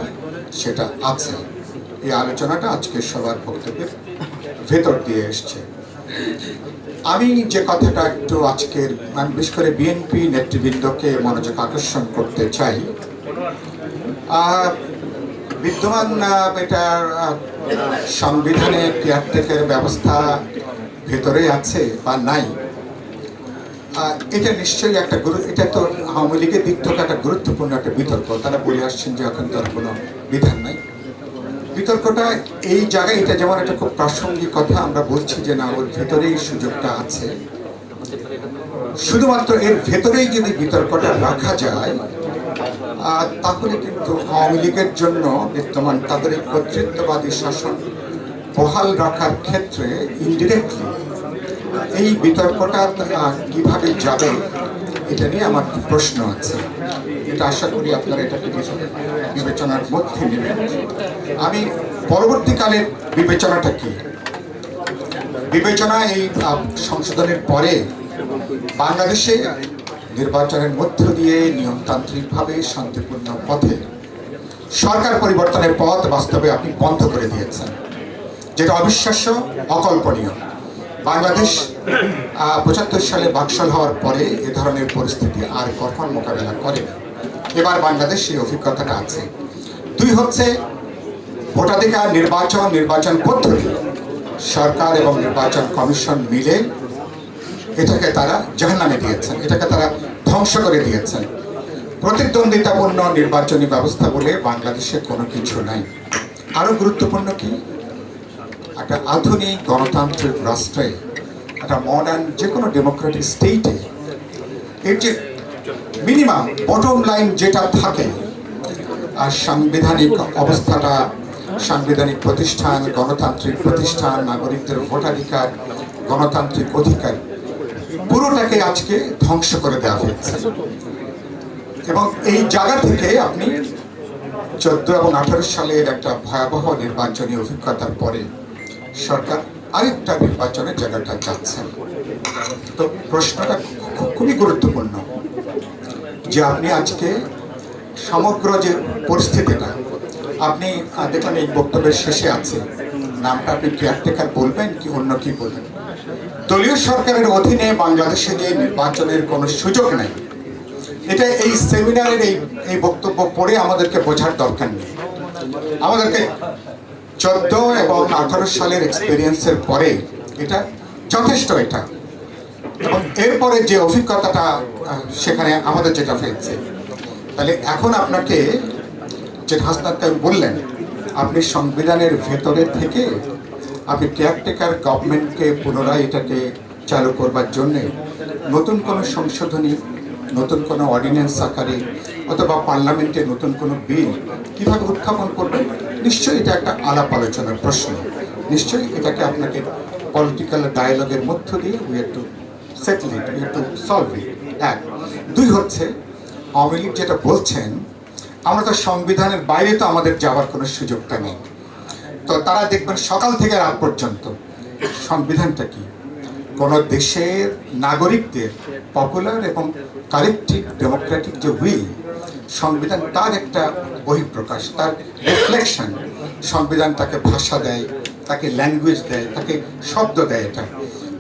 সেটা আছে। এই আলোচনাটা আজকে সবার বক্তব্যের ভেতর দিয়ে এসছে। আমি যে কথাটা একটু আজকের বিশেষ করে বিএনপি নেতৃবৃন্দকে মনোযোগ আকর্ষণ করতে চাই, বিদ্যমান এটার সংবিধানে কেয়ারটেকার ব্যবস্থা ভেতরে আছে বা নাই, এটা নিশ্চয়ই একটা এটা তো আওয়ামী লীগের দিক থেকে একটা গুরুত্বপূর্ণ একটা বিতর্ক। তারা বলে আসছেন যে এখন তার কোনো বিধান নাই। বিতর্কটা এই জায়গায় এটা যেমন একটা খুব প্রাসঙ্গিক কথা, আমরা বলছি যে না, ওর ভেতরেই সুযোগটা আছে। শুধুমাত্র এর ভেতরেই যদি বিতর্কটা রাখা যায় তাহলে কিন্তু আওয়ামী লীগের জন্য বিদ্যমান তাদের এই কর্তৃত্ববাদী শাসন বহাল রাখার ক্ষেত্রে ইনডিরেক্টলি এই বিতর্কটা কিভাবে যাবে এটা নিয়ে আমার প্রশ্ন আছে। এটা আশা করি আপনারা এটাকে বিবেচনার মধ্যে নেবেন। আমি পরবর্তীকালে বিবেচনাটা কি, বিবেচনা এই সংশোধনের পরে বাংলাদেশে নির্বাচনের মধ্য দিয়ে নিয়মতান্ত্রিকভাবে শান্তিপূর্ণ পথে সরকার পরিবর্তনের পথ বাস্তবে আপনি বন্ধ করে দিয়েছেন, যেটা অবিশ্বাস্য, অকল্পনীয়। বাংলাদেশ ৭৫ সালে বাকশাল হওয়ার পরে এ ধরনের পরিস্থিতি আর কখন মোকাবেলা করেনি। এবার বাংলাদেশ সেই অভিজ্ঞতাটা আছে। দুই হচ্ছে ভোটাধিকার, নির্বাচন পদ্ধতি, সরকার এবং নির্বাচন কমিশন মিলে এটাকে তারা জাহান্নামে দিয়েছেন, এটাকে তারা ধ্বংস করে দিয়েছেন। প্রতিদ্বন্দ্বিতাপূর্ণ নির্বাচনী ব্যবস্থা বলে বাংলাদেশে কোনো কিছু নাই। আরও গুরুত্বপূর্ণ কি, একটা আধুনিক গণতান্ত্রিক রাষ্ট্রে, একটা মডার্ন যে কোনো ডেমোক্রেটিক স্টেটে এর যে মিনিমাম বটম লাইন যেটা থাকে, আর সাংবিধানিক অবস্থাটা, সাংবিধানিক প্রতিষ্ঠান, গণতান্ত্রিক প্রতিষ্ঠান, নাগরিকদের ভোটাধিকার, গণতান্ত্রিক অধিকার, পুরোটাকে আজকে ধ্বংস করে দেওয়া হয়েছে। এবং এই জায়গা থেকে আপনি 14 এবং 18 সালের একটা ভয়াবহ নির্বাচনী অভিজ্ঞতার পরে সরকার আরেকটা নির্বাচনের জায়গাটা যাচ্ছেন। তো প্রশ্নটা খুবই গুরুত্বপূর্ণ যে আপনি আজকে সমগ্র যে পরিস্থিতিটা আপনি দেখলাম এই বক্তব্যের শেষে আছে, নামটা আপনি কেয়ারটেকার বলবেন কি অন্য কি বলবেন? দলীয় সরকারের অধীনে বাংলাদেশে যে নির্বাচনের কোনো সুযোগ নেই, এটা এই সেমিনারের এই বক্তব্য পড়ে আমাদেরকে বোঝার দরকার নেই। আমাদেরকে 14 এবং 18 সালের এক্সপিরিয়েন্সের পরে এটা যথেষ্ট। এটা এবং এরপরে যে অভিজ্ঞতাটা সেখানে আমাদের যেটা ফেলছে, তাহলে এখন আপনাকে যে হাসনাত বললেন, আপনি সংবিধানের ভেতরে থেকে আপনি কেয়ারটেকার গভর্নমেন্টকে পুনরায় এটাকে চালু করবার জন্যে নতুন কোনো সংশোধনী, নতুন কোনো অর্ডিন্যান্স আকারে অথবা পার্লামেন্টে নতুন কোনো বিল কীভাবে উত্থাপন করবেন, নিশ্চয়ই এটা একটা আলাপ আলোচনার প্রশ্ন। নিশ্চয়ই এটাকে আপনাকে পলিটিক্যাল ডায়ালগের মধ্য দিয়ে we have to settle it, we have to solve it. 1, 2 হচ্ছে আওয়ামী লীগ যেটা বলছেন, আমরা তো সংবিধানের বাইরে তো আমাদের যাওয়ার কোনো সুযোগটা নেই। তো তারা দেখবেন সকাল থেকে রাত পর্যন্ত সংবিধানটা কি, কোনো দেশের নাগরিকদের পপুলার এবং কালেকটিভ ডেমোক্রেটিক যে উইল, সংবিধান তার একটা বহিঃপ্রকাশ, তার রিফ্লেকশন। সংবিধান তাকে ভাষা দেয়, তাকে ল্যাঙ্গুয়েজ দেয়, তাকে শব্দ দেয়। এটা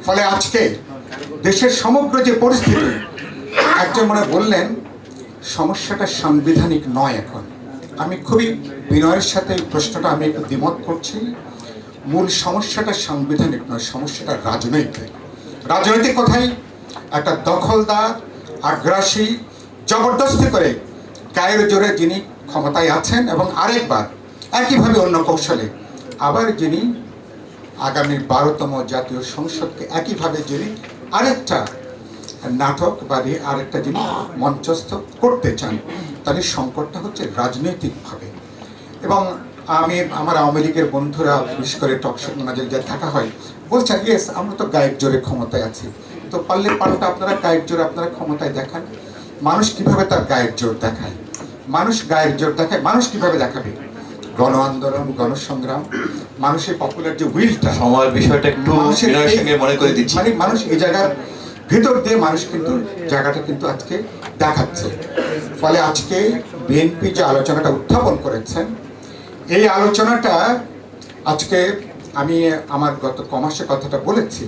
ফলে আজকে দেশের সমগ্র যে পরিস্থিতি, একজন মনে বললেন সমস্যাটা সাংবিধানিক নয়। এখন আমি খুবই বিনয়ের সাথে এই প্রশ্নটা আমি একটু দ্বিমত করছি। মূল সমস্যাটা সাংবিধানিক নয়, সমস্যাটা রাজনৈতিক। রাজনৈতিক কথাই একটা দখলদার, আগ্রাসী, জবরদস্তি করে গায়ের জোরে যিনি ক্ষমতায় আছেন এবং আরেকবার একইভাবে অন্য কৌশলে আবার যিনি আগামী 12তম জাতীয় সংসদকে একইভাবে যিনি আরেকটা নাটক বা আরেকটা যিনি মঞ্চস্থ করতে চান, তাহলে সংকটটা হচ্ছে রাজনৈতিকভাবে। এবং আমার আওয়ামী লীগের বন্ধুরা বিশেষ করে টকশো মাঝে যা থাকা হয় বলছেন, ইয়েস আমরা তো গায়ের জোরে ক্ষমতায় আছি, তো পারলে পাল্টা আপনারা গায়ের জোরে আপনারা ক্ষমতায় দেখান। মানুষ কিভাবে তার গায়ের জোর দেখায়? মানুষ গায়ের জোর দেখায়, মানুষ কিভাবে দেখাবে? গণ আন্দোলন, গণসংগ্রাম, মানুষের পপুলার যে উইলটা, সময়ের বিষয়টা একটু মনে করে দিচ্ছি, মানে মানুষ এই জায়গার ভিতর দিয়ে মানুষ কিন্তু জায়গাটা কিন্তু আজকে দেখাচ্ছে। ফলে আজকে বিএনপি যে আলোচনাটা উত্থাপন করেছেন, এই আলোচনাটা আজকে আমি আমার গত কমাসে কথাটা বলেছি,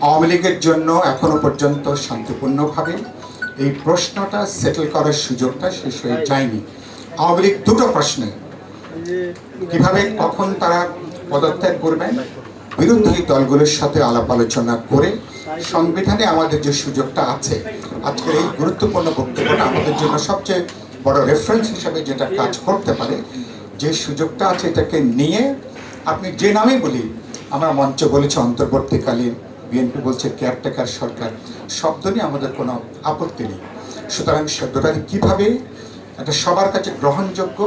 আওয়ামী লীগের জন্য এখনো পর্যন্ত শান্তিপূর্ণভাবে এই প্রশ্নটা সেটেল করার সুযোগটা শেষ হয়ে যায়নি। আওয়ামী লীগ দুটো প্রশ্নে কিভাবে কখন তারা পদত্যাগ করবেন, বিরোধী দলগুলোর সাথে আলাপ আলোচনা করে সংবিধানে আমাদের যে সুযোগটা আছে, আজকের এই গুরুত্বপূর্ণ বক্তব্যটা আমাদের জন্য সবচেয়ে বড় রেফারেন্স হিসাবে যেটা কাজ করতে পারে, যে সুযোগটা আছে এটাকে নিয়ে আপনি যে নামেই বলি, আমরা মঞ্চ বলেছি অন্তর্বর্তীকালীন, বিএনপি বলছে কেয়ারটেকার সরকার, শব্দ নিয়ে আমাদের কোনো আপত্তি নেই। সুতরাং শব্দটা কীভাবে একটা সবার কাছে গ্রহণযোগ্য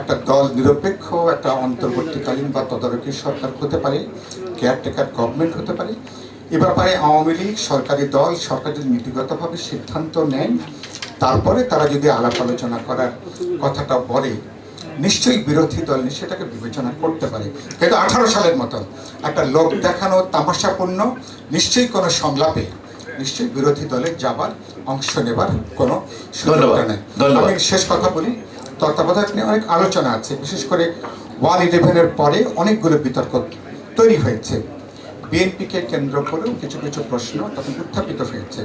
একটা দল নিরপেক্ষ একটা অন্তর্বর্তীকালীন বা তদারকি সরকার হতে পারে, কেয়ারটেকার গভর্নমেন্ট হতে পারে, এ ব্যাপারে আওয়ামী লীগ সরকারি দল, সরকার যদি নীতিগতভাবে সিদ্ধান্ত নেন, তারপরে তারা যদি আলাপ আলোচনা করার কথাটা বলে, নিশ্চয়ই বিরোধী দল সেটাকে বিবেচনা করতে পারে। কিন্তু 18 সালের মতন একটা লোক দেখানো তামাশাপূর্ণ নিশ্চয়ই কোনো সংলাপে নিশ্চয়ই বিরোধী দলের যাবার অংশ নেবার কোনো সুযোগটা নেই। আমি শেষ কথা বলি, তত্ত্বাবধায়ক নিয়ে অনেক আলোচনা আছে, বিশেষ করে 1/11-এর পরে অনেকগুলো বিতর্ক তৈরি হয়েছে। বিএনপিকে কেন্দ্র করেও কিছু কিছু প্রশ্ন তখন উত্থাপিত হয়েছে।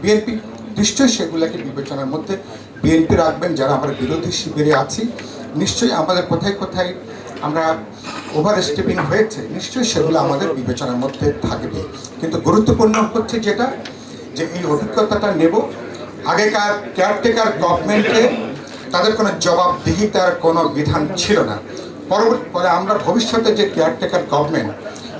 বিএনপি নিশ্চয়ই সেগুলোকে বিবেচনার মধ্যে বিএনপি রাখবেন। যারা আমরা বিরোধী শিবিরে আছি, নিশ্চয়ই আমাদের কোথায় কোথায় আমরা ওভার স্টেপিং হয়েছে, নিশ্চয়ই সেগুলো আমাদের বিবেচনার মধ্যে থাকবে। কিন্তু গুরুত্বপূর্ণ হচ্ছে যেটা, যে এই অভিজ্ঞতাটা নেব, আগেকার কেয়ারটেকার গভর্নমেন্টে তাদের কোনো জবাবদিহিতার কোনো বিধান ছিল না। পরে আমরা ভবিষ্যতে যে কেয়ারটেকার গভর্নমেন্ট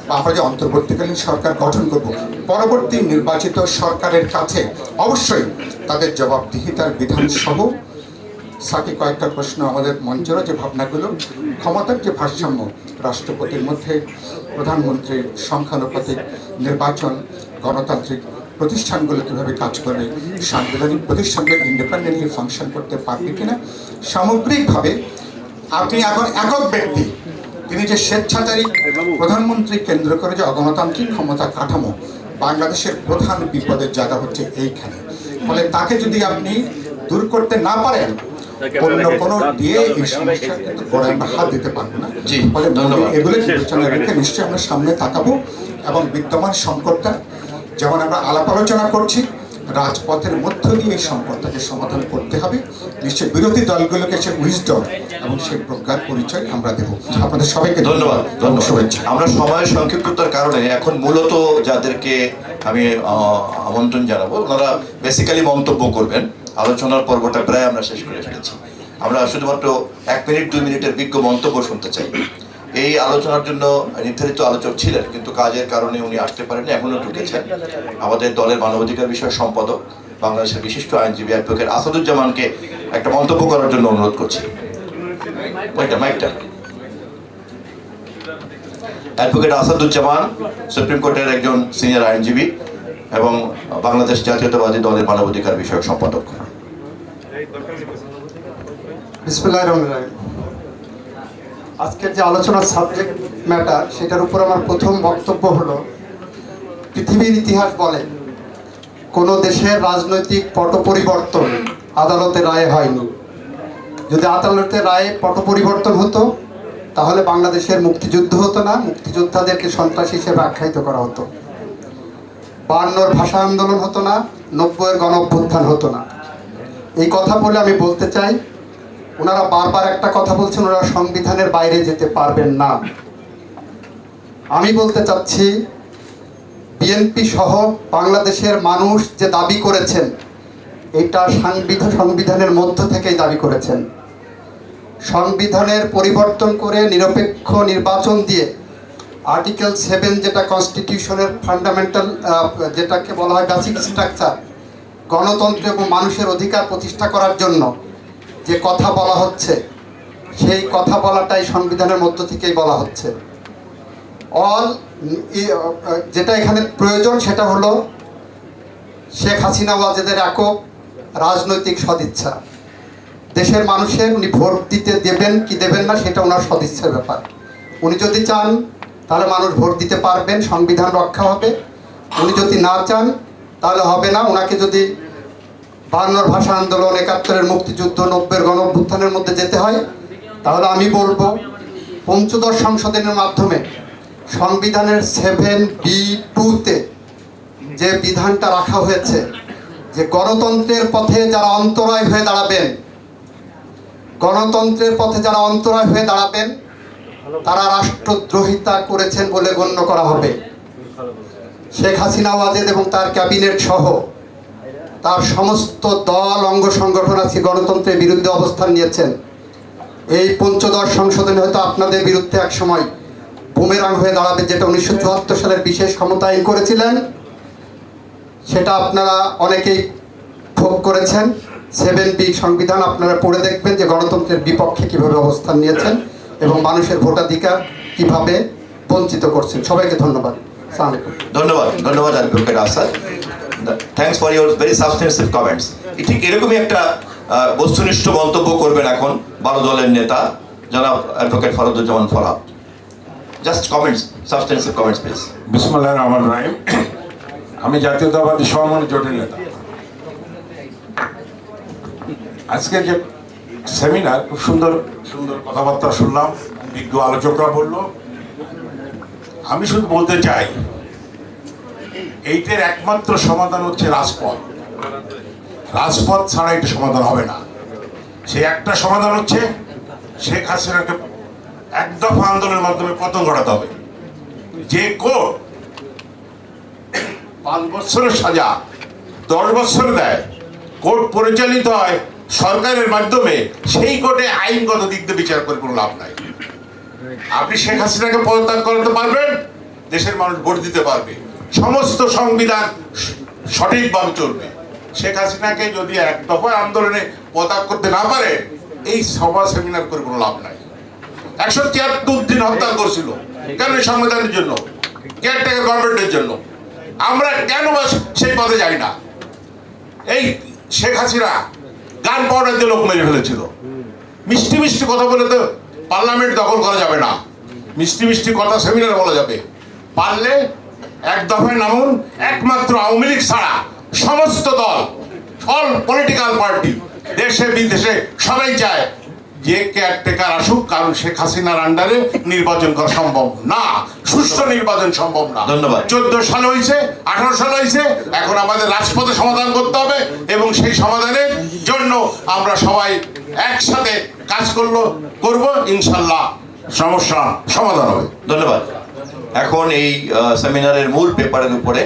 বা আমরা যে অন্তর্বর্তীকালীন সরকার গঠন করব, পরবর্তী নির্বাচিত সরকারের কাছে অবশ্যই তাদের জবাবদিহিতার বিধান সহ সাথে কয়েকটা প্রশ্ন আমাদের মঞ্চের যে ভাবনাগুলো, ক্ষমতার যে ভারসাম্য, রাষ্ট্রপতির মধ্যে প্রধানমন্ত্রীর সংখ্যানুপাতিক নির্বাচন, গণতান্ত্রিক প্রতিষ্ঠানগুলো কীভাবে কাজ করবে, সাংবিধানিক প্রতিষ্ঠানগুলো ইন্ডিপেন্ডেন্টলি ফাংশন করতে পারবে কিনা, সামগ্রিকভাবে আপনি এখন একক ব্যক্তি, তিনি যে স্বেচ্ছাচারী প্রধানমন্ত্রী কেন্দ্র করে যে অগণতান্ত্রিক ক্ষমতা কাঠামো, বাংলাদেশের প্রধান বিপদের জায়গা হচ্ছে এইখানে। ফলে তাকে যদি আপনি দূর করতে না পারেন, অন্য কোনো দিয়ে এই সমস্যা কিন্তু করে আমরা হাত দিতে পারবো না। জি, ফলে ধন্যবাদ। এগুলো বিবেচনায় রেখে নিশ্চয়ই আমরা সামনে তাকাবো এবং বিদ্যমান সংকটটা যেমন আমরা আলাপ আলোচনা করছি, রাজপথের মধ্য দিয়ে এই সংকটটাকে সমাধান করতে হবে। নিশ্চয়ই বিরোধী দলগুলোকে সে উইজডম এবং সেই প্রজ্ঞার পরিচয় আমরা দেব। আপনাদের সবাইকে ধন্যবাদ। শুভেচ্ছা। আমরা সময়ের সংক্ষিপ্ততার কারণে এখন মূলত যাদেরকে আমি আমন্ত্রণ জানাবো ওনারা বেসিক্যালি মন্তব্য করবেন। আলোচনার পর্বটা প্রায় আমরা শেষ করে ফেলেছি। আমরা শুধুমাত্র 1 মিনিট 2 মিনিটের বিজ্ঞ মন্তব্য শুনতে চাই। এই আলোচনার জন্য নির্ধারিত আলোচক ছিলেন, কিন্তু কাজের কারণে উনি আসতে পারেননি, এখনো ঢুকেছেন। আমাদের দলের মানবাধিকার বিষয়ক সম্পাদক বাংলাদেশের বিশিষ্ট আইনজীবী অ্যাডভোকেট আসাদুজ্জামানকে একটা মন্তব্য করার জন্য অনুরোধ করছি। মাইকটা অ্যাডভোকেট আসাদুজ্জামান সুপ্রিম কোর্টের একজন সিনিয়র আইনজীবী এবং বাংলাদেশ জাতীয়তাবাদী দলের মানবাধিকার বিষয়ক সম্পাদক। বিসমিল্লাহির রহমানির রহিম। আজকের যে আলোচনার সাবজেক্ট ম্যাটার সেটার উপর আমার প্রথম বক্তব্য হলো, পৃথিবীর ইতিহাস বলে কোনো দেশের রাজনৈতিক পট পরিবর্তন আদালতের রায়ে হয়নি। যদি আদালতের রায়ে পট পরিবর্তন হতো তাহলে বাংলাদেশের মুক্তিযুদ্ধ হতো না, মুক্তিযোদ্ধাদেরকে সন্ত্রাসী হিসেবে আখ্যায়িত করা হতো। 52-র ভাষা আন্দোলন হতো না, 90-এর গণ অভ্যুত্থান হতো না। এই কথা বলে আমি বলতে চাই, ওনারা বারবার একটা কথা বলছেন, ওনারা সংবিধানের বাইরে যেতে পারবেন না। আমি বলতে চাচ্ছি, বিএনপি সহ বাংলাদেশের মানুষ যে দাবি করেছেন এটা সংবিধানের মধ্য থেকেই দাবি করেছেন। সংবিধানের পরিবর্তন করে নিরপেক্ষ নির্বাচন দিয়ে আর্টিকেল 7 যেটা কনস্টিটিউশনের ফান্ডামেন্টাল যেটাকে বলা হয় বেসিক স্ট্রাকচার, গণতন্ত্র এবং মানুষের অধিকার প্রতিষ্ঠা করার জন্য যে কথা বলা হচ্ছে সেই কথা বলাটাই সংবিধানের মধ্য থেকেই বলা হচ্ছে। যেটা এখানে প্রয়োজন সেটা হলো শেখ হাসিনা ওয়াজেদের একক রাজনৈতিক সদিচ্ছা। দেশের মানুষের উনি ভোট দিতে দেবেন কি দেবেন না সেটা ওনার সদিচ্ছার ব্যাপার। উনি যদি চান তাহলে মানুষ ভোট দিতে পারবেন, সংবিধান রক্ষা হবে। উনি যদি না চান তাহলে হবে না। ওনাকে যদি 52-র ভাষা আন্দোলন, 71-এর মুক্তিযুদ্ধ, 90-এর গণ অভ্যুত্থানের মধ্যে যেতে হয় তাহলে আমি বলবো পঞ্চদশ সংশোধনের মাধ্যমে সংবিধানের 7B(2)তে যে বিধানটা রাখা হয়েছে যে গণতন্ত্রের পথে যারা অন্তরায় হয়ে দাঁড়াবেন, গণতন্ত্রের পথে যারা অন্তরায় হয়ে দাঁড়াবেন তারা রাষ্ট্রদ্রোহিতা করেছেন বলে গণ্য করা হবে। শেখ হাসিনা ওয়াজেদ এবং তার ক্যাবিনেট সহ তার সমস্ত দল অঙ্গ সংগঠন আছে গণতন্ত্রের বিরুদ্ধে অবস্থান নিয়েছেন। এই পঞ্চদশ সংশোধনী হয়তো আপনাদের বিরুদ্ধে এক সময় বুমেরাং হয়ে দাঁড়াবে, যেটা 1974 সালের বিশেষ ক্ষমতা আইন করেছিলেন সেটা আপনারা অনেকেই ভোগ করেছেন। 7B সংবিধান আপনারা পড়ে দেখবেন যে গণতন্ত্রের বিপক্ষে কিভাবে অবস্থান নিয়েছেন এবং মানুষের ভোটাধিকার কিভাবে বঞ্চিত করছেন। সবাইকে ধন্যবাদ। আসসালামু আলাইকুম। ধন্যবাদ advocate Asad. Thanks for your very substantive comments. ঠিক এরকমই একটা বস্তুনিষ্ঠ মন্তব্য করবেন এখন 12 দলের নেতা জনাব advocate Farduzzaman Farhad. Just comments, substantive comments please. বিসমিল্লাহির রহমানির রহিম। আমি জাতীয়তাবাদী সমমনা জোটের নেতা। আজকে যে সেমিনার, খুব সুন্দর সুন্দর কথাবার্তা শুনলাম, বিজ্ঞ আলোচকরা বলল। আমি শুধু বলতে চাই এইটার একমাত্র সমাধান হচ্ছে রাজপথ। রাজপথ ছাড়া এটা সমাধান হবে না। সেই একটা সমাধান হচ্ছে শেখ হাসিনাকে এক দফা আন্দোলনের মাধ্যমে পতন ঘটাতে হবে। যে কোর্ট 5 বছরের সাজা 10 বছর দেয়, কোর্ট পরিচালিত হয় সরকারের মাধ্যমে, সেই কোর্টে আইনগত দিক দিয়ে বিচার করে কোনো লাভ নাই। আপনি শেখ হাসিনাকে পদত্যাগ করাতে পারবেন, দেশের মানুষ ভোট দিতে পারবে, সমস্ত সংবিধান সঠিকভাবে চলবে। শেখ হাসিনাকে যদি এক দফা আন্দোলনে পদত্যাগ করতে না পারে, এই সভা সেমিনার করে কোনো লাভ নাই। 173 দিন হত্যা করছিল কেন? সংবিধানের জন্য, কেয়ারটেকার গভর্নমেন্টের জন্য। আমরা কেন সেই পথে যাই না? এই শেখ হাসিনা গান পাউডার দিয়ে লোক মেরে ফেলেছিল। মিষ্টি মিষ্টি কথা বলে তো পার্লামেন্ট দখল করা যাবে না। মিষ্টি মিষ্টি কথা সেমিনার বলা যাবে। পারলে এক দফায় নামুন। একমাত্র আওয়ামী লীগ ছাড়া সমস্ত দল, অল পলিটিক্যাল পার্টি দেশে বিদেশে সবাই চায় যে কেয়ারটেকার আসুক, কারণ শেখ হাসিনার আন্ডারে নির্বাচন করা সম্ভব না, সুষ্ঠু নির্বাচন সম্ভব না। ধন্যবাদ। 14 সাল হয়েছে, 18 সাল হয়েছে, এখন আমাদের রাজপথে সমাধান করতে হবে এবং সেই সমাধানের জন্য আমরা সবাই একসাথে কাজ করব, ইনশাল্লাহ সমস্যা সমাধান হবে। ধন্যবাদ। এখন এই সেমিনারের মূল পেপারের উপরে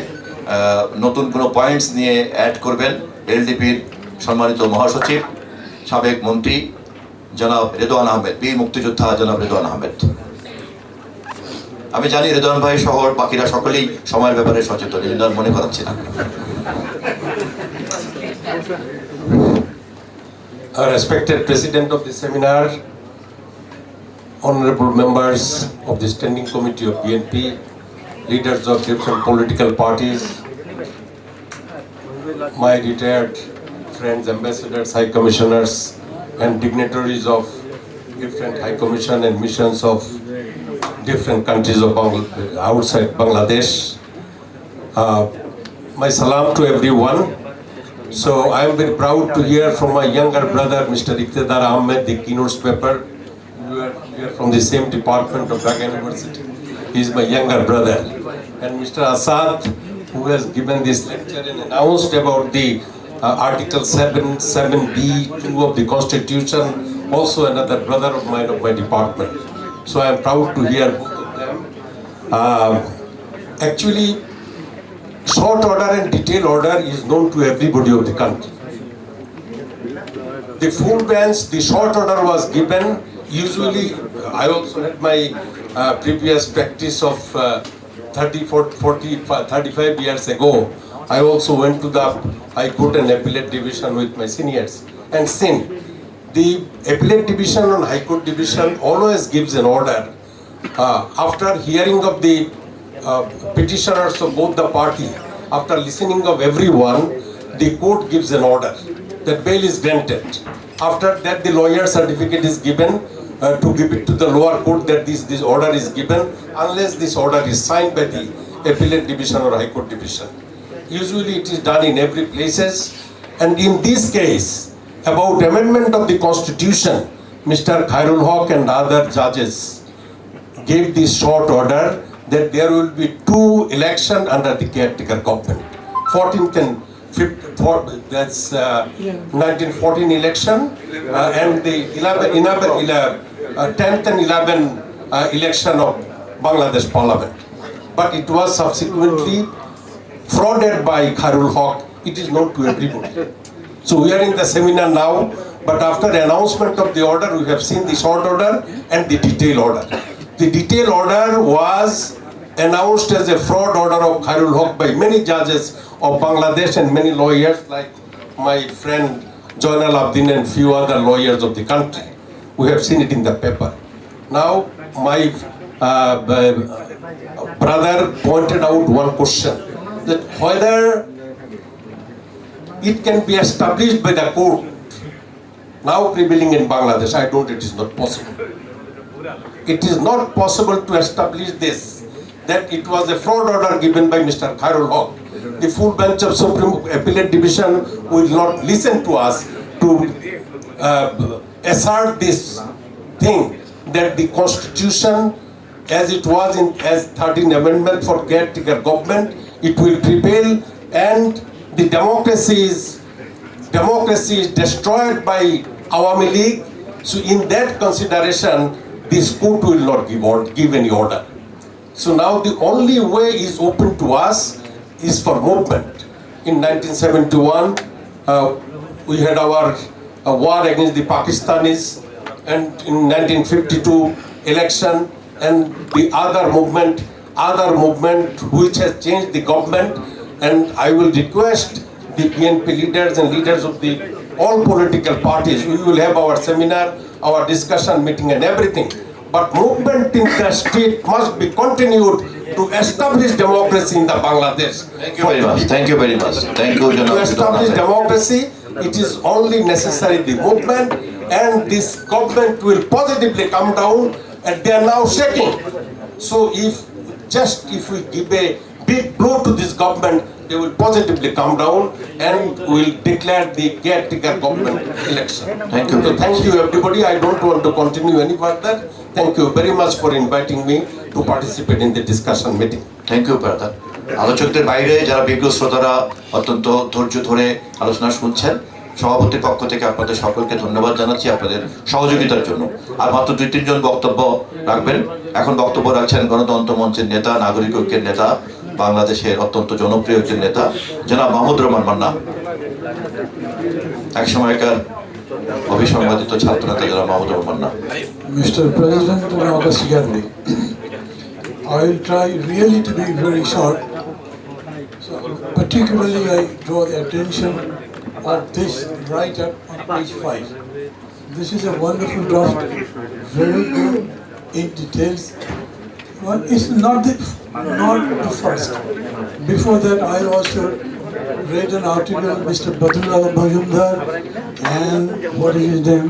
নতুন কোনো পয়েন্টস নিয়ে অ্যাড করবেন এলডিপির সম্মানিত মহাসচিব, সাবেক মন্ত্রী জনাব রেদওয়ান আহমেদ, বীর মুক্তিযোদ্ধা জনাব রেদওয়ান আহমেদ। আমি জানি রেদওয়ান ভাই সহ বাকিরা সকলেই সময়ের ব্যাপারে সচেতন, এই জন্য আর মনে করাচ্ছি না। Respected President of the seminar, honorable members of the Standing Committee of BNP, leaders of different political parties, my retired friends, ambassadors, high commissioners, and dignitaries of different high commission and missions of different countries of outside Bangladesh. My salam to everyone. So I am very proud to hear from my younger brother, Mr. Iqtidar Ahmed, the keynote paper. We are from the same department of Dhaka University. He is my younger brother. And Mr. Asad, who has given this lecture and announced about the Article 7B(2) of the Constitution, also another brother of mine of my department. So I am proud to hear both of them. Actually, short order and detail order is known to everybody of the country. The full bench, the short order was given. Usually, I also had my previous practice of 35 years ago. I also went to the High Court and Appellate Division with my seniors and seen the Appellate Division and High Court Division always gives an order after hearing of the petitioners of both the party. After listening of everyone, the court gives an order that bail is granted. After that, the lawyer certificate is given to give it to the lower court that this order is given, unless this order is signed by the Appellate Division or High Court Division. Usually it is done in every places, and in this case, about amendment of the Constitution, Mr. Khairul Haq and other judges gave this short order that there will be 2 elections under the caretaker government. 14th and 5th, that's 1914 election and the 10th and 11th election of Bangladesh Parliament. But it was subsequently frauded by Khairul Haq. It is known to everybody. So we are in the seminar now, but after the announcement of the order, we have seen the short order and the detail order. The detail order was announced as a fraud order of Khairul Haq by many judges of Bangladesh and many lawyers like my friend Joynal Abdin and few other lawyers of the country. We have seen it in the paper. Now my brother pointed out one question, that whether it can be established by the court now prevailing in Bangladesh. I don't, it is not possible. It is not possible to establish this, that it was a fraud order given by Mr. Khairul Haq. The full bench of Supreme Appellate Division will not listen to us to assert this thing, that the Constitution as it was in as 13th Amendment for caretaker government, it will prevail, and the democracy is destroyed by Awami League. So in that consideration, this court will not give any order. So now the only way is open to us is for movement. In 1971, we had our war against the Pakistanis, and in 1952 election, and the other movement which has changed the government. And I will request the BNP leaders and leaders of the all political parties, we will have our seminar, our discussion meeting and everything. But movement in the state must be continued to establish democracy in the Bangladesh. Thank you very much. Thank you very much. Thank you, To establish democracy, it is only necessary the movement, and this government will positively come down, and they are now shaking. So if we give a big blow to this government, they will positively come down and will declare the caretaker government election. Thank you. So thank you everybody. I don't want to continue any further. Thank you very much for inviting me to participate in the discussion meeting. Thank you brother. আলোচকদের বাইরে যারা বিজ্ঞ শ্রোতারা অত্যন্ত ধৈর্য ধরে আলোচনা শুনছেন, সভাপতির পক্ষ থেকে আপনাদের সকলকে ধন্যবাদ জানাচ্ছি আপনাদের সহযোগিতার জন্য। আর মাত্র 2-3 জন বক্তব্য রাখবেন। এখন বক্তব্য রাখছেন গণতন্ত্র মঞ্চের নেতা, নাগরিক ঐক্যের নেতা, বাংলাদেশের অত্যন্ত জনপ্রিয় একজন নেতা জনাব মাহমুদুর রহমান মান্না, এক সময়কার অবিসংবাদিত ছাত্র নেতা জনাব Mahmudur Rahman Manna. Mr. President and August Gathering, I will try really to be very short. So, particularly, I draw the attention of this write-up on page 5. This is a wonderful draft, very good in details. Well, it's not the first. Before that, I also read an article, Mr. Badrullah Bhajumdar and what is his name?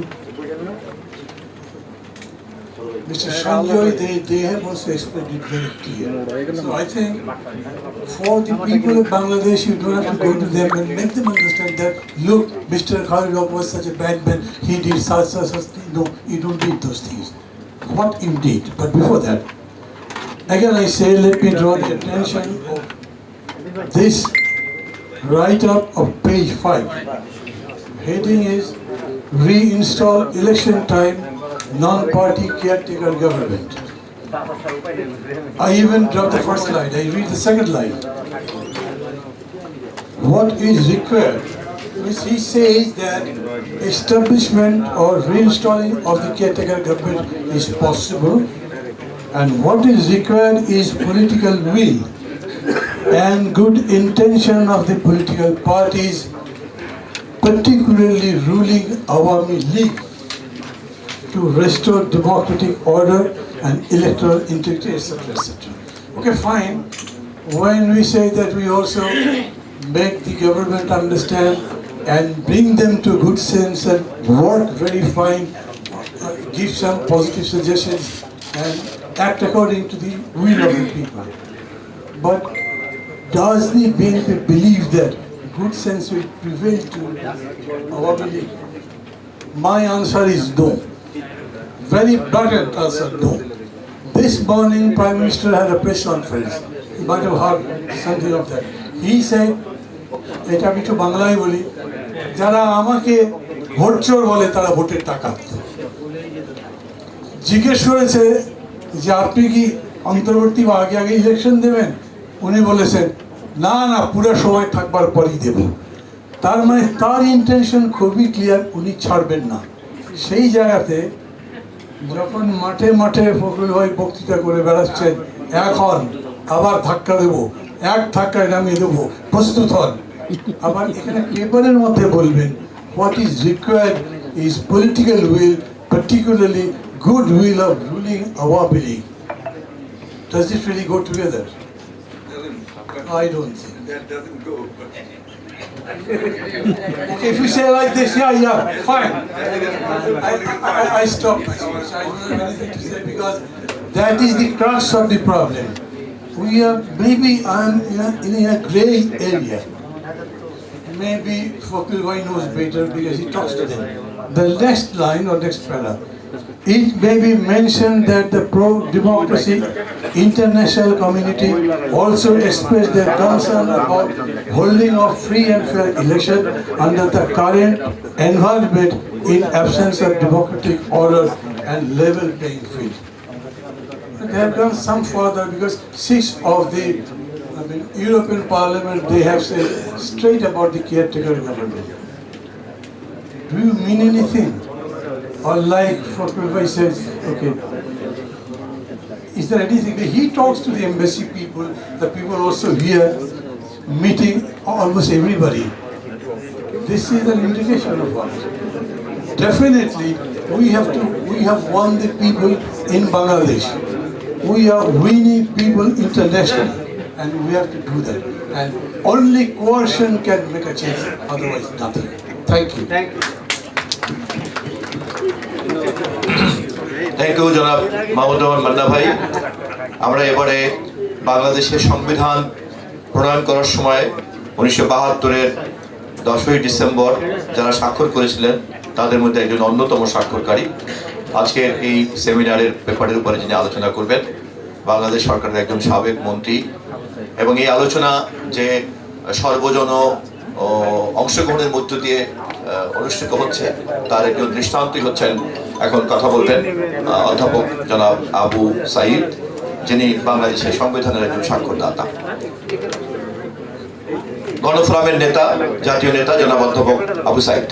Mr. Sanjoy, they have also explained it very clear. So I think for the people of Bangladesh, you don't have to go to them and make them understand that, look, Mr. Khalilov was such a bad man, he did such thing. No, you don't need those things. What indeed? But before that, again I say, let me draw the attention of this write-up of page 5. Heading is Reinstall Election Time Non-Party Caretaker Government. I even dropped the first line, I read the second line. What is required? Which he says that establishment or reinstalling of the caretaker government is possible, and what is required is political will and good intention of the political parties, particularly ruling Awami League, to restore democratic order and electoral integrity, etc., etc. Okay, fine. When we say that, we also make the government understand and bring them to good sense and work very fine, give some positive suggestions and act according to the will of the people. But does the BNP believe that good sense will prevail to Awami League? My answer is no. Very blunt answer, no. This morning, Prime Minister had a press conference. You might have heard something of that. He said, এটা আমি একটু বাংলায় বলি, যারা আমাকে vote চোর বলে তারা ভোটের টাকা জিজ্ঞেস করেছে যে আপনি কি অন্তর্বর্তী বা আগে আগে ইলেকশন দেবেন? উনি বলেছেন না না, পুরো সময় থাকবার পরই দেব। তার মানে তার ইন্টেনশন খুবই ক্লিয়ার, উনি ছাড়বেন না। সেই জায়গাতে যখন মাঠে মাঠে ফখরুল ভাই বক্তৃতা করে বেড়াচ্ছেন, এখন আবার ধাক্কা দেবো, এক ধাক্কায় নামিয়ে দেবো, প্রস্তুত হন। আবার এখানে পেপারের মধ্যে বলবেন what is required is political will, particularly good will of ruling Awami League. Does it really go together? I don't think. That doesn't go. Okay, if you say like this, yeah, fine. I stop my speech. I don't have anything to say because that is the crux of the problem. We are, maybe I'm in a grey area. Maybe Fokul knows better because he talks to them. The next line or next paragraph. It may be mentioned that the pro-democracy international community also expressed their concern about holding of free and fair election under the current environment in absence of democratic order and level playing field. They have gone some further because 6 of the European Parliament, they have said straight about the caretaker government. Do you mean anything? Or like Fokul says, okay, is there anything? He talks to the embassy people, the people also here, meeting almost everybody. This is an indication of what? Definitely, we have won the people in Bangladesh. We are winning people internationally, and we have to do that. And only coercion can make a change, otherwise nothing. Thank you. Thank you. Thank you জনাব মাহমুদুর রহমান মান্না ভাই। আমরা এবারে বাংলাদেশের সংবিধান প্রণয়ন করার সময় 1972-এর 10ই December যারা স্বাক্ষর করেছিলেন তাদের মধ্যে একজন অন্যতম স্বাক্ষরকারী। আজকের এই সেমিনারের ব্যাপারের উপরে যিনি আলোচনা করবেন বাংলাদেশ সরকারের একজন সাবেক মন্ত্রী, এবং এই আলোচনা যে সর্বজন অংশগ্রহণের মধ্য দিয়ে অনুষ্ঠিত হচ্ছে তার একজন দৃষ্টান্তই হচ্ছেন এখন কথা বলবেন অধ্যাপক জনাব আবু সাইদ, যিনি বাংলাদেশের সংবিধানের একজন স্বাক্ষরদাতা। গণফোরামের নেতা, জাতীয় নেতা জনাব অধ্যাপক আবু সাইদ।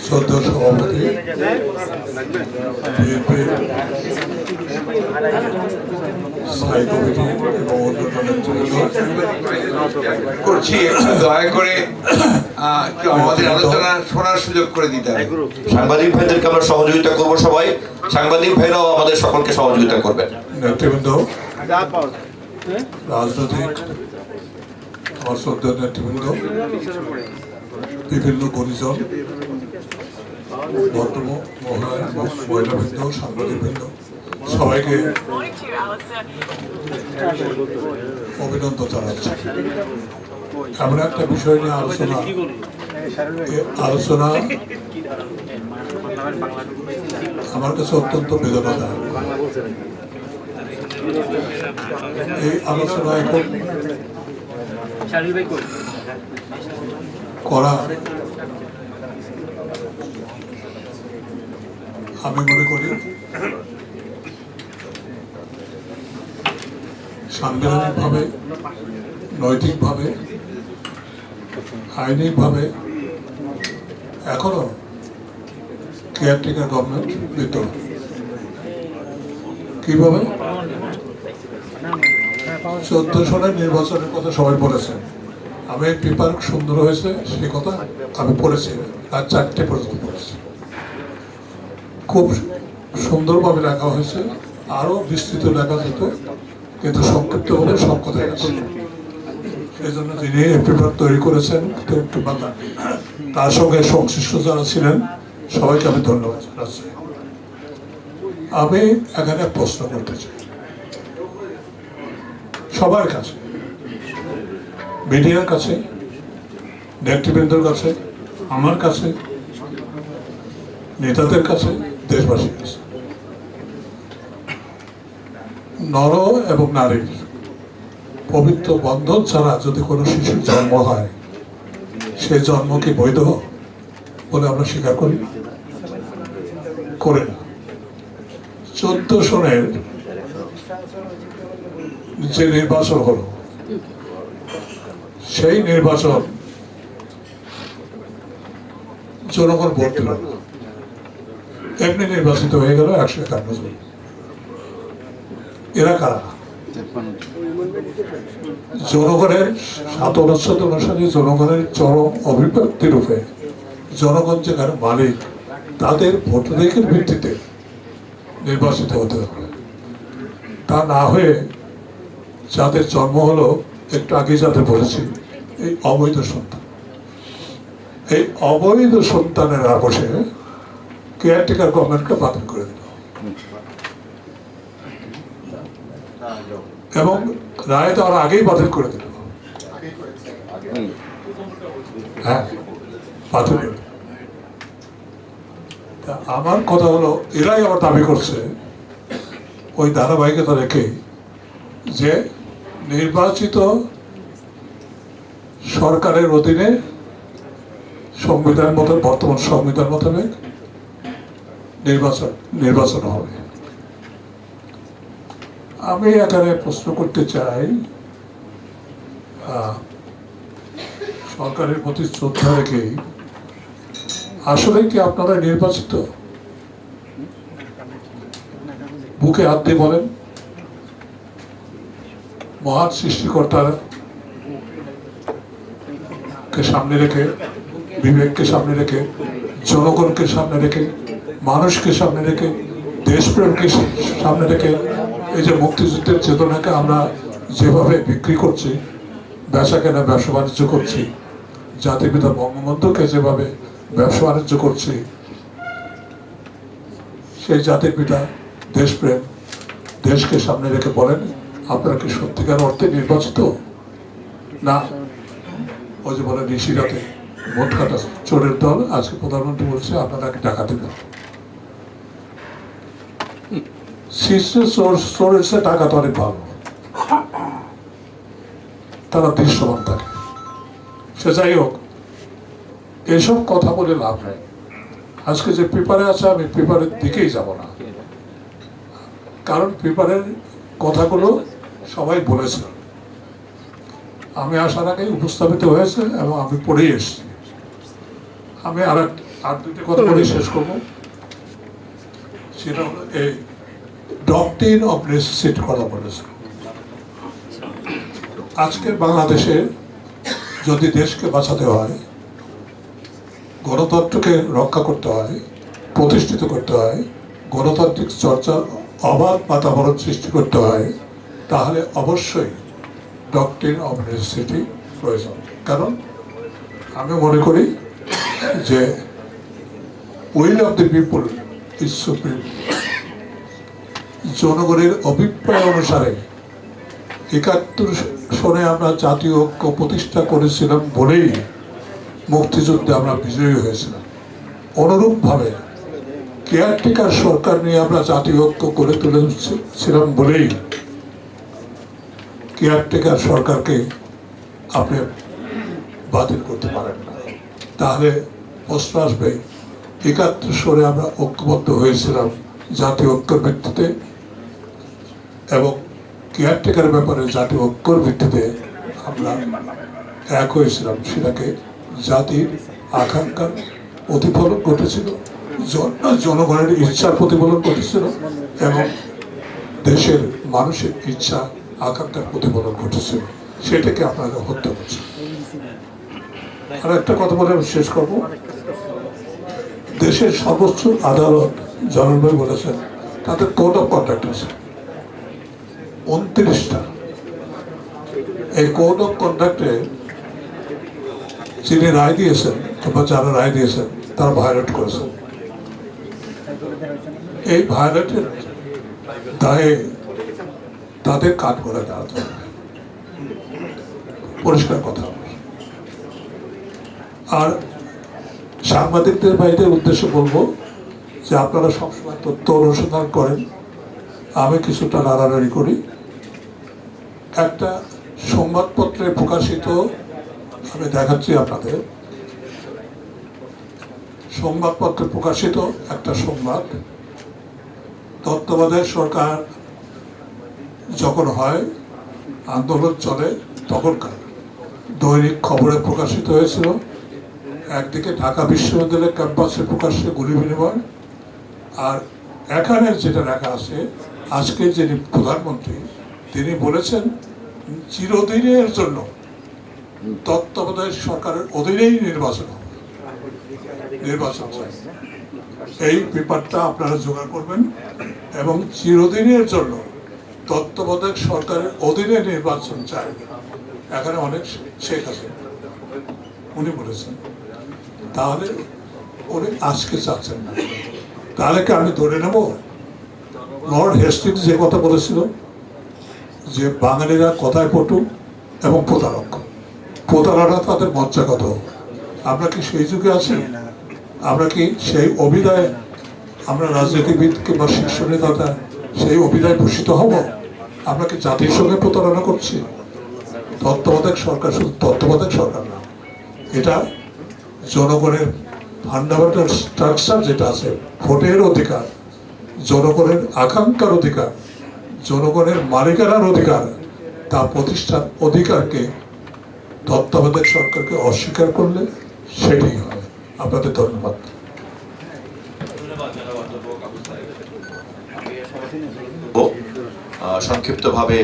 শ্রদ্ধা সভাপতি, স্থায়ী কমিটি এবং করছি, দয়া করে আমাদের আলোচনা শোনার সুযোগ করে দিতে হবে। সাংবাদিক ভাইদেরকে আমরা সহযোগিতা করবো, সবাই সাংবাদিক ভাইরাও আমাদের সকলকে সহযোগিতা করবেন। নেতৃবৃন্দ, রাজনৈতিক আমার শ্রদ্ধা নেতৃবৃন্দ, বিভিন্ন পরিজন, মহিলাবৃন্দ, সাংবাদিকবৃন্দ, সবাইকে অভিনন্দন জানাচ্ছি। এমন একটা বিষয় নিয়ে আলোচনা আমার কাছে অত্যন্ত বেদনাদায়ক। এই আলোচনা এখন করা আমি মনে করি সাংবিধানিকভাবে, নৈতিকভাবে, আইনিকভাবে এখনো কেয়ারটেকার গভর্নমেন্ট বিদ্যমান। কিভাবে 14 সালের নির্বাচনের কথা সবাই বলেছেন, আমি পেপার সুন্দর হয়েছে সে কথা আমি পড়েছি, রাত 4টে পর্যন্ত পড়েছি। খুব সুন্দরভাবে লেখা হয়েছে, আরো বিস্তৃত লেখা যেত, কিন্তু সংক্ষিপ্ত হলে সব কথাই আছে। সেই জন্য যিনি এই পেপার তৈরি করেছেন তার সঙ্গে সংশ্লিষ্ট যারা ছিলেন সবাইকে আমি ধন্যবাদ জানাচ্ছি। আমি এখানে প্রশ্ন করতে চাই সবার কাছে, মিডিয়ার কাছে, নেতৃবৃন্দের কাছে, আমার কাছে, নেতাদের কাছে, দেশবাসীর কাছে। নর এবং নারীর পবিত্র বন্ধন ছাড়া যদি কোনো শিশুর জন্ম হয়, সে জন্ম কি বৈধ বলে আমরা স্বীকার করি? করে না। 14 সনের যে নির্বাচন হলো, সেই নির্বাচন জনগণ ভোট দিল না, এমনি নির্বাচিত হয়ে গেল 151 জন। এরা কারা? জনগণের 7 অনুসারে জনগণের চরম অভিব্যক্তি রূপে জনগণ যেখানে মালিক, তাদের ভোটাধিকারের ভিত্তিতে নির্বাচিত হতে হবে। তা না হয়ে যাদের জন্ম হলো, একটু আগে যাদের বলেছি, এই অবৈধ সন্তান, এই অবৈধ সন্তানের বসে কেয়ারটেকার গভর্নমেন্টকে বাতিল করে দিল এবং রায় তো আর আগেই বাতিল করে দিল। হ্যাঁ, বাতিল করে দিল। আমার কথা হলো, এরাই আবার দাবি করছে ওই ধারাবাহিকতা রেখে যে নির্বাচিত সরকারের অধীনে সংবিধান মতো, বর্তমান সংবিধান মোতাবেক নির্বাচন হবে। আমি এখানে প্রশ্ন করতে চাই, সরকারের প্রতি শ্রদ্ধা রেখে, আসলে কি আপনারা নির্বাচিত? বুকে হাত দিয়ে বলেন। মহান সৃষ্টিকর্তার কে সামনে রেখে, বিবেককে সামনে রেখে, জনগণকে সামনে রেখে, মানুষকে সামনে রেখে, দেশপ্রেমকে সামনে রেখে, এই যে মুক্তিযুদ্ধের চেতনাকে আমরা যেভাবে বিক্রি করছি, বেচা কেনা, ব্যবসা বাণিজ্য করছি, জাতিপিতা বঙ্গবন্ধুকে যেভাবে ব্যবসা বাণিজ্য করছি, সেই জাতির পিতা দেশপ্রেম, দেশকে সামনে রেখে বলেন আপনারা কি সত্যিকার অর্থে নির্বাচিত, না ওই যে বলে ঋষিরাতে ভোট কাটা চোরের দল? আজকে প্রধানমন্ত্রী বলছে আপনারা কি ডাকাতি দল। শীর্ষে চোর এসে টাকা তো অনেক ভালো, তারা দৃশ্যমান থাকে। সে যাই হোক, এসব কথা বলে লাভ নেই। আজকে যে পেপারে আছে আমি পেপারের দিকেই যাব না, কারণ পেপারের কথাগুলো সবাই বলেছে, আমি আসার আগেই উপস্থাপিত হয়েছে এবং আমি পড়েই এসেছি। আমি আর দুটি কথা বলে শেষ করবো। সেটা হলো এই ডক্ট্রিন অফ নেসেসিটি কথা বলেছে। আজকের বাংলাদেশে যদি দেশকে বাঁচাতে হয়, গণতন্ত্রকে রক্ষা করতে হয়, প্রতিষ্ঠিত করতে হয়, গণতান্ত্রিক চর্চার অবাধ বাতাবরণ সৃষ্টি করতে হয়, তাহলে অবশ্যই ডক্ট্রিন অফ নেসেসিটি প্রয়োজন। কারণ আমি মনে করি যে will of the people is supreme. জনগণের অভিপ্রায় অনুসারে ৭১ সনে আমরা জাতীয় ঐক্য প্রতিষ্ঠা করেছিলাম বলেই মুক্তিযুদ্ধে আমরা বিজয়ী হয়েছিলাম। অনুরূপভাবে কেয়ারটেকার সরকার নিয়ে আমরা জাতীয় ঐক্য করে তুলেছিলাম বলেই কেয়ারটেকার সরকারকে আপনি বাতিল করতে পারেন না। তাহলে প্রশ্ন আসবে ৭১ সনে আমরা ঐক্যবদ্ধ হয়েছিলাম জাতীয় ঐক্যের ভিত্তিতে, এবং কেয়ারটেকার ব্যাপারে জাতীয় ঐক্যের ভিত্তিতে আমরা এক হয়েছিলাম। সেটাকে জাতির আকাঙ্ক্ষার প্রতিফলন ঘটেছিল, জনগণের ইচ্ছার প্রতিফলন ঘটেছিল, এবং দেশের মানুষের ইচ্ছা আকাঙ্ক্ষার প্রতিফলন ঘটেছিল। সেটাকে আপনারা হত্যা করছেন। আর একটা কথা বলে আমি শেষ করবো। দেশের সর্বোচ্চ আদালত জনগণ বলেছেন তাদের কোড অফ কন্ডাক্ট আছে 29টা। এই কোড অফ কন্ডাক্টে যিনি রায় দিয়েছেন বা যারা রায় দিয়েছেন তারা ভায়োলেট করেছেন। এই ভায়োলেটের দায়ে তাদের কাঠ করে দাঁড়াতে হবে, পরিষ্কার কথা। আর সাংবাদিকদের বাইরের উদ্দেশ্যে বলবো যে আপনারা সবসময় তথ্য অনুসন্ধান করেন, আমি কিছুটা নাড়ানাড়ি করি। একটা সংবাদপত্রে প্রকাশিত, আমি দেখাচ্ছি আপনাদের, সংবাদপত্রে প্রকাশিত একটা সংবাদ। তত্ত্বাবধায়ক সরকার যখন হয়, আন্দোলন চলে, তখনকার দৈনিক খবরে প্রকাশিত হয়েছিল। একদিকে ঢাকা বিশ্ববিদ্যালয়ের ক্যাম্পাসে প্রকাশ্যে গুলি বিনিময়, আর এখানে যেটা লেখা আছে, আজকে যিনি প্রধানমন্ত্রী তিনি বলেছেন চিরদিনের জন্য তত্ত্বাবধায়ক সরকারের অধীনেই নির্বাচন চাই। এই পেপারটা আপনারা জোগাড় করবেন এবং চিরদিনের জন্য তত্ত্বাবধায়ক সরকারের অধীনে নির্বাচন চাই। এখানে অনেক শেখ আছে, উনি বলেছেন। তাহলে উনি আজকে চাচ্ছেন না, তাহলে কি আমি ধরে নেব লর্ড হেস্টিংস যে কথা বলেছিল যে বাঙালিরা কথায় পটু এবং প্রতারক, প্রতারণা তাদের মজ্জাগত। আমরা কি সেই যুগে আছি? আমরা কি সেই অভিধায়, আমরা রাজনীতিবিদ কিংবা শীর্ষ নেতা সেই অভিধায় ভূষিত হব? আমরা কি জাতির সঙ্গে প্রতারণা করছি? তত্ত্বাবধায়ক সরকার শুধু তত্ত্বাবধায়ক সরকার না, এটা জনগণের ফান্ডামেন্টাল স্ট্রাকচার যেটা আছে, ভোটের অধিকার, জনগণের আকাঙ্ক্ষার অধিকার, জনগণের মালিকানার অধিকার, তা প্রতিষ্ঠার অধিকারকে তত্ত্বাবধায়ক সরকারকে অস্বীকার করলে সেটাই হয়। আপনাদের ধন্যবাদ। সংক্ষিপ্তভাবে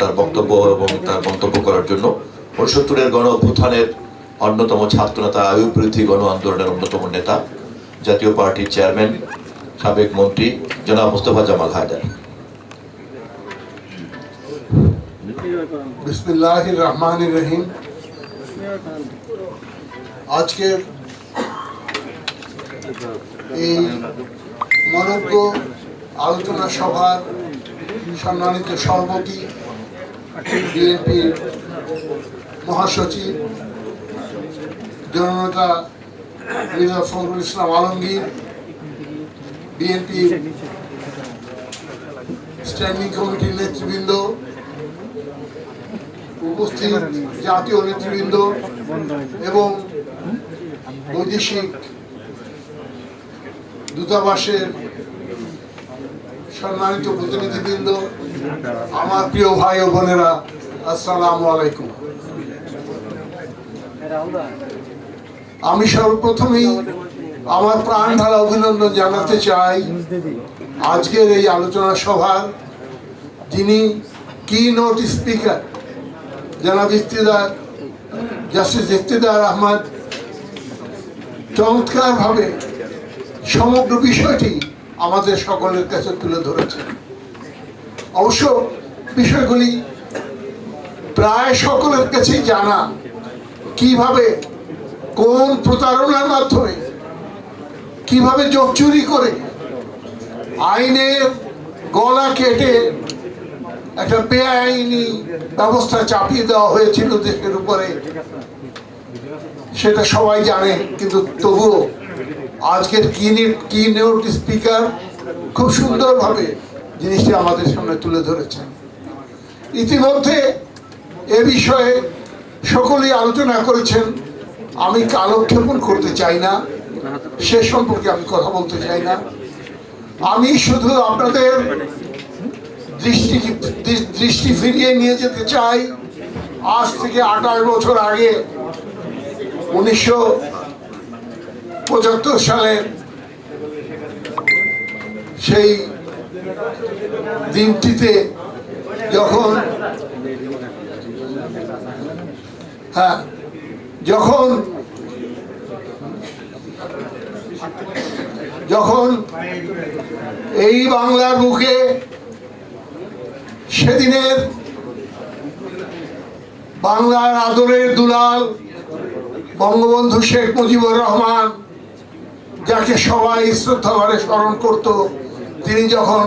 তার বক্তব্য এবং তার মন্তব্য করার জন্য ৬৯-এর গণ অভ্যুত্থানের অন্যতম ছাত্রনেতা, আয়ুব বিরোধী গণ আন্দোলনের অন্যতম নেতা, জাতীয় পার্টির চেয়ারম্যান, সাবেক মন্ত্রী জনাব মোস্তফা জামাল হায়দার। বিসমিল্লাহির রহমানির রহিম। আজকের এই মনোজ্ঞ আলোচনা সভার সম্মানিত সভাপতি, বিএনপির মহাসচিব জননেতা মির্জা ফখরুল ইসলাম আলমগীর, বিএনপির স্ট্যান্ডিং কমিটির নেতৃবৃন্দ, উপস্থিত জাতীয় নেতৃবৃন্দ এবং বৈদেশিক দূতাবাসের সম্মানিত প্রতিনিধিবৃন্দ, আমার প্রিয় ভাই ও বোনেরা, আসসালামু আলাইকুম। আমি সর্বপ্রথমেই আমার প্রাণ ঢালা অভিনন্দন জানাতে চাই আজকের এই আলোচনা সভার যিনি কি নোট স্পিকার জনাব জাস্টিস ইফতিদার আহমদ চমৎকারভাবে সমগ্র বিষয়টি আমাদের সকলের কাছে তুলে ধরেছেন। অবশ্য বিষয়গুলি প্রায় সকলের কাছেই জানা, কিভাবে কোন প্রতারণার মাধ্যমে কিভাবে যোগ চুরি করে আইনের গলা কেটে একটা বেআইনি ব্যবস্থা চাপিয়ে দেওয়া হয়েছিল দেশের উপরে, সেটা সবাই জানে। কিন্তু তবুও আজকের কি নোট স্পিকার খুব সুন্দরভাবে জিনিসটি আমাদের সামনে তুলে ধরেছেন। ইতিমধ্যে এ বিষয়ে সকলেই আলোচনা করেছেন, আমি কালক্ষেপণ করতে চাই না, সে সম্পর্কে আমি কথা বলতে চাই না। আমি শুধু আপনাদের দৃষ্টি ফিরিয়ে নিয়ে যেতে চাই আজ থেকে 28 বছর আগে 1975 সালের সেই দিনটিতে যখন এই বাংলার বুকে সেদিনের বাংলার আদরের দুলাল বঙ্গবন্ধু শেখ মুজিবুর রহমান, যাকে সবাই শ্রদ্ধা ভরে স্মরণ করত, তিনি যখন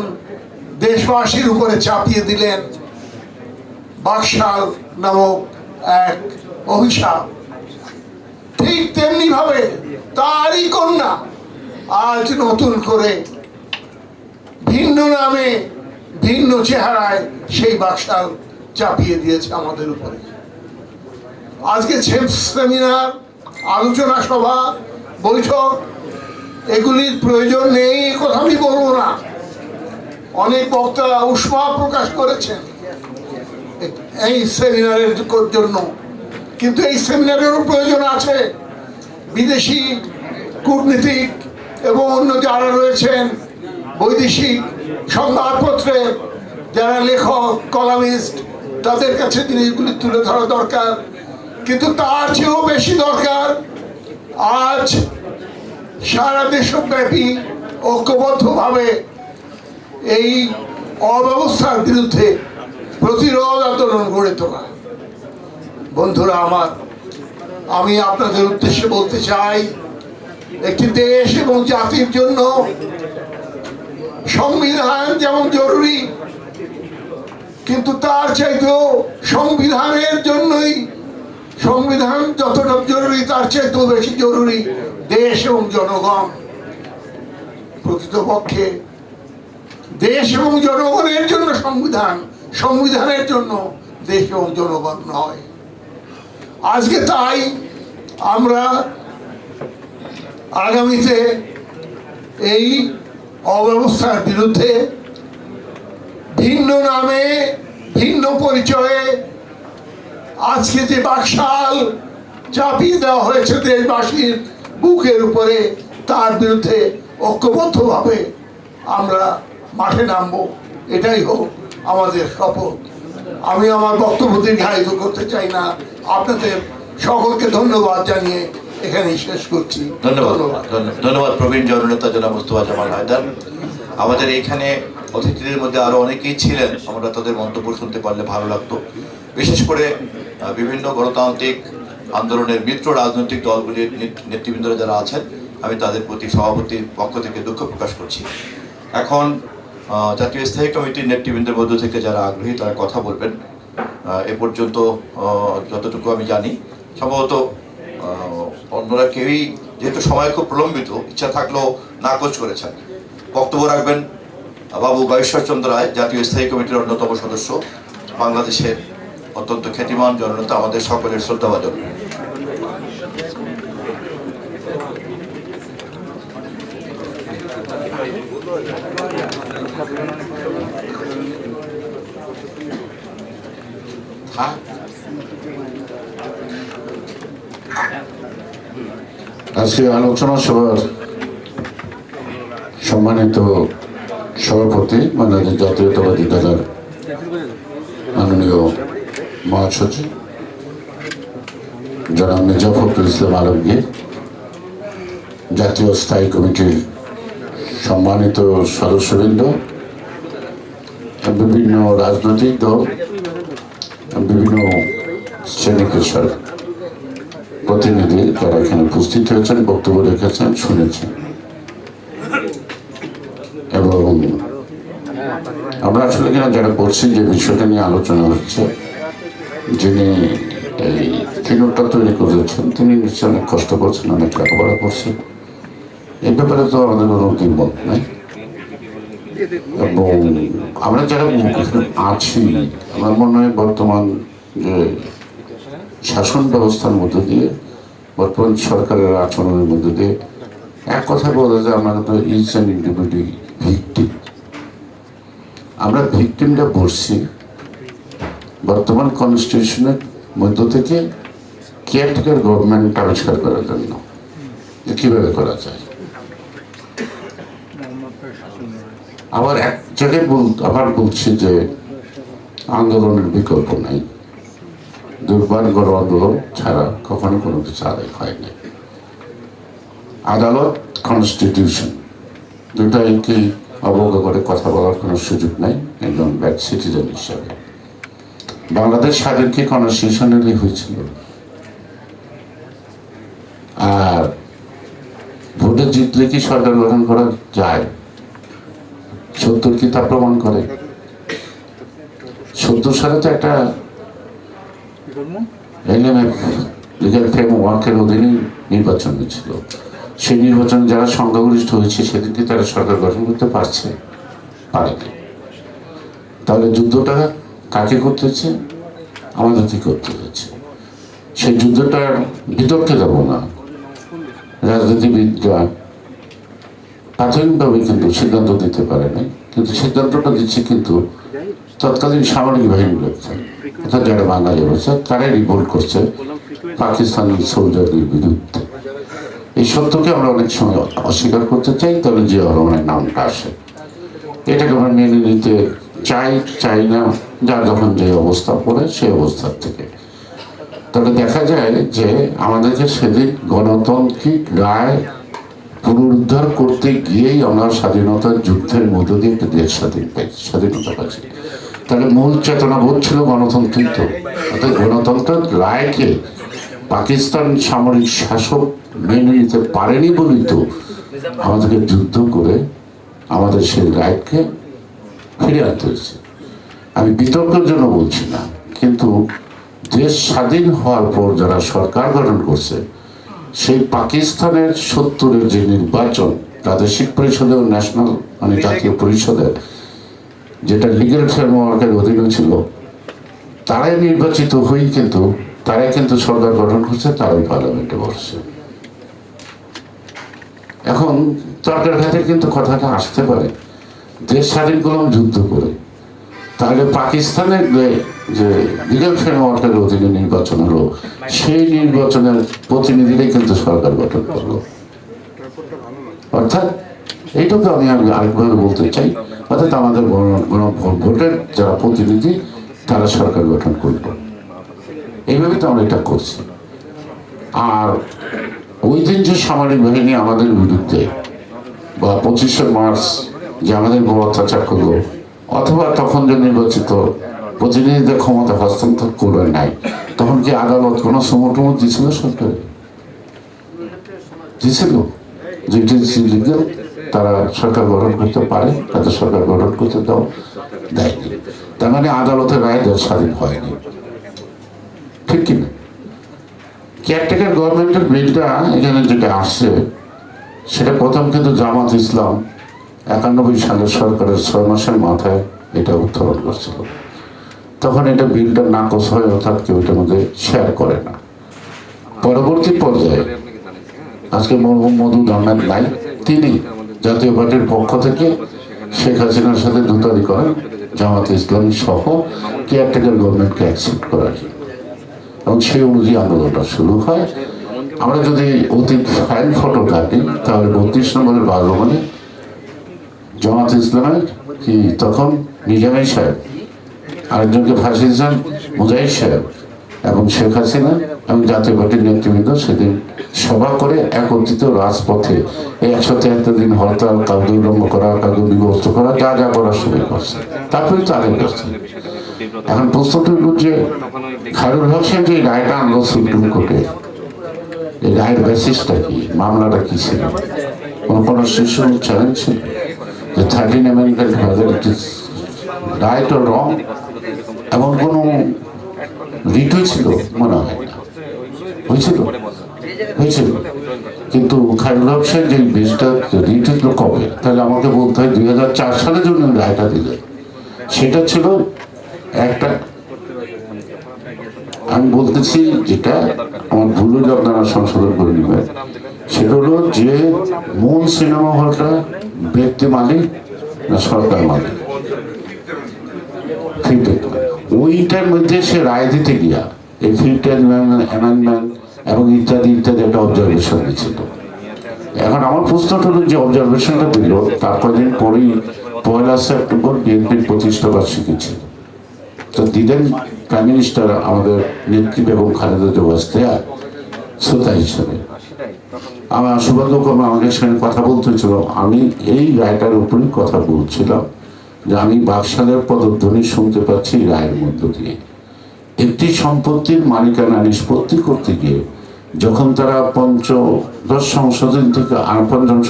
দেশবাসীর উপরে চাপিয়ে দিলেন বাকশাল নামক এক অভিশাপ, ঠিক তেমনি ভাবে তারই কন্যা আজ নতুন করে ভিন্ন নামে ভিন্ন চেহারায় সেই বাকশাল চাপিয়ে দিয়েছে আমাদের উপরে। আজকে সেমিনার, আলোচনা সভা, বৈঠক এগুলির প্রয়োজন নেই কথা আমি বলবো না। অনেক বক্তা উষ্মা প্রকাশ করেছেন এই সেমিনারের জন্য, কিন্তু এই সেমিনারেরও প্রয়োজন আছে। বিদেশি কূটনীতিক এবং অন্য যারা রয়েছেন, বৈদেশিক সংবাদপত্রের যারা লেখক, কলামিস্ট, তাদের কাছে জিনিসগুলি তুলে ধরা দরকার। কিন্তু তার চেয়েও বেশি দরকার আজ সারা দেশব্যাপী ঐক্যবদ্ধভাবে এই অব্যবস্থার বিরুদ্ধে প্রতিরোধ আন্দোলন গড়ে তোলা। বন্ধুরা আমার, আমি আপনাদের উদ্দেশ্যে বলতে চাই, একটি দেশ এবং জাতির জন্য সংবিধান যেমন জরুরি, কিন্তু তার চাইতেও সংবিধানের জন্যই, সংবিধান যতটা জরুরি তার চাইতেও বেশি জরুরি দেশ এবং জনগণ। প্রকৃতপক্ষে দেশ এবং জনগণের জন্য সংবিধান, সংবিধানের জন্য দেশ এবং জনগণ নয়। আজকে তাই আমরা আগামীতে এই অব্যবস্থার বিরুদ্ধে ভিন্ন নামে ভিন্ন পরিচয়ে আজকে যে বাকশাল চাপিয়ে দেওয়া হয়েছে দেশবাসীর বুকের উপরে, তার বিরুদ্ধে ঐক্যবদ্ধভাবে আমরা মাঠে নামবো, এটাই হোক আমাদের শপথ। আমি আমার বক্তব্য দীর্ঘায়িত করতে চাই না, আপনাদের সকলকে ধন্যবাদ জানিয়ে এখানেই শেষ করছি। ধন্যবাদ প্রবীণ জননেতা জনাব মোস্তফা জামাল হায়দার। আমাদের এইখানে অতিথিদের মধ্যে আরো অনেকেই ছিলেন, আমরা তাদের মন্তব্য শুনতে পারলে ভালো লাগতো। বিশেষ করে বিভিন্ন গণতান্ত্রিক আন্দোলনের মিত্র রাজনৈতিক দলগুলির নেতৃবৃন্দরা যারা আছেন, আমি তাদের প্রতি সভাপতির পক্ষ থেকে দুঃখ প্রকাশ করছি। এখন জাতীয় স্থায়ী কমিটির নেতৃবৃন্দের মধ্য থেকে যারা আগ্রহী তারা কথা বলবেন। এ পর্যন্ত যতটুকু আমি জানি সম্ভবত অন্যরা কেউই, যেহেতু সময় খুব প্রলম্বিত, ইচ্ছা থাকলেও নাকচ করেছেন। বক্তব্য রাখবেন বাবু গয়েশ্বরচন্দ্র রায়, জাতীয় স্থায়ী কমিটির অন্যতম সদস্য, বাংলাদেশের অত্যন্ত খ্যাতিমান জননেতা, আমাদের সকলের শ্রদ্ধাভাজন। আজকে আলোচনা সভার সম্মানিত সভাপতি বাংলাদেশ জাতীয়তাবাদী দলের মাননীয় মহাসচিব জনাব মির্জা ফখরুল ইসলাম আলমগীর, জাতীয় স্থায়ী কমিটির সম্মানিত সদস্যবৃন্দ, বিভিন্ন রাজনৈতিক দল, বিভিন্ন শ্রেণী পেশার প্রতিনিধি যারা এখানে উপস্থিত হয়েছেন, বক্তব্য রেখেছেন, শুনেছেন। এবং আমরা আসলে কিনা যারা বলছি যে বিষয়টা নিয়ে আলোচনা হচ্ছে, যিনি এই কিনোটা তৈরি করেছেন তিনি নিশ্চয়ই অনেক কষ্ট করছেন, অনেক লেখাপড়া করছেন। এই ব্যাপারে তো আমাদের কোনো দ্বিমত নাই। এবং আমরা যারা আছি, আমার মনে হয় বর্তমান যে শাসন ব্যবস্থার মধ্য দিয়ে, বর্তমান সরকারের আচরণের মধ্য দিয়ে এক কথা বলা যায় আমরা তো ইচ অ্যান্ড ইন্ডিভিজুয়াল ভিকটিম। আমরা ভিকটিমটা বলছি বর্তমান কনস্টিটিউশনের মধ্য থেকে কেয়ারটেকার গভর্নমেন্ট আবিষ্কার করার জন্য কীভাবে করা যায়। আবার এক জায়গায় বলছি যে আন্দোলনের বিকল্প নাই, দুর্বার গণ আন্দোলন ছাড়া কখনো কোনো কিছু আদায় হয় না। আদালত, কনস্টিটিউশন দুটাইকে অবজ্ঞা করে কথা বলার কোনো সুযোগ নাই একজন ব্যাড সিটিজেন হিসাবে। বাংলাদেশ স্বাধীন কি কনস্টিটিউশনালি হয়েছিল? আর ভোটে জিতলে কি সরকার গঠন করা যায়? ৭০ কি তা প্রমাণ করে? ৭০ সালে তো একটা এলএমএফ লিগ্যাল ফ্রেমওয়ার্কের অধীনে নির্বাচন হয়েছিল। সেই নির্বাচনে যারা সংখ্যাগরিষ্ঠ হয়েছে সেদিনকে তারা সরকার গঠন করতে পারছে, পারেনি। তাহলে যুদ্ধটা কাকে করতে হচ্ছে? আমাদেরকে করতে হচ্ছে। সেই যুদ্ধটার বিতর্কে যাব না। রাজনীতিবিদরা প্রাথমিকভাবে কিন্তু সিদ্ধান্ত দিতে পারে না, কিন্তু সিদ্ধান্তটা দিচ্ছে কিন্তু তৎকালীন সামরিক বাহিনী লোকজন, অর্থাৎ যারা বাঙালি হচ্ছে তারাই রিভোল্ট করছে পাকিস্তানি সোলজারদের বিরুদ্ধে। এই সত্যকে আমরা অনেক সময় অস্বীকার করতে চাই, তবে জিয়া রহমানের নামটা আসে। এটাকে আমরা মেনে নিতে চাই না, যার যখন যে অবস্থা পড়ে সেই অবস্থার থেকে। তবে দেখা যায় যে আমাদেরকে সেদিন গণতান্ত্রিক রায় পুনরুদ্ধার করতে গিয়েই আমরা স্বাধীনতার যুদ্ধের মধ্য দিয়ে একটা দেশ স্বাধীনতা পাচ্ছি। তাহলে মূল চেতনাবোধ ছিল গণতান্ত্রিক, অর্থাৎ গণতন্ত্রের রায়কে পাকিস্তান সামরিক শাসক মেনে নিতে পারেনি বলেই তো আমাদেরকে যুদ্ধ করে আমাদের সেই রায়কে ফিরে আনতে হয়েছে। আমি বিতর্কের জন্য বলছি না, কিন্তু দেশ স্বাধীন হওয়ার পর যারা সরকার গঠন করছে, সেই পাকিস্তানের ৭০-এর যে নির্বাচন প্রাদেশিক পরিষদে ও ন্যাশনাল মানে জাতীয় পরিষদে, যেটা লিগ্যাল ফ্রেমওয়ার্কের অধীনে ছিল, তারাই নির্বাচিত হয়েই কিন্তু তারাই কিন্তু সরকার গঠন করছে, তারাই পার্লামেন্টে বসছে। এখন তর্কের ঘাতে কিন্তু কথাটা আসতে পারে, দেশ স্বাধীন করলাম যুদ্ধ করে, তাহলে পাকিস্তানের যে লিগ্যাল ফ্রেমওয়ার্কের অধীনে নির্বাচন হলো, সেই নির্বাচনের প্রতিনিধিরাই কিন্তু সরকার গঠন করলো। অর্থাৎ এইটুকু আমি আরেকভাবে বলতে চাই, অর্থাৎ আমাদের ভোটের যারা প্রতিনিধি তারা সরকার গঠন করলো, এইভাবে তো আমরা এটা করছি। আর ওই দিন যে সামরিক বাহিনী আমাদের বিরুদ্ধে বা ২৫শে মার্চ যে আমাদের বড় অত্যাচার করলো, অথবা তখন যে নির্বাচিত প্রতিনিধিদের ক্ষমতা হস্তান্তর করবে নাই, তখন কি আদালত কোনো সমটমত দিয়েছিল? সরকার দিয়েছিল? যে ইট ইজ ইলিগাল, তারা সরকার গঠন করতে পারে, তাদের সরকার গঠন করতে দাও, দেয়নি। তার মানে আদালতের রায় দেশ স্বাধীন হয়নি, ঠিক কিনা? কেয়ারটেকার গভর্নমেন্টের বিলটা এখানে যেটা আসছে সেটা প্রথম কিন্তু জামাত ইসলাম 91 সালের সরকারের 6 মাসের মাথায় এটা উত্তোলন করছিল। তখন এটা বিলটা নাকচ হয়, অর্থাৎ কেউ এটার মধ্যে শেয়ার করে না। পরবর্তী পর্যায়ে আজকে মওদুদ আহমেদ নাই, তিনি জাতীয় পার্টির পক্ষ থেকে শেখ হাসিনার সাথে দুতারি করেন জামাত ইসলামী সহ কেয়ারটেকার গভর্নমেন্টকে অ্যাকসেপ্ট করার জন্য, এবং সেই অনুযায়ী আন্দোলনটা শুরু হয়। আমরা যদি অতীত ফাইল ফটো থাকি তাহলে 32 নম্বরের বাসভবনে জামাত ইসলামের কি তখন নিজামী সাহেব, আরেকজনকে ফাঁসি দিয়েছেন মুজাহিদ সাহেব, এবং শেখ হাসিনা এবং জাতীয় পার্টির নেতৃবৃন্দ সেদিন সভা করে একত্রিত রাজপথে এই 173 দিন হরতাল, কাউকে উল্লঙ্ঘ করা, কাউকে বিভক্ত করা, যা যা করার শুরু করছে, তারপরে তাদের করছে। এখন প্রশ্নটা হল যে খায়রুল হক সাহেব যে রায়টা আনলো সুপ্রিম কোর্টে, এই রায়ের বেসিসটা কি, মামলাটা কি ছিল? কোনো শীর্ষ চ্যালেঞ্জ ছিল যে 13 amendment whether it is right or wrong, এমন কোনো রিট হয়েছিল? মনে হয় না হয়েছিল, হয়েছিল। কিন্তু খায়রুল হক সাহেব যে বেশটা রিট হয়েছিল কবে, তাহলে আমাকে বলতে হয় 2004 সালে জন্য রায়টা দিলেন। সেটা ছিল একটা, আমি বলতেছি যেটা আমার ভুল হলে আপনারা সংশোধন করে নেবেন, সেটা হলো যে মূল সিনেমা হলটা ব্যক্তি মালিক না সরকার মালিক, ওইটার মধ্যে সে রায় দিতে গিয়া এই ফিফথ অ্যামেন্ডমেন্ট এবং ইত্যাদি ইত্যাদি একটা অবজারভেশন দিয়েছিল। এখন আমার প্রশ্নটা হলো যে অবজারভেশনটা দিল তার কয়েকদিন পরেই 1 সেপ্টেম্বর বিএনপির প্রতিষ্ঠা বার্ষিকী ছিল, তো দিলেন প্রাইম মিনিস্টার আমাদের নেত্রী এবং খালেদা জিয়া শ্রোতা হিসাবে। আমার সৌভাগ্যক্রমে আমাদের সঙ্গে কথা বলতে হয়েছিল, আমি এই রায়টার উপরেই কথা বলছিলাম যে আমি বাকশালের পদধ্বনি শুনতে পাচ্ছি রায়ের মধ্য দিয়ে। একটি সম্পত্তির মালিকানা নিষ্পত্তি করতে গিয়ে যখন তারা পঞ্চম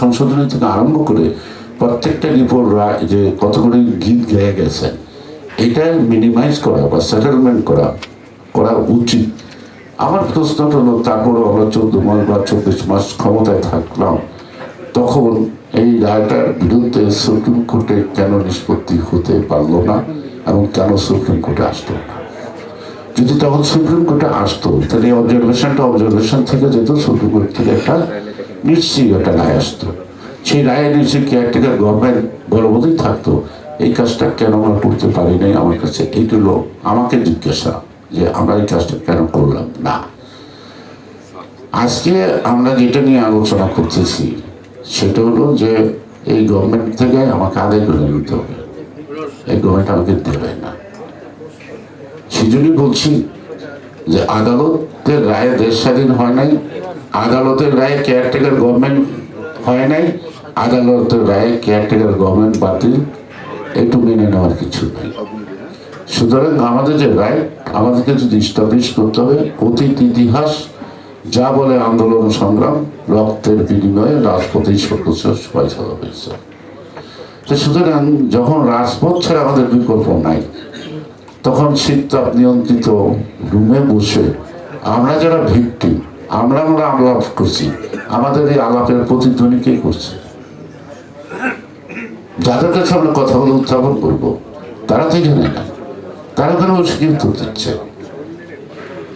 সংশোধনী থেকে আরম্ভ করে প্রত্যেকটা রিপোর্ট যে কতগুলি গীত গেয়ে গেছেন, এটা মিনিমাইজ করা বা সেটেলমেন্ট করা উচিত। আমার প্রশ্নটা হলো তারপরও আমরা 14 মাস বা 24 মাস ক্ষমতায় থাকলাম, তখন এই রায়টার বিরুদ্ধে সুপ্রিম কোর্টে কেন নিষ্পত্তি হতে পারলো না এবং কেন সুপ্রিম কোর্টে আসতো না? যদি তখন সুপ্রিম কোর্টে আসতো তাহলে অবজারভেশন থেকে যেত, সুপ্রিম কোর্ট থেকে একটা নিশ্চয়ই একটা রায় আসতো। সেই রায়ে নিশ্চয়ই কেয়ারটেকার গভর্নমেন্ট বলবতই থাকতো। এই কাজটা কেন আমরা করতে পারি নাই, আমার কাছে এইটা হলো আমাকে জিজ্ঞাসা যে আমরা এই কাজটা কেন করলাম না। আজকে আমরা যেটা নিয়ে আলোচনা করতেছি সেটা হলো যে এই গভর্নমেন্ট থেকে আমাকে আদায় করে নিতে হবে, এই গভর্নমেন্ট আমাকে দেবে না। সেজন্যই বলছি যে আদালতের রায়ে দেশ স্বাধীন হয় নাই, আদালতের রায়ে কেয়ারটেকার গভর্নমেন্ট হয় নাই, আদালতের রায়ে কেয়ারটেকার গভর্নমেন্ট বাতিল, একটু মেনে নেওয়ার কিছু নেই। সুতরাং আমাদের যে রাইট, আমাদেরকে যদি ইস্টাবলিশ করতে হবে অতীত ইতিহাস যা বলে আন্দোলন সংগ্রাম রক্তের বিনিময়ে রাজপথেই সর্বোচ্চ ফয়সালা হয়েছে। তো সুতরাং যখন রাজপথ ছাড়া আমাদের বিকল্প নাই, তখন শীততাপ নিয়ন্ত্রিত রুমে বসে আমরা যারা ভিক্টিম, আমরা আলাপ করছি, আমাদের এই আলাপের প্রতিধ্বনি কে করছে? যাদের কাছে আমরা কথা বলে উত্থাপন করবো তারা তো জানে না, তারা কেন কি উত্তর দিচ্ছে?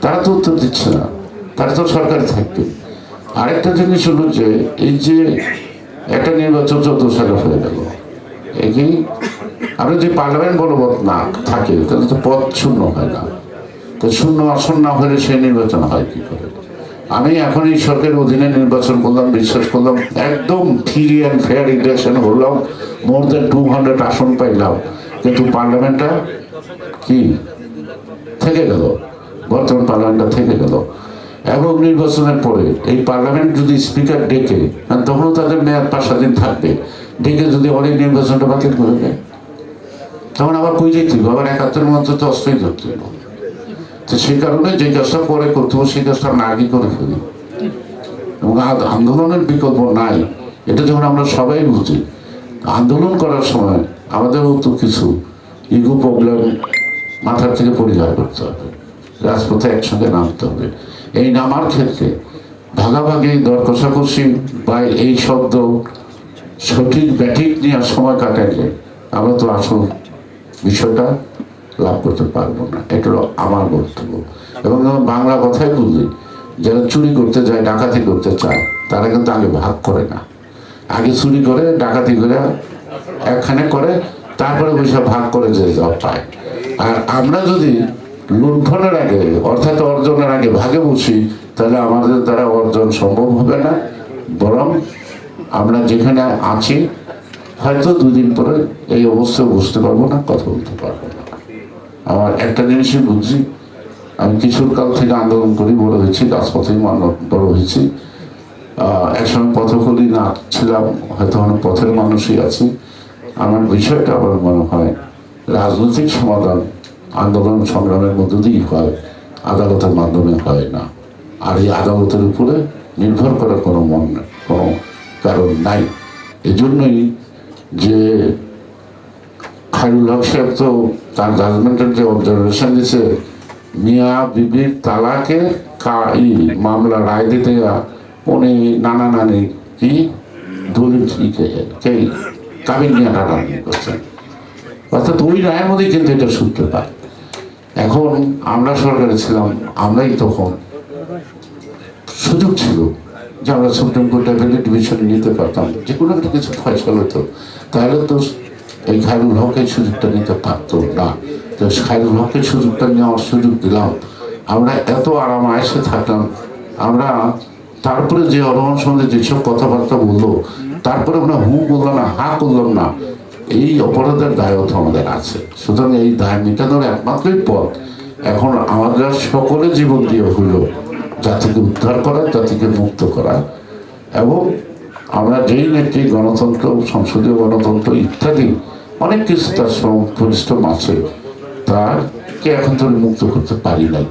তারা তো উত্তর দিচ্ছে না, তারা তো সরকারে থাকবে। আরেকটা জিনিস হলো যে এই যে একটা নির্বাচন 14 সালে হয়ে গেল, এই আমরা যে পার্লামেন্ট বলবৎ না থাকে তাহলে তো পদ শূন্য হয় না, তো শূন্য আসন না হলে সেই নির্বাচন হয় কি করে? আমি এখন এই সরকারের অধীনে নির্বাচন করলাম, বিশ্বাস করলাম একদম ফ্রি অ্যান্ড ফেয়ার ইলেকশন হলাম, মোর দেন 200 আসন পাইলাম, কিন্তু পার্লামেন্টটা কি থেকে গেল, বর্তমান পার্লামেন্টটা থেকে গেল। এবং নির্বাচনের পরে এই পার্লামেন্ট যদি স্পিকার ডেকে, তখনও তাদের মেয়াদ 5-7 দিন থাকবে, ডেকে যদি অনেক নির্বাচনটা বাতিল করে দেয়, তখন আবার কই যেতে হবে, আবার 71 মধ্যে তো অস্থায়ী ধরতে হবে। তো সেই কারণে যে কাজটা পরে করতে হবে সেই কাজটা আমরা আগে করে ফেলি, এবং আন্দোলনের বিকল্প নাই। এটা যখন আমরা সবাই বুঝি, আন্দোলন করার সময় আমাদেরও তো কিছু ইগো প্রবলেম মাথার থেকে পরিহার করতে হবে, রাজপথে একসঙ্গে নামতে হবে। এই নামার ক্ষেত্রে ভাগাভাগি, দর কষাকষি বা এই শব্দ সঠিক ব্যাঠিক নিয়ে সময় কাটাইলে আমরা তো আসল বিষয়টা লাভ করতে পারবো না। এটা হলো আমার বক্তব্য। এবং বাংলা কথাই বললি, যারা চুরি করতে যায়, ডাকাতি করতে চায়, তারা কিন্তু আগে ভাগ করে না, আগে চুরি করে ডাকাতি করে একখানে করে, তারপরে পয়সা ভাগ করে যে যা পায়। আর আমরা যদি লুণ্ঠনের আগে অর্থাৎ অর্জনের আগে ভাগে বসি, তাহলে আমাদের দ্বারা অর্জন সম্ভব হবে না, বরং আমরা যেখানে আছি হয়তো দুদিন পরে এই অবস্থায় বুঝতে পারবো না, কথা বলতে পারবো না। আমার একটা জিনিসই বুঝছি, আমি কিশোরকাল থেকে আন্দোলন করি, বড় হয়েছি, রাজপথেই বড় হয়েছি। একসময় পথকলি না ছিলাম, হয়তো অনেক পথের মানুষই আছি। আমার বিষয়টা আমার মনে হয় রাজনৈতিক সমাধান আন্দোলন সংগ্রামের মধ্য দিয়েই হয়, আদালতের মাধ্যমে হয় না। আর এই আদালতের উপরে নির্ভর করার কোনো কারণ নাই। এজন্যই যে খায়রুল হক সাহেব তো তার জাজমেন্টের যে অবজারভেশন দিছে, মিয়া বিবির তালাকে মামলা রায় দিতে উনি নানা নানি কি দলিল কাবিন নিয়ে টানাটানি করছেন, অর্থাৎ ওই রায়ের মধ্যে কিন্তু এটা সূত্রে পায়। এখন আমরা সরকারে ছিলাম, আমরাই তখন সুযোগ ছিল যে আমরা সুপ্রিম কোর্টে অ্যাপেলেট ডিভিশন নিতে পারতাম, যে কোনো একটা কিছু ফয়সালা হতো, তাহলে তো এই খায়রুল হকের সুযোগটা নিতে পারতো না। তো খায়রুল হকের সুযোগটা নেওয়ার সুযোগ দিলাম, আমরা এত আরাম আয়েসে থাকলাম। আমরা তারপরে যে অরহন সঙ্গে যেসব কথাবার্তা বললো, তারপরে আমরা হু বললাম না, হা করলাম না, এই অপরাধের দায়ত্ব আমাদের আছে। সুতরাং এই দায় মেটানোর একমাত্রই পথ এখন আমাদের সকলে জীবন দিয়ে হইল জাতিকে উদ্ধার করা, জাতিকে মুক্ত করা। এবং আমরা যেই নেত্রী গণতন্ত্র, সংসদীয় গণতন্ত্র ইত্যাদি অনেক কিছু তার পরিশ্রম আছে, তারকে এখন তো মুক্ত করতে পারি নাই,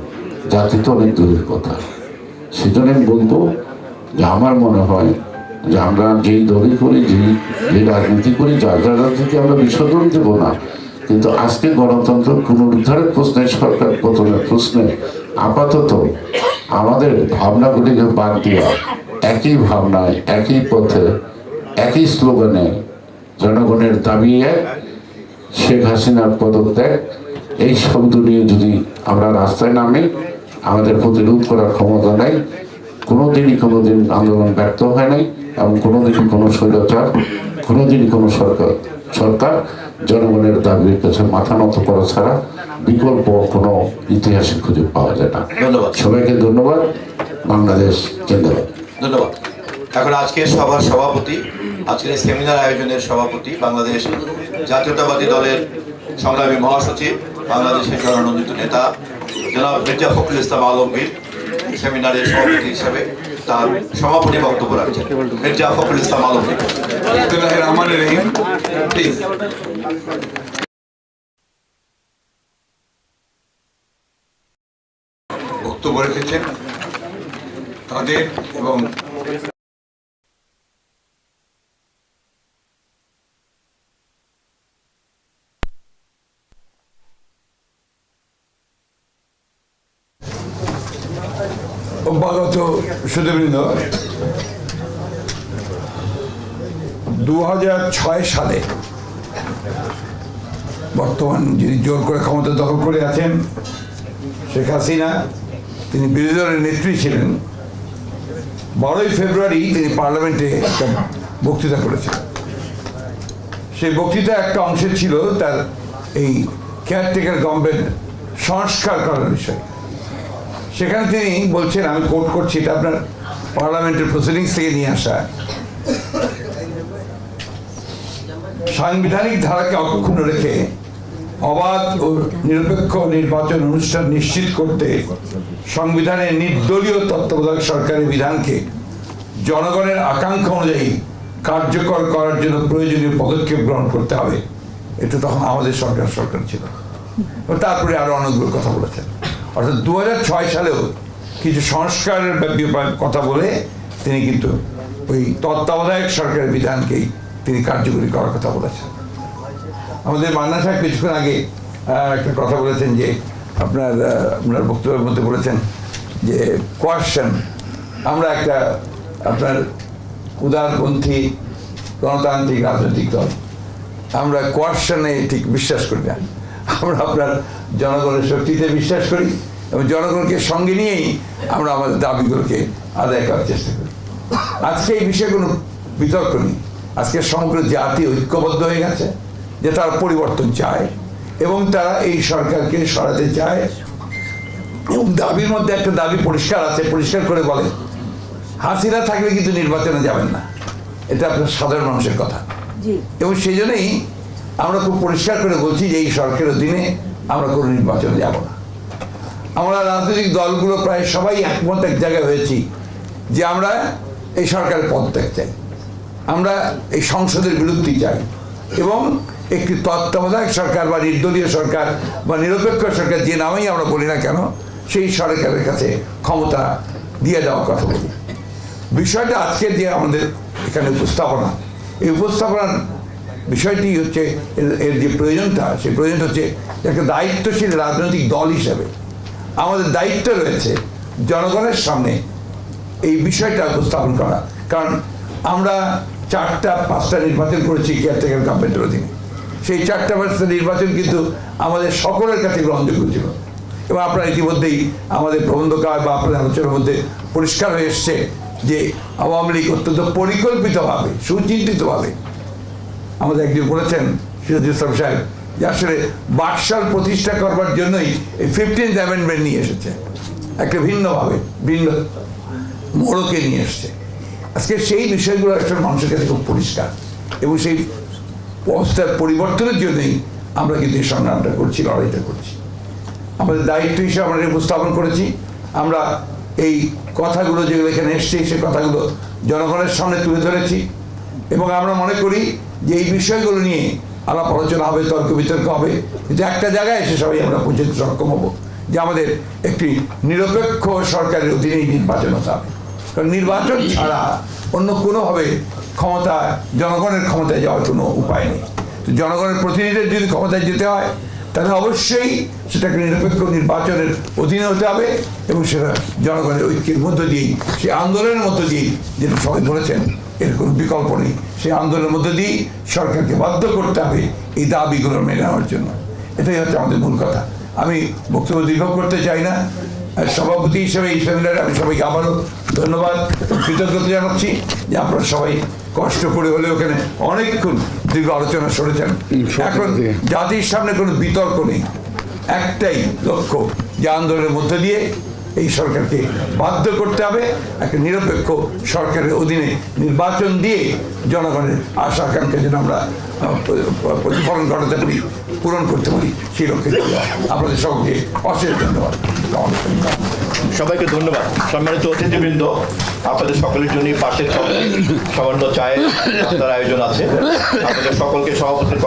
জাতি তো অনেক দূরের কথা। সেজন্য আমি বলবো যে আমার মনে হয় যে আমরা যেই দলই করি, যে রাজনীতি করি, যার যার রাজনীতি আমরা বিসর্জন দেবো না, কিন্তু আজকে গণতন্ত্র পুনরুদ্ধারের প্রশ্নে, সরকার পতনের প্রশ্নে আপাতত আমাদের ভাবনাগুলিকে বাদ দেওয়া, একই ভাবনায়, একই পথে, একই স্লোগানে জনগণের দাবি এক, শেখ হাসিনার পদত্যাগ, এই শব্দ নিয়ে যদি আমরা রাস্তায় নামি, আমাদের প্রতিরোধ করার ক্ষমতা নেই। কোনোদিন আন্দোলন ব্যর্থ হয় নাই, এবং কোনোদিনই কোনো স্বৈরাচার, কোনোদিনই কোনো সরকার জনগণের দাবির কাছে মাথা নত করা ছাড়া বিকল্প কোনো ইতিহাসে খুঁজে পাওয়া যায় না। ধন্যবাদ সবাইকে, ধন্যবাদ। বাংলাদেশ জিন্দাবাদ। ধন্যবাদ। এখন আজকের সভার সভাপতি, আজকের এই সেমিনার আয়োজনের সভাপতি, বাংলাদেশ জাতীয়তাবাদী দলের সংগ্রামী মহাসচিব, বাংলাদেশের জননন্দিত নেতা জনাব মির্জা ফখরুল ইসলাম আলমগীর সেমিনারের সভাপতি হিসেবে তার সমাপনী বক্তব্য রাখছেন। মির্জা ফখরুল ইসলাম আলমগীর। বক্তব্য রেখেছেন তাদের এবং অব্যাহত সুধীবৃন্দ, 2006 সালে বর্তমান যিনি জোর করে ক্ষমতা দখল করে আছেন শেখ হাসিনা, তিনি বিরোধী দলের নেত্রী ছিলেন। 12ই ফেব্রুয়ারি তিনি পার্লামেন্টে একটা বক্তৃতা করেছেন। সেই বক্তৃতা একটা অংশে ছিল তার এই কেয়ারটেকার গভর্নমেন্ট সংস্কার করার বিষয়। সেখানে তিনি বলছেন, আমি কোট করছি, এটা আপনার পার্লামেন্টের প্রসিডিংস থেকে নিয়ে আসা, সাংবিধানিক ধারাকে অক্ষুণ্ণ রেখে অবাধ ও নিরপেক্ষ নির্বাচন অনুষ্ঠান নিশ্চিত করতে সংবিধানের নির্দলীয় তত্ত্বাবধায়ক সরকারের বিধানকে জনগণের আকাঙ্ক্ষা অনুযায়ী কার্যকর করার জন্য প্রয়োজনীয় পদক্ষেপ গ্রহণ করতে হবে। এটা তখন আমাদের সরকার ছিল। তারপরে আরো অনেকগুলো কথা বলেছেন। অর্থাৎ 2006 সালেও কিছু সংস্কারের কথা বলে তিনি কিন্তু ওই তত্ত্বাবধায়ক সরকারের বিধানকেই তিনি কার্যকরী করার কথা বলেছেন। আমাদের মান্না সাহেব কিছুক্ষণ আগে একটা কথা বলেছেন যে আপনার বক্তব্যের মধ্যে বলেছেন যে কোয়াশন, আমরা একটা আপনার উদারপন্থী গণতান্ত্রিক রাজনৈতিক দল, আমরা কোয়াশনে ঠিক বিশ্বাস করি না। আমরা আপনার জনগণের শক্তিতে বিশ্বাস করি এবং জনগণকে সঙ্গে নিয়েই আমরা আমাদের দাবিগুলোকে আদায় করার চেষ্টা করি। আজকে এই বিষয়ে কোনো বিতর্ক নেই। আজকে সমগ্র জাতি ঐক্যবদ্ধ হয়ে গেছে যে তারা পরিবর্তন চায় এবং তারা এই সরকারকে সরাতে চায়। এবং দাবির মধ্যে একটা দাবি পরিষ্কার আছে, পরিষ্কার করে বলে হাসিনা থাকলে কিন্তু নির্বাচনে যাবেন না। এটা আপনার সাধারণ মানুষের কথা। এবং সেই জন্যই আমরা খুব পরিষ্কার করে বলছি যে এই সরকারের অধীনে আমরা কোনো নির্বাচনে যাব না। আমরা রাজনৈতিক দলগুলো প্রায় সবাই একমত এক জায়গায় হয়েছি যে আমরা এই সরকারের পদত্যাগ চাই, আমরা এই সংসদের বিলুপ্তি চাই এবং একটি তত্ত্বাবধায়ক সরকার বা নির্দলীয় সরকার বা নিরপেক্ষ সরকার, যে নামেই আমরা বলি না কেন, সেই সরকারের কাছে ক্ষমতা দিয়ে দেওয়ার কথা বলি। বিষয়টা আজকের যে আমাদের এখানে উপস্থাপনা, এই উপস্থাপনার বিষয়টি হচ্ছে এর যে প্রয়োজনটা, সেই প্রয়োজনটা হচ্ছে একটা দায়িত্বশীল রাজনৈতিক দল হিসেবে আমাদের দায়িত্ব রয়েছে জনগণের সামনে এই বিষয়টা উপস্থাপন করা। কারণ আমরা 4-5টা নির্বাচন করেছি কেয়ারটেকার গভর্নমেন্টের অধীনে। সেই 4-5টা নির্বাচন কিন্তু আমাদের সকলের কাছে গ্রহণযোগ্য ছিল এবং আপনারা ইতিমধ্যেই আমাদের প্রবন্ধকার বা আপনাদের আলোচনার মধ্যে পরিষ্কার হয়ে এসছে যে আওয়ামী লীগ অত্যন্ত পরিকল্পিতভাবে, সুচিন্তিতভাবে, আমাদের একজন বলেছেন সিরাজুল ইসলাম সাহেব, যে আসলে বাকশাল প্রতিষ্ঠা করবার জন্যই এই 15th অ্যামেন্ডমেন্ট নিয়ে এসেছে, একটা ভিন্নভাবে ভিন্ন মোড়কে নিয়ে এসছে। আজকে সেই বিষয়গুলো আসলে মানুষের কাছে খুব পরিষ্কার এবং সেই অবস্থার পরিবর্তনের জন্যই আমরা কিন্তু এই সংগ্রামটা করছি, লড়াইটা করছি। আমাদের দায়িত্ব হিসেবে আমরা উপস্থাপন করেছি। আমরা এই কথাগুলো যেগুলো এখানে এসছে সেই কথাগুলো জনগণের সামনে তুলে ধরেছি এবং আমরা মনে করি যে এই বিষয়গুলো নিয়ে আলাপ আলোচনা হবে, তর্ক বিতর্ক হবে, কিন্তু একটা জায়গায় এসে সবাই আমরা পৌঁছতে সক্ষম হব যে আমাদের একটি নিরপেক্ষ সরকারের অধীনেই নির্বাচন হতে হবে। কারণ নির্বাচন ছাড়া অন্য কোনোভাবে ক্ষমতা, জনগণের ক্ষমতায় যাওয়ার কোনো উপায় নেই। তো জনগণের প্রতিনিধিদের যদি ক্ষমতায় যেতে হয় তাহলে অবশ্যই সেটাকে নিরপেক্ষ নির্বাচনের অধীনে হতে হবে এবং সেটা জনগণের ঐক্যের মধ্য দিয়েই, সেই আন্দোলনের মধ্য দিয়েই, যেটা সবাই বলেছেন এর কোনো বিকল্প নেই, সেই আন্দোলনের মধ্য দিয়েই সরকারকে বাধ্য করতে হবে এই দাবিগুলো মেনে নেওয়ার জন্য। এটাই হচ্ছে আমাদের মূল কথা। আমি বক্তব্য দীর্ঘ করতে চাই না। সভাপতি হিসেবে এই সেমিনারে আমি সবাইকে আবারও ধন্যবাদ, কৃতজ্ঞতা জানাচ্ছি যে আপনারা সবাই কষ্ট করে হলে ওখানে অনেকক্ষণ দীর্ঘ আলোচনা শুনেছেন। এখন জাতির সামনে কোনো বিতর্ক নেই, একটাই লক্ষ্য যে আন্দোলনের মধ্যে দিয়ে এই সরকারকে বাধ্য করতে হবে একটা নিরপেক্ষ সরকারের অধীনে নির্বাচন দিয়ে জনগণের আশা আকাঙ্ক্ষা যেন আমরা প্রতিফলন ঘটাতে পারি, পূরণ করতে পারি, সেই লক্ষ্যে আপনাদের সকলকে অশেষ ধন্যবাদ। সবাইকে ধন্যবাদ। সম্মানিত অতিথিবৃন্দ, আপনাদের সকলের জন্য পাশের সামান্য চায়ের আয়োজন আছে। আপনাদের সকলকে সভাপতির